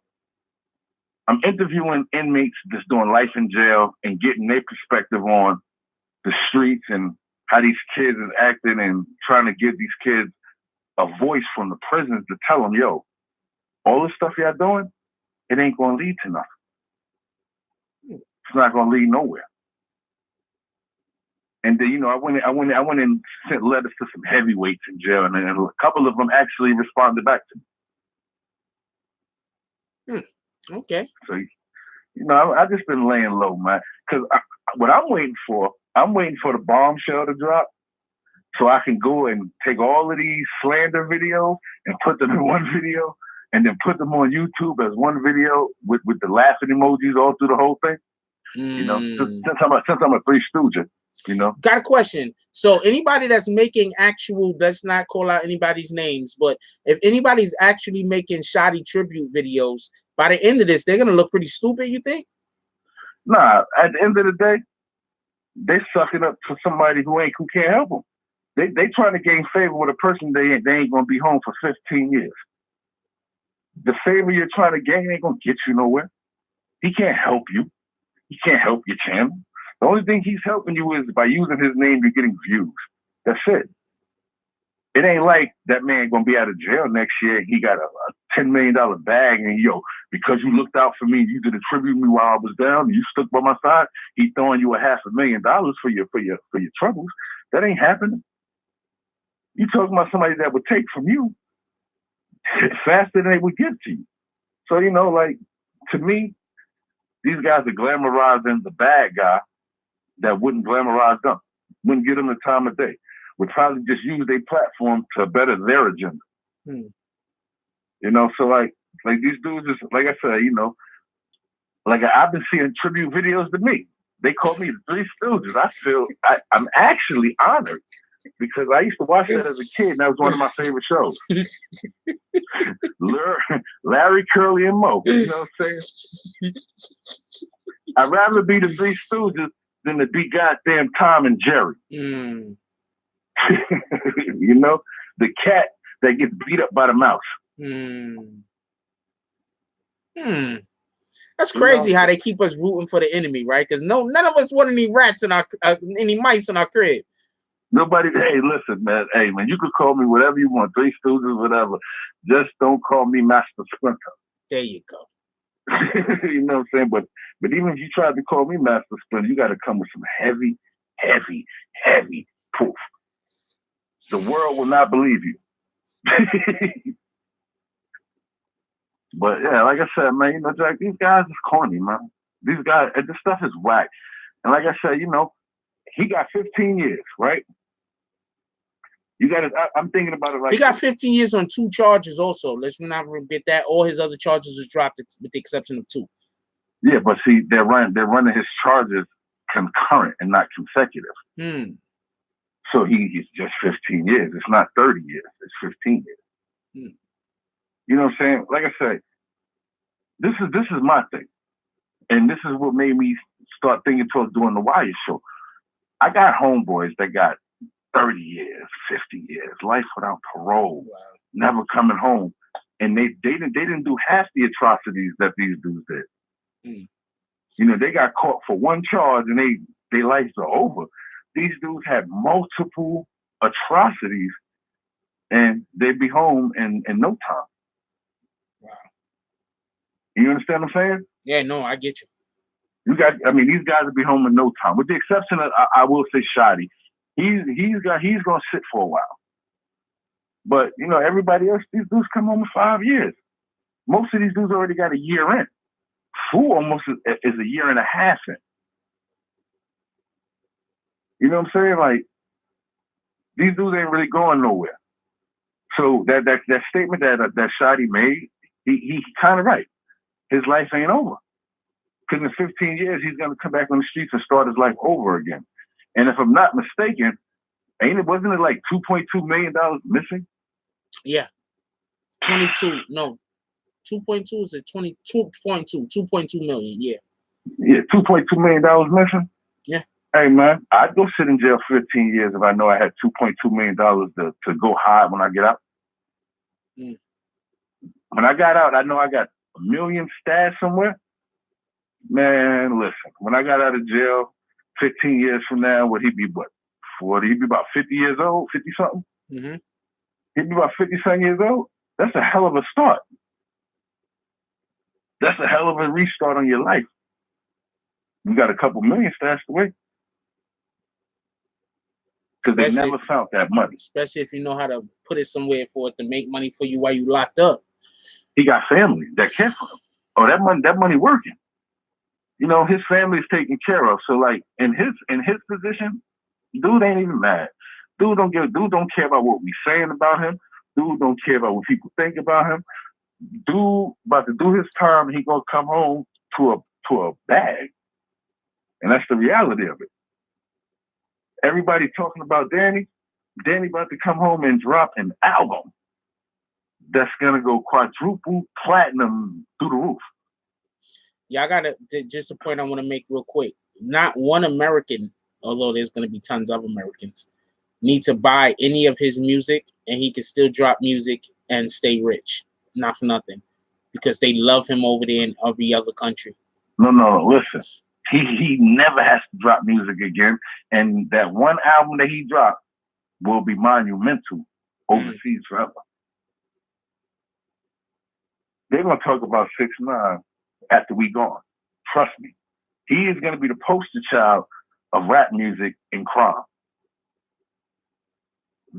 I'm interviewing inmates that's doing life in jail and getting their perspective on the streets and how these kids is acting and trying to give these kids a voice from the prisons to tell them, yo, all this stuff y'all doing, it ain't going to lead to nothing. It's not going to lead nowhere. And then, you know, I went and sent letters to some heavyweights in jail, and a couple of them actually responded back to me. Okay. So, you know, I just been laying low, man. Because what I'm waiting for the bombshell to drop so I can go and take all of these slander videos and put them in one video and then put them on YouTube as one video with the laughing emojis all through the whole thing. You know, since I'm a Three Stooges, you know. Got a question. So anybody that's making actual, let's not call out anybody's names, but if anybody's actually making Shotti tribute videos, by the end of this, they're going to look pretty stupid, you think? Nah, at the end of the day, they sucking up to somebody who can't help them. They trying to gain favor with a person they ain't going to be home for 15 years. The favor you're trying to gain ain't going to get you nowhere. He can't help you. He can't help your channel. The only thing he's helping you is by using his name, you're getting views. That's it. It ain't like that man going to be out of jail next year. He got a $10 million bag and, yo, because you looked out for me, you did attribute me while I was down, and you stuck by my side, he throwing you $500,000 for your troubles. That ain't happening. You talking about somebody that would take from you faster than they would give to you. So, you know, like, to me, these guys are glamorizing the bad guy that wouldn't glamorize them, wouldn't give them the time of day, would probably just use their platform to better their agenda. You know, so like these dudes is, like I said, you know, like I've been seeing tribute videos to me. They call me the Three Stooges. I'm actually honored because I used to watch that as a kid, and that was one of my favorite shows. Larry, Curly, and Moe. You know what I'm saying? I'd rather be the Three Stooges than to be goddamn Tom and Jerry. You know, the cat that gets beat up by the mouse. That's crazy how they keep us rooting for the enemy, right? Because none of us want any rats in our any mice in our crib. Nobody. Hey, listen, man. Hey, man, you could call me whatever you want, Three Stooges, whatever. Just don't call me Master Splinter. There you go. You know what I'm saying? But even if you tried to call me Master Splinter, you got to come with some heavy proof. The world will not believe you. But yeah, like I said, man, you know, Jack, these guys is corny, man. These guys, this stuff is whack. And like I said, you know, he got 15 years, right? You got to. I'm thinking about it like he got 15 years on 2 charges. Also, let's not forget that all his other charges was dropped with the exception of 2. Yeah, but see, they're running his charges concurrent and not consecutive. So he's just 15 years. It's not 30 years. It's 15 years. You know what I'm saying? Like I said, this is my thing, and this is what made me start thinking towards doing the Wire show. I got homeboys that got 30 years, 50 years, life without parole, never coming home, and they didn't do half the atrocities that these dudes did. You know, they got caught for 1 charge and their lives are over. These dudes had multiple atrocities and they'd be home in no time. Wow. You understand what I'm saying? Yeah, no, I get you. These guys will be home in no time. With the exception of, I will say, Shotti. He's gonna sit for a while. But you know, everybody else, these dudes come home in 5 years. Most of these dudes already got a year in. Fool almost is a year and a half in. You know what I'm saying? Like, these dudes ain't really going nowhere. So that statement that Shotti made, he kind of right. His life ain't over. Because in 15 years, he's going to come back on the streets and start his life over again. And if I'm not mistaken, wasn't it like $2.2 million missing? Yeah. 22, no. 2.2 is it 2.2 million, yeah. Yeah, $2.2 million missing? Yeah. Hey, man, I'd go sit in jail 15 years if I know I had $2.2 million to go hide when I get out. When I got out, I know I got $1 million stashed somewhere. Man, listen, when I got out of jail 15 years from now, would he be what? 40? He'd be about 50 years old, 50 something? He'd be about 50 something years old? That's a hell of a start. That's a hell of a restart on your life. You got a couple million stashed away. Because they never found that money. Especially if you know how to put it somewhere for it to make money for you while you locked up. He got family that care for him. Oh, that money working. You know, his family's taken care of. So like in his position, dude ain't even mad. Dude don't care about what we saying about him. Dude don't care about what people think about him. Dude about to do his time, he gonna come home to a bag. And that's the reality of it. Everybody talking about Danny. Danny about to come home and drop an album that's gonna go quadruple platinum through the roof. Yeah, I gotta just a point I want to make real quick. Not one American, although there's gonna be tons of Americans, need to buy any of his music, and he can still drop music and stay rich. Not for nothing, because they love him over there in every other country. No, listen. He never has to drop music again, and that one album that he dropped will be monumental overseas forever. They're gonna talk about 6ix9ine after we gone. Trust me. He is gonna be the poster child of rap music and crime.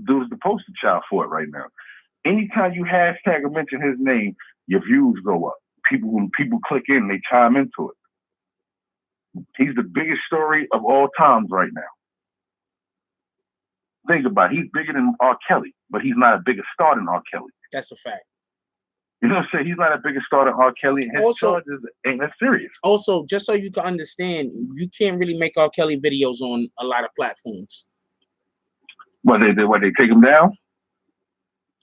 Dude's the poster child for it right now. Anytime you hashtag or mention his name, your views go up. When people click in, they chime into it. He's the biggest story of all times right now. Think about it. He's bigger than R. Kelly, but he's not a bigger star than R. Kelly. That's a fact. You know what I'm saying? He's not a bigger star than R. Kelly, and his charges ain't that serious. Also, just so you can understand, you can't really make R. Kelly videos on a lot of platforms. What they take him down?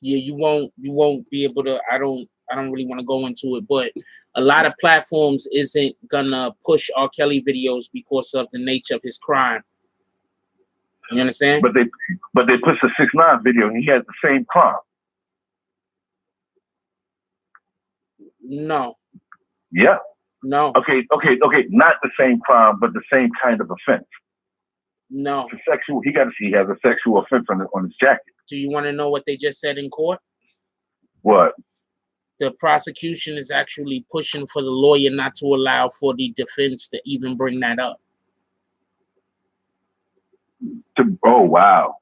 Yeah, you won't be able to. I don't really want to go into it, but a lot of platforms isn't gonna push R. Kelly videos because of the nature of his crime. You understand? But they push the 6ix9ine video, and he has the same crime. No. Yeah. No. Okay. Not the same crime, but the same kind of offense. No. For sexual, he has a sexual offense on his jacket. Do you want to know what they just said in court? What? The prosecution is actually pushing for the lawyer not to allow for the defense to even bring that up. Oh, wow.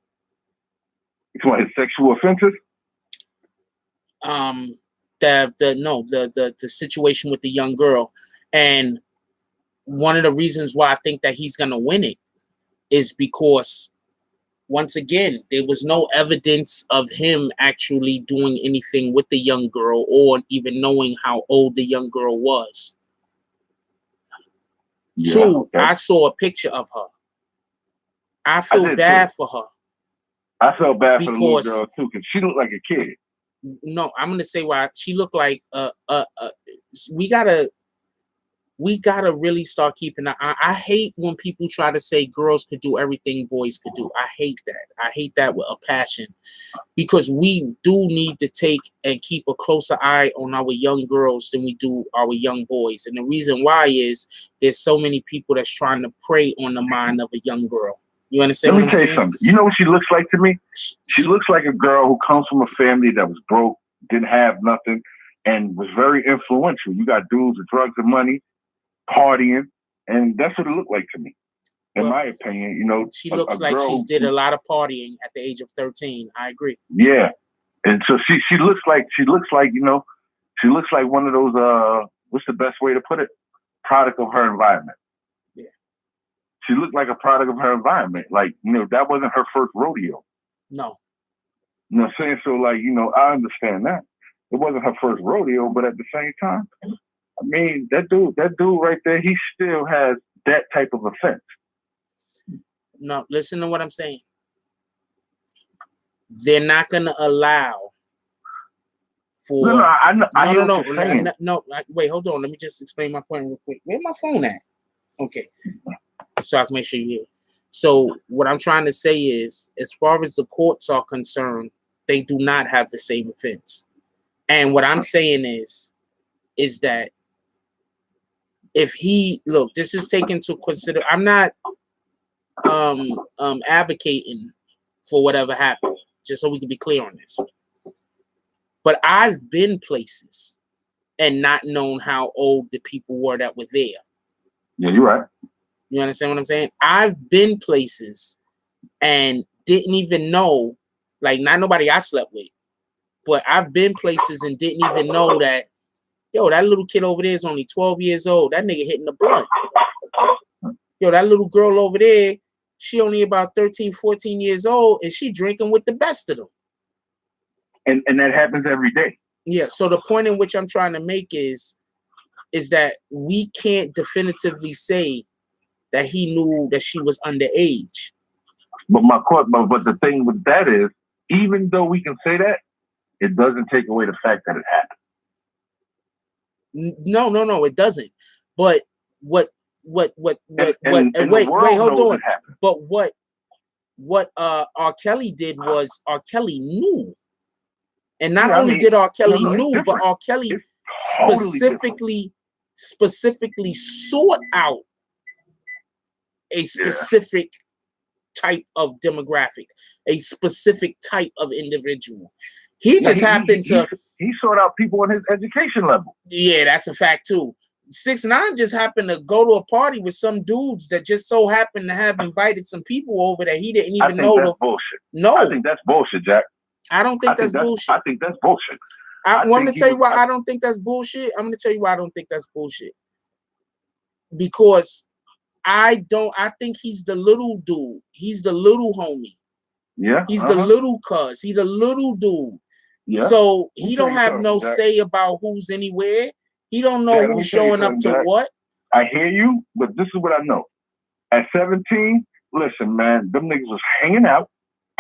You talking about his sexual offenses? The situation with the young girl. And one of the reasons why I think that he's gonna win it is because once again, there was no evidence of him actually doing anything with the young girl or even knowing how old the young girl was. Yeah, Two, okay. I saw a picture of her. I feel did bad too. for her. I felt bad for the little Because- girl too, because she looked like a kid. No, I'm gonna say why she looked like we gotta really start keeping an eye. I hate when people try to say girls could do everything boys could do. I hate that. I hate that with a passion, because we do need to take and keep a closer eye on our young girls than we do our young boys. And the reason why is there's so many people that's trying to prey on the mind of a young girl. You understand? Let me tell you something. You know what she looks like to me? She looks like a girl who comes from a family that was broke, didn't have nothing, and was very influential. You got dudes with drugs and money, partying, and that's what it looked like to me. In my opinion, you know, she looks like she's did a lot of partying at the age of 13. I agree. Yeah, and so she looks like you know, she looks like one of those what's the best way to put it? Product of her environment. Yeah, she looked like a product of her environment. Like, you know, that wasn't her first rodeo. No. You know what I'm saying? So, like, you know, I understand that it wasn't her first rodeo, but at the same time, I mean, that dude right there, he still has that type of offense. No, listen to what I'm saying. They're not going to allow for... No. Wait, hold on. Let me just explain my point real quick. Where's my phone at? Okay. So I can make sure you hear. So what I'm trying to say is, as far as the courts are concerned, they do not have the same offense. And what I'm saying is that if he... Look, this is taken to consider... I'm not advocating for whatever happened, just so we can be clear on this. But I've been places and not known how old the people were that were there. Yeah, you're right. You understand what I'm saying? I've been places and didn't even know, like, not nobody I slept with, but I've been places and didn't even know that, yo, that little kid over there is only 12 years old. That nigga hitting the blunt. Yo, that little girl over there, she only about 13, 14 years old, and she drinking with the best of them. And that happens every day. Yeah, so the point in which I'm trying to make is that we can't definitively say that he knew that she was underage. But but the thing with that is, even though we can say that, it doesn't take away the fact that it happened. No, it doesn't. But wait, hold on. But what R. Kelly did was R. Kelly knew. And not only did R. Kelly knew, but R. Kelly specifically sought out a specific type of demographic, a specific type of individual. He sought out people on his education level. Yeah, that's a fact too. 6ix9ine just happened to go to a party with some dudes that just so happened to have invited some people over that he didn't even know. That's bullshit. No, I think that's bullshit, Jack. I don't think that's bullshit. I think that's bullshit. I'm going to tell you why I don't think that's bullshit. I'm going to tell you why I don't think that's bullshit. Because I think he's the little dude. He's the little homie. Yeah. He's the little cuz. He's the little dude. Yeah. So he don't have no say about who's anywhere. He don't know who's showing up to what. I hear you, but this is what I know. At 17, listen, man, them niggas was hanging out,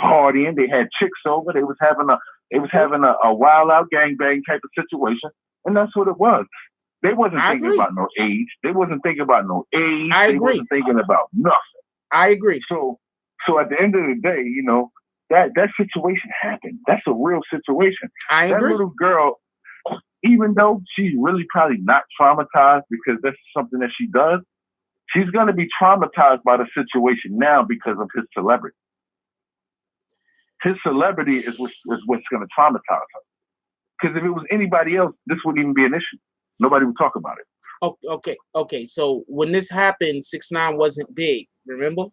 partying. They had chicks over. They was having a wild out gangbang type of situation, and that's what it was. They wasn't thinking about no age. They wasn't thinking about no age. They wasn't thinking about nothing. I agree. So at the end of the day, you know, that situation happened. That's a real situation. I agree. That little girl, even though she's really probably not traumatized because that's something that she does, she's going to be traumatized by the situation now because of his celebrity. His celebrity is what's going to traumatize her. Because if it was anybody else, this wouldn't even be an issue. Nobody would talk about it. Okay. So when this happened, 6ix9ine wasn't big, remember?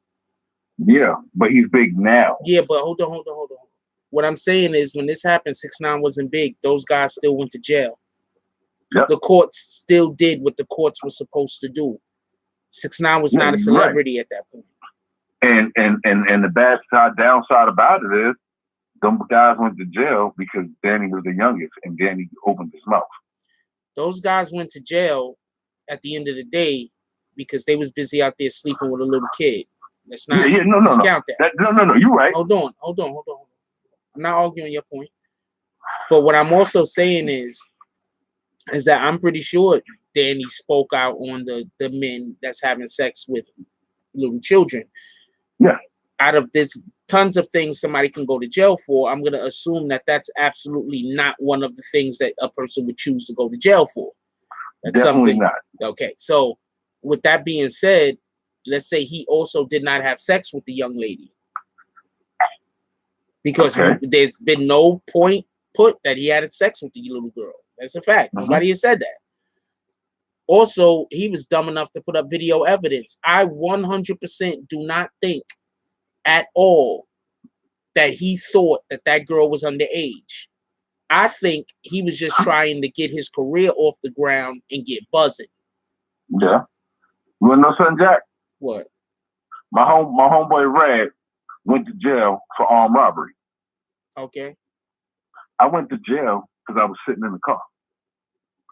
Yeah, but he's big now. Yeah, but hold on. What I'm saying is, when this happened, 6ix9ine wasn't big. Those guys still went to jail. Yep. The courts still did what the courts were supposed to do. 6ix9ine was not a celebrity at that point. And the downside about it is, them guys went to jail because Danny was the youngest, and Danny opened his mouth. Those guys went to jail at the end of the day because they was busy out there sleeping with a little kid. Let's not discount that. No. You're right. Hold on. I'm not arguing your point. But what I'm also saying is that I'm pretty sure Danny spoke out on the men that's having sex with little children. Yeah. Out of this tons of things somebody can go to jail for, I'm going to assume that that's absolutely not one of the things that a person would choose to go to jail for. That's Definitely something. Not. Okay. So with that being said, let's say he also did not have sex with the young lady. Because there's been no point put that he had sex with the little girl. That's a fact. Nobody has said that. Also, he was dumb enough to put up video evidence. I 100% do not think at all that he thought that that girl was underage. I think he was just trying to get his career off the ground and get buzzing. Yeah. You want to know something, Jack? What? My homeboy Red went to jail for armed robbery. Okay. I went to jail because I was sitting in the car.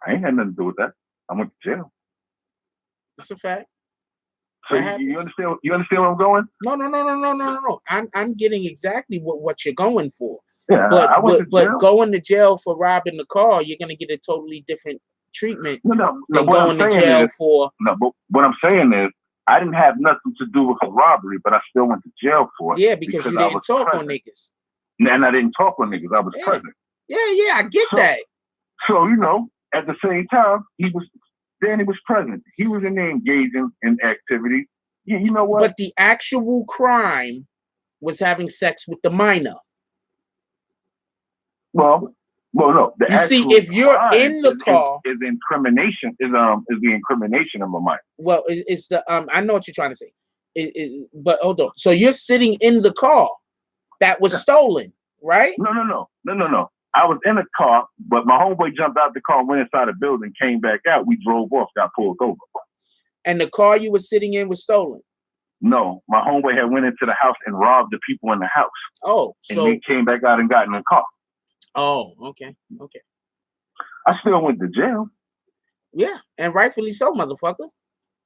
I ain't had nothing to do with that. I went to jail. That's a fact. So you understand? You understand where I'm going? No. I'm getting exactly what you're going for. Yeah, but going to jail for robbing the car, you're gonna get a totally different treatment than going to jail for. No, but what I'm saying is, I didn't have nothing to do with the robbery, but I still went to jail for it. Yeah, because you didn't talk on niggas. And I didn't talk on niggas. I was present. Yeah, I get that. So at the same time, Danny was present. He was in there engaging in activity. Yeah, you know what? But the actual crime was having sex with the minor. Well, no. You see, if you're in the car, is incrimination is the incrimination of a minor. Well, it's the I know what you're trying to say. But hold on. So you're sitting in the car that was stolen, right? No. I was in a car, but my homeboy jumped out the car, went inside the building, came back out. We drove off, got pulled over. And the car you were sitting in was stolen? No, my homeboy had went into the house and robbed the people in the house. Oh, and he came back out and got in the car. Oh, okay. I still went to jail. Yeah, and rightfully so, motherfucker.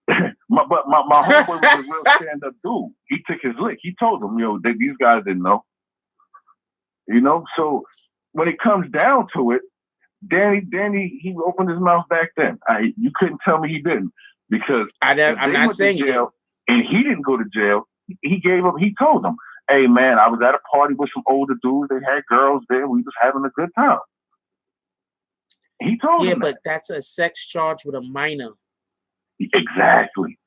But my homeboy was a real stand-up dude. He took his lick. He told them, these guys didn't know. So when it comes down to it, Danny, he opened his mouth back then. You couldn't tell me he didn't, because I'm not saying you did. And he didn't go to jail. He gave up. He told them, "Hey man, I was at a party with some older dudes. They had girls there. We was having a good time." He told them. Yeah, but that's a sex charge with a minor. Exactly.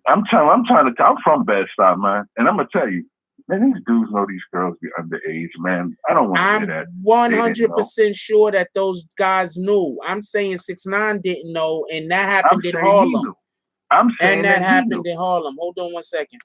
I'm from Bed-Stuy, man, and I'm gonna tell you, man, these dudes know these girls be underage, man. I don't want to hear that. I'm 100% sure that those guys knew. I'm saying 6ix9ine didn't know, and that happened in Harlem. That happened in Harlem. Hold on 1 second.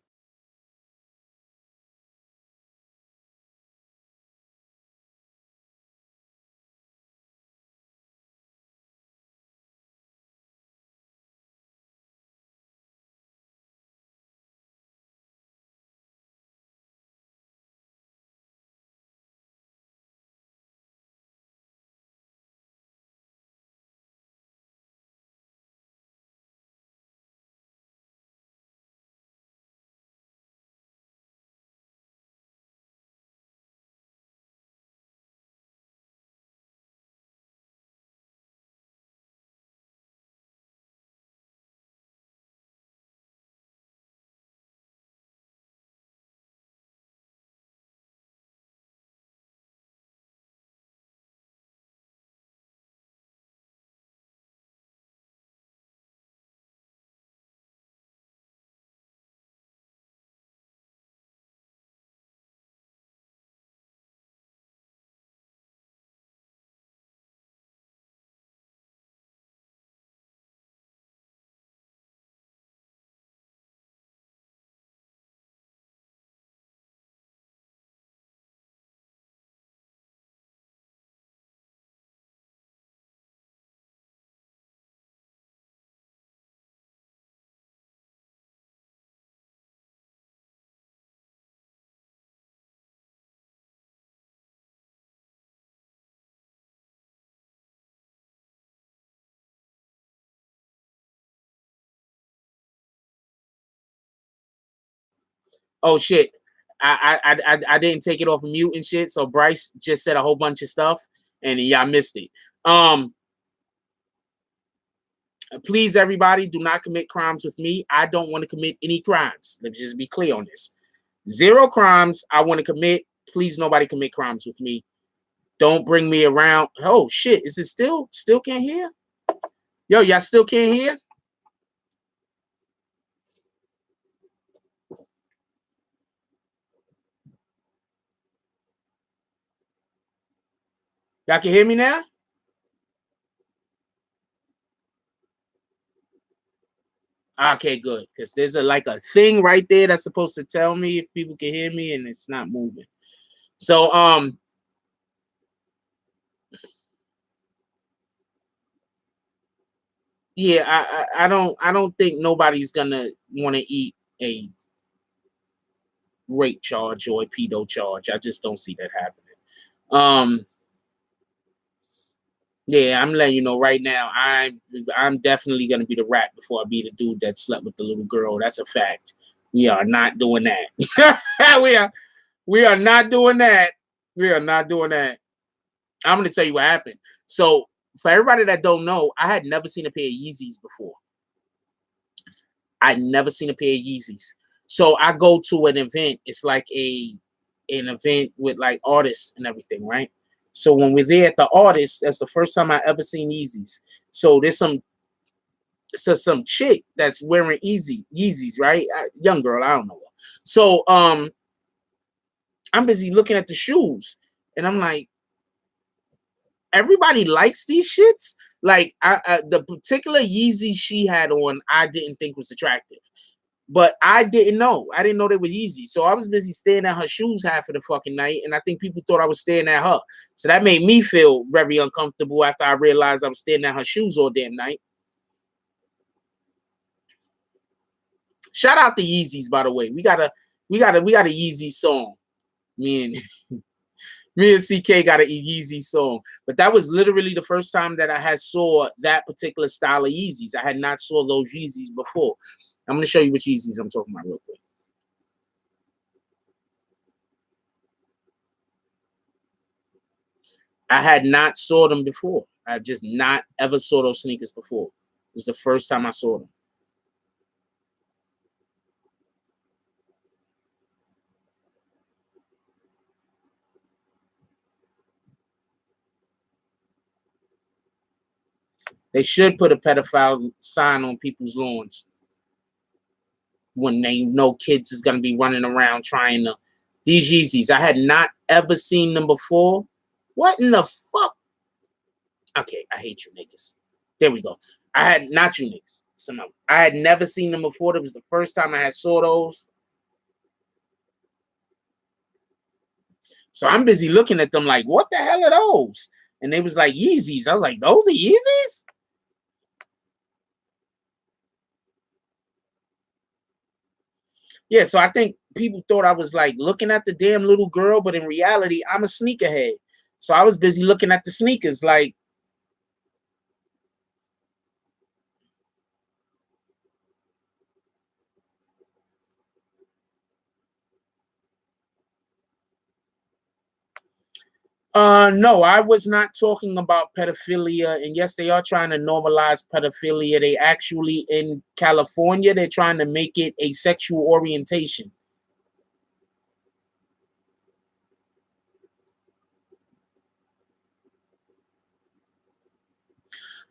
Oh shit. I didn't take it off of mute and shit. So Bryce just said a whole bunch of stuff and yeah, I missed it. Please, everybody, do not commit crimes with me. I don't want to commit any crimes. Let's just be clear on this. 0 crimes I want to commit. Please, nobody commit crimes with me. Don't bring me around. Oh shit, is it still can't hear? Yo, y'all still can't hear? Y'all can hear me now? Okay, good. Because there's like a thing right there that's supposed to tell me if people can hear me, and it's not moving. So yeah, I don't think nobody's gonna want to eat a rape charge or a pedo charge. I just don't see that happening. Yeah, I'm letting you know right now. I'm definitely gonna be the rat before I be the dude that slept with the little girl. That's a fact. We are not doing that. we are not doing that. We are not doing that. I'm gonna tell you what happened. So for everybody that don't know, I had never seen a pair of Yeezys before. I'd never seen a pair of Yeezys. So I go to an event. It's like an event with like artists and everything, right? So when we're there at the artist, that's the first time I ever seen Yeezys. So there's some chick that's wearing Yeezys, right? Young girl, I don't know. So I'm busy looking at the shoes, and I'm like, everybody likes these shits. Like the particular Yeezy she had on, I didn't think was attractive. But I didn't know. I didn't know they were Yeezy. So I was busy staring at her shoes half of the fucking night. And I think people thought I was staring at her. So that made me feel very uncomfortable after I realized I was staring at her shoes all damn night. Shout out to Yeezys, by the way. We got a Yeezy song. Me and CK got a Yeezy song. But that was literally the first time that I had saw that particular style of Yeezys. I had not saw those Yeezys before. I'm going to show you which Yeezys I'm talking about real quick. I had not saw them before. I just not ever saw those sneakers before. This is the first time I saw them. They should put a pedophile sign on people's lawns when they know kids is going to be running around trying to. These Yeezys, I had not ever seen them before. What in the fuck? Okay, I hate you niggas. There we go. I had not you niggas. Some of them. I had never seen them before. It was the first time I had saw those. So I'm busy looking at them like, what the hell are those? And they was like Yeezys. I was like, those are Yeezys? Yeah, so I think people thought I was like looking at the damn little girl, but in reality, I'm a sneakerhead. So I was busy looking at the sneakers like, no, I was not talking about pedophilia. And yes, they are trying to normalize pedophilia. They actually, in California, they're trying to make it a sexual orientation.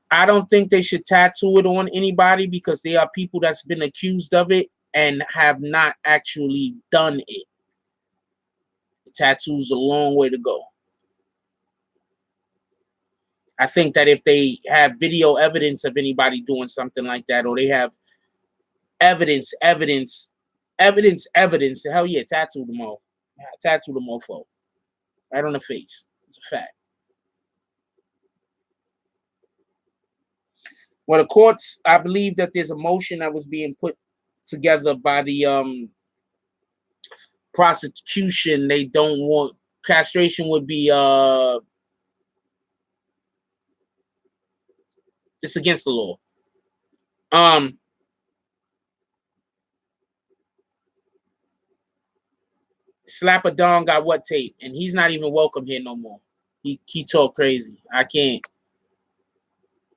I don't think they should tattoo it on anybody because there are people that's been accused of it and have not actually done it. Tattoo's a long way to go. I think that if they have video evidence of anybody doing something like that, or they have evidence, hell yeah, tattoo them all. Tattoo the mofo. Right on the face. It's a fact. Well, the courts, I believe that there's a motion that was being put together by the prosecution. They don't want castration would be it's against the law. Slap a Don got what tape, and he's not even welcome here no more. He talk crazy. I can't.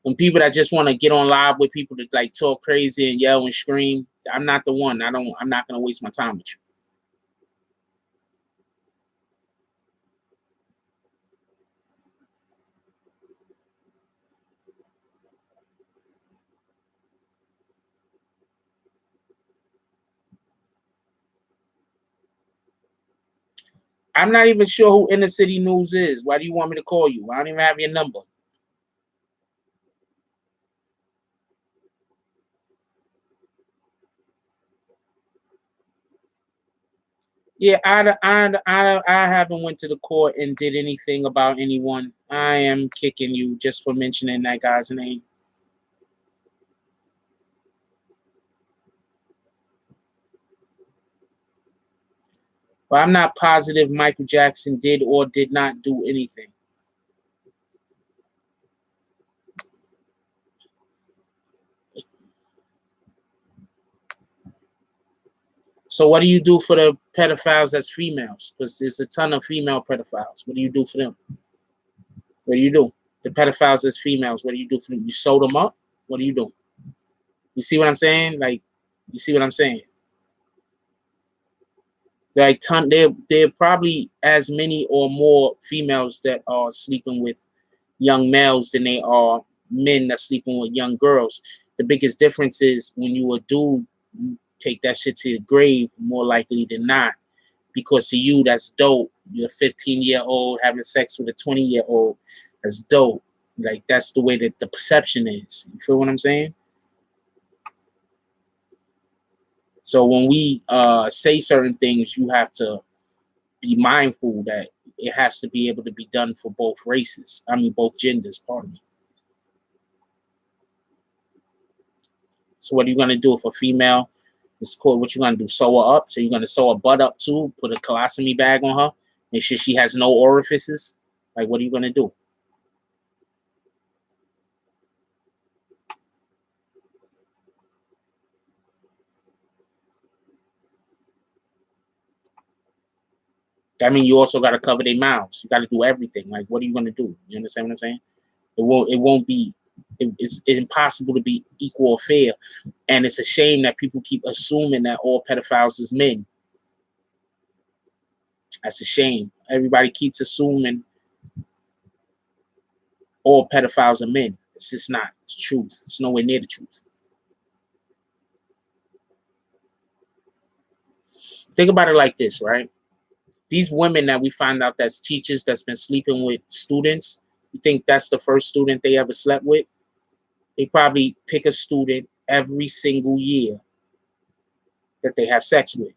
When people that just want to get on live with people that like talk crazy and yell and scream, I'm not the one. I'm not gonna waste my time with you. I'm not even sure who Inner City News is. Why do you want me to call you? I don't even have your number. Yeah, I haven't went to the court and did anything about anyone. I am kicking you just for mentioning that guy's name. But I'm not positive Michael Jackson did or did not do anything. So what do you do for the pedophiles that's females? Because there's a ton of female pedophiles. What do you do for them? What do you do? The pedophiles that's females, what do you do for them? You sew them up? What do you do? You see what I'm saying? Like, you see what I'm saying? Like, there are probably as many or more females that are sleeping with young males than they are men that's sleeping with young girls. The biggest difference is when you a dude, you take that shit to the grave more likely than not. Because to you, that's dope. You're a 15-year-old having sex with a 20-year-old. That's dope. Like, that's the way that the perception is. You feel what I'm saying? So when we say certain things, you have to be mindful that it has to be able to be done for both races. I mean, both genders, pardon me. So what are you going to do if a female is called, what you're going to do, sew her up? So you're going to sew her butt up too, put a colostomy bag on her, make sure she has no orifices? Like, what are you going to do? I mean, you also got to cover their mouths. You got to do everything. Like, what are you going to do? You understand what I'm saying? It's impossible to be equal or fair. And it's a shame that people keep assuming that all pedophiles is men. That's a shame. Everybody keeps assuming all pedophiles are men. It's just not the truth. It's nowhere near the truth. Think about it like this, right? These women that we find out that's teachers that's been sleeping with students, you think that's the first student they ever slept with? They probably pick a student every single year that they have sex with.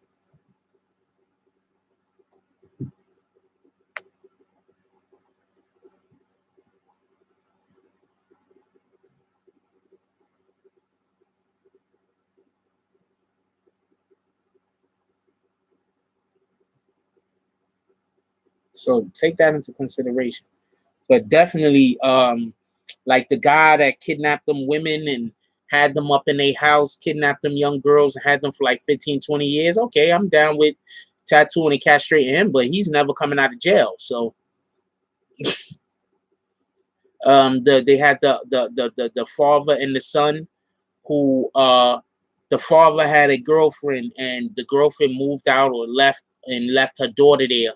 So take that into consideration. But definitely, like the guy that kidnapped them women and had them up in a house, kidnapped them young girls and had them for like 15, 20 years. Okay, I'm down with tattooing and castrating him, but he's never coming out of jail. So they had the father and the son who the father had a girlfriend and the girlfriend moved out or left her daughter there.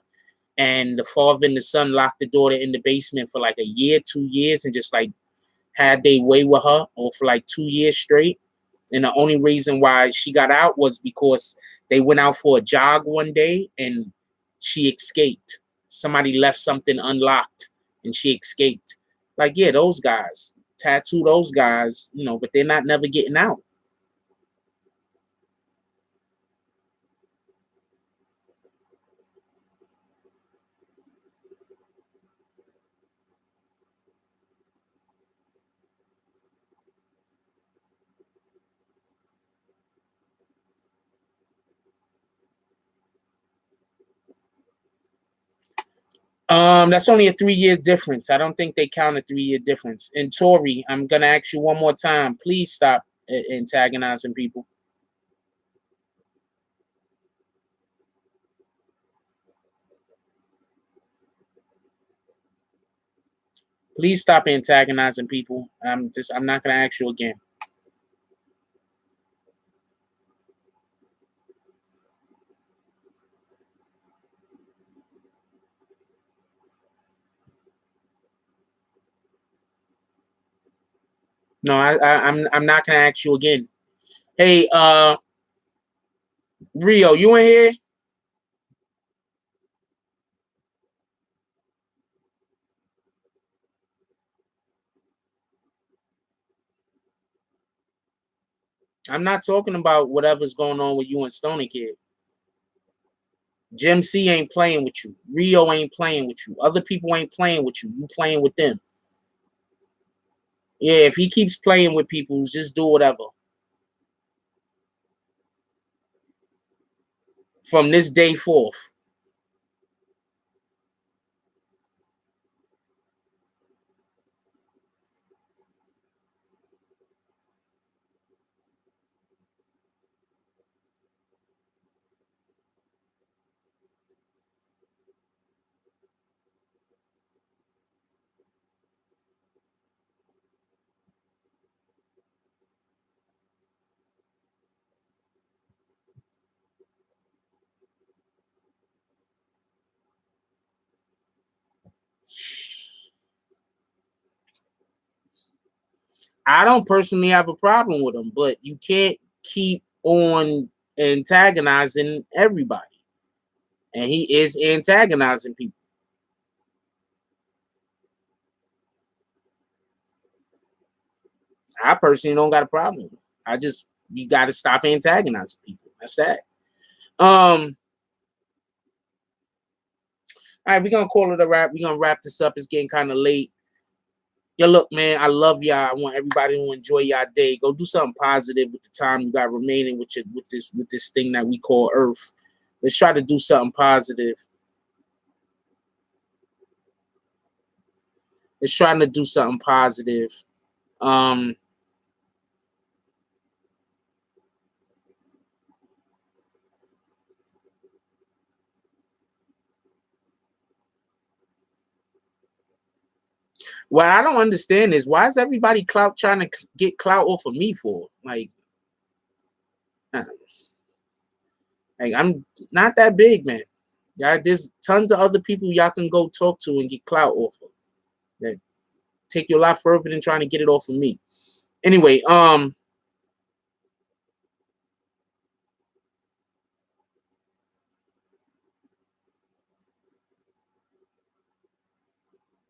And the father and the son locked the daughter in the basement for like a year, 2 years, and just like had their way with her or for like 2 years straight. And the only reason why she got out was because they went out for a jog one day and she escaped. Somebody left something unlocked and she escaped. Like, yeah, those guys, tattoo those guys, you know, but they're not never getting out. That's only a 3-year difference. I don't think they count a 3-year difference. And Tori, I'm gonna ask you one more time. Please stop antagonizing people. Please stop antagonizing people. I'm not gonna ask you again. No, I'm not gonna ask you again. Hey, Rio, you in here? I'm not talking about whatever's going on with you and Stony Kid. Jim C ain't playing with you. Rio ain't playing with you. Other people ain't playing with you. You playing with them. Yeah, if he keeps playing with people, just do whatever. From this day forth. I don't personally have a problem with him, but you can't keep on antagonizing everybody. And he is antagonizing people. I personally don't got a problem with it. You got to stop antagonizing people. That's that. All right, we're gonna call it a wrap. We're gonna wrap this up. It's getting kind of late. Yo, look, man, I love y'all. I want everybody to enjoy y'all day. Go do something positive with the time you got remaining with this thing that we call Earth. Let's try to do something positive. Let's try to do something positive. What I don't understand is why is everybody trying to get clout off of me for? Like I'm not that big, man. Y'all, there's tons of other people y'all can go talk to and get clout off of. That take you a lot further than trying to get it off of me. Anyway,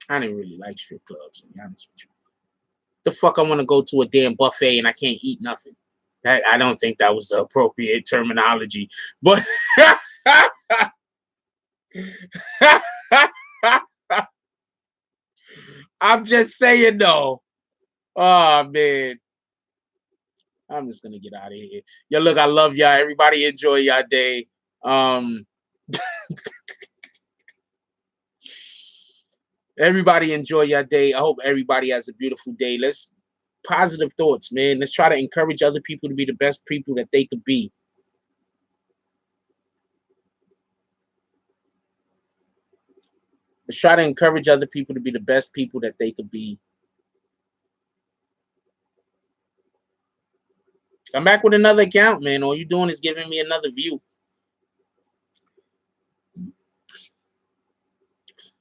I didn't really like strip clubs, to be honest with you. The fuck I want to go to a damn buffet and I can't eat nothing. That I don't think that was the appropriate terminology, but I'm just saying though. Oh man. I'm just gonna get out of here. Yo, look, I love y'all. Everybody enjoy y'all day. Everybody enjoy your day. I hope everybody has a beautiful day. Let's positive thoughts, man. Let's try to encourage other people to be the best people that they could be. Let's try to encourage other people to be the best people that they could be. Come back with another account, man. All you're doing is giving me another view.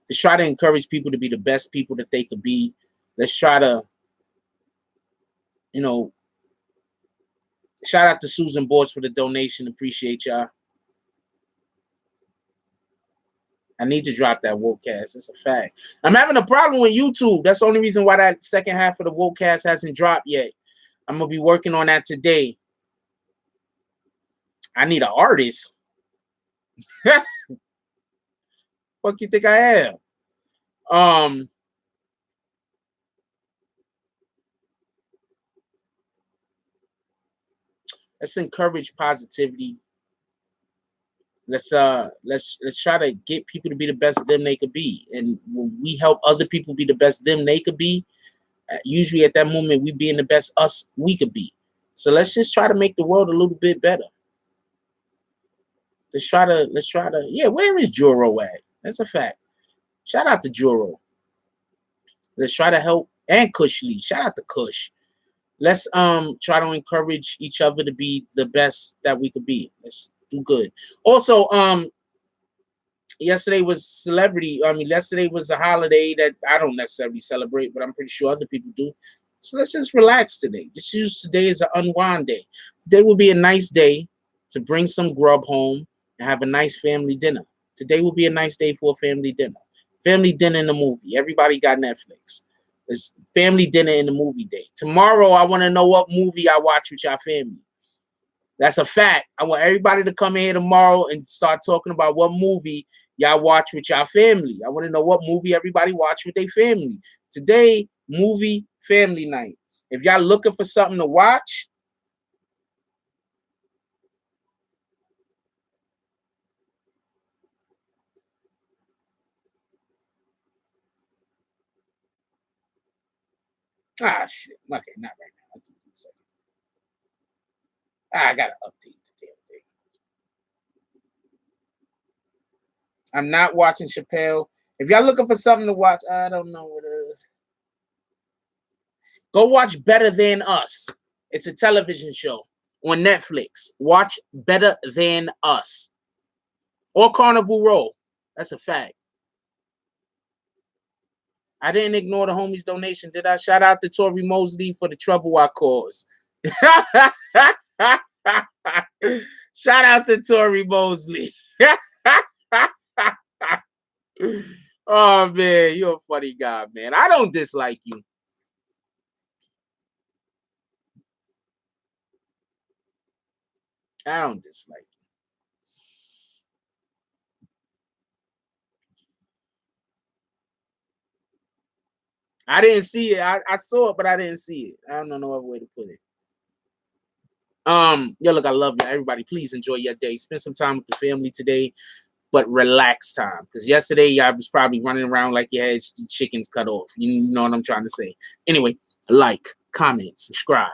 Let's try to encourage people to be the best people that they could be. Let's try to, shout out to Susan Boss for the donation. Appreciate y'all. I need to drop that Wokecast. It's a fact. I'm having a problem with YouTube. That's the only reason why that second half of the Wokecast hasn't dropped yet. I'm going to be working on that today. I need an artist. Fuck you think I am? Let's encourage positivity. Let's try to get people to be the best them they could be. And when we help other people be the best them they could be, usually at that moment we being the best us we could be. So let's just try to make the world a little bit better. Let's try to, yeah, where is Juro at? That's a fact. Shout out to Juro. Let's try to help, and Kush Lee. Shout out to Kush. Let's try to encourage each other to be the best that we could be. Let's do good. Also, yesterday was yesterday was a holiday that I don't necessarily celebrate, but I'm pretty sure other people do. So let's just relax today. Just use today as an unwind day. Today will be a nice day to bring some grub home and have a nice family dinner. Today will be a nice day for a family dinner. Family dinner in the movie. Everybody got Netflix. It's family dinner in the movie day. Tomorrow, I want to know what movie I watch with your family. That's a fact. I want everybody to come in here tomorrow and start talking about what movie y'all watch with your family. I want to know what movie everybody watch with their family. Today, movie family night. If y'all looking for something to watch, shit. Okay, not right now. I gotta update the damn thing. I'm not watching Chappelle. If y'all looking for something to watch, I don't know what go watch Better Than Us. It's a television show on Netflix. Watch Better Than Us. Or Carnival Row. That's a fact. I didn't ignore the homies' donation, did I? Shout out to Tori Mosley for the trouble I caused. Shout out to Tori Mosley. Oh, man, you're a funny guy, man. I don't dislike you. I don't dislike you. I didn't see it. I saw it, but I didn't see it. I don't know no other way to put it. Yo, look, I love you. Everybody, please enjoy your day. Spend some time with the family today, but relax time. Because yesterday, I was probably running around like you had chickens cut off. You know what I'm trying to say. Anyway, like, comment, subscribe.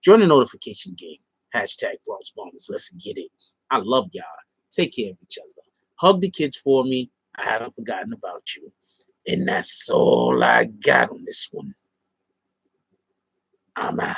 Join the notification game. Hashtag Bronx Bombers. Let's get it. I love y'all. Take care of each other. Hug the kids for me. I haven't forgotten about you. And that's all I got on this one. I'm out.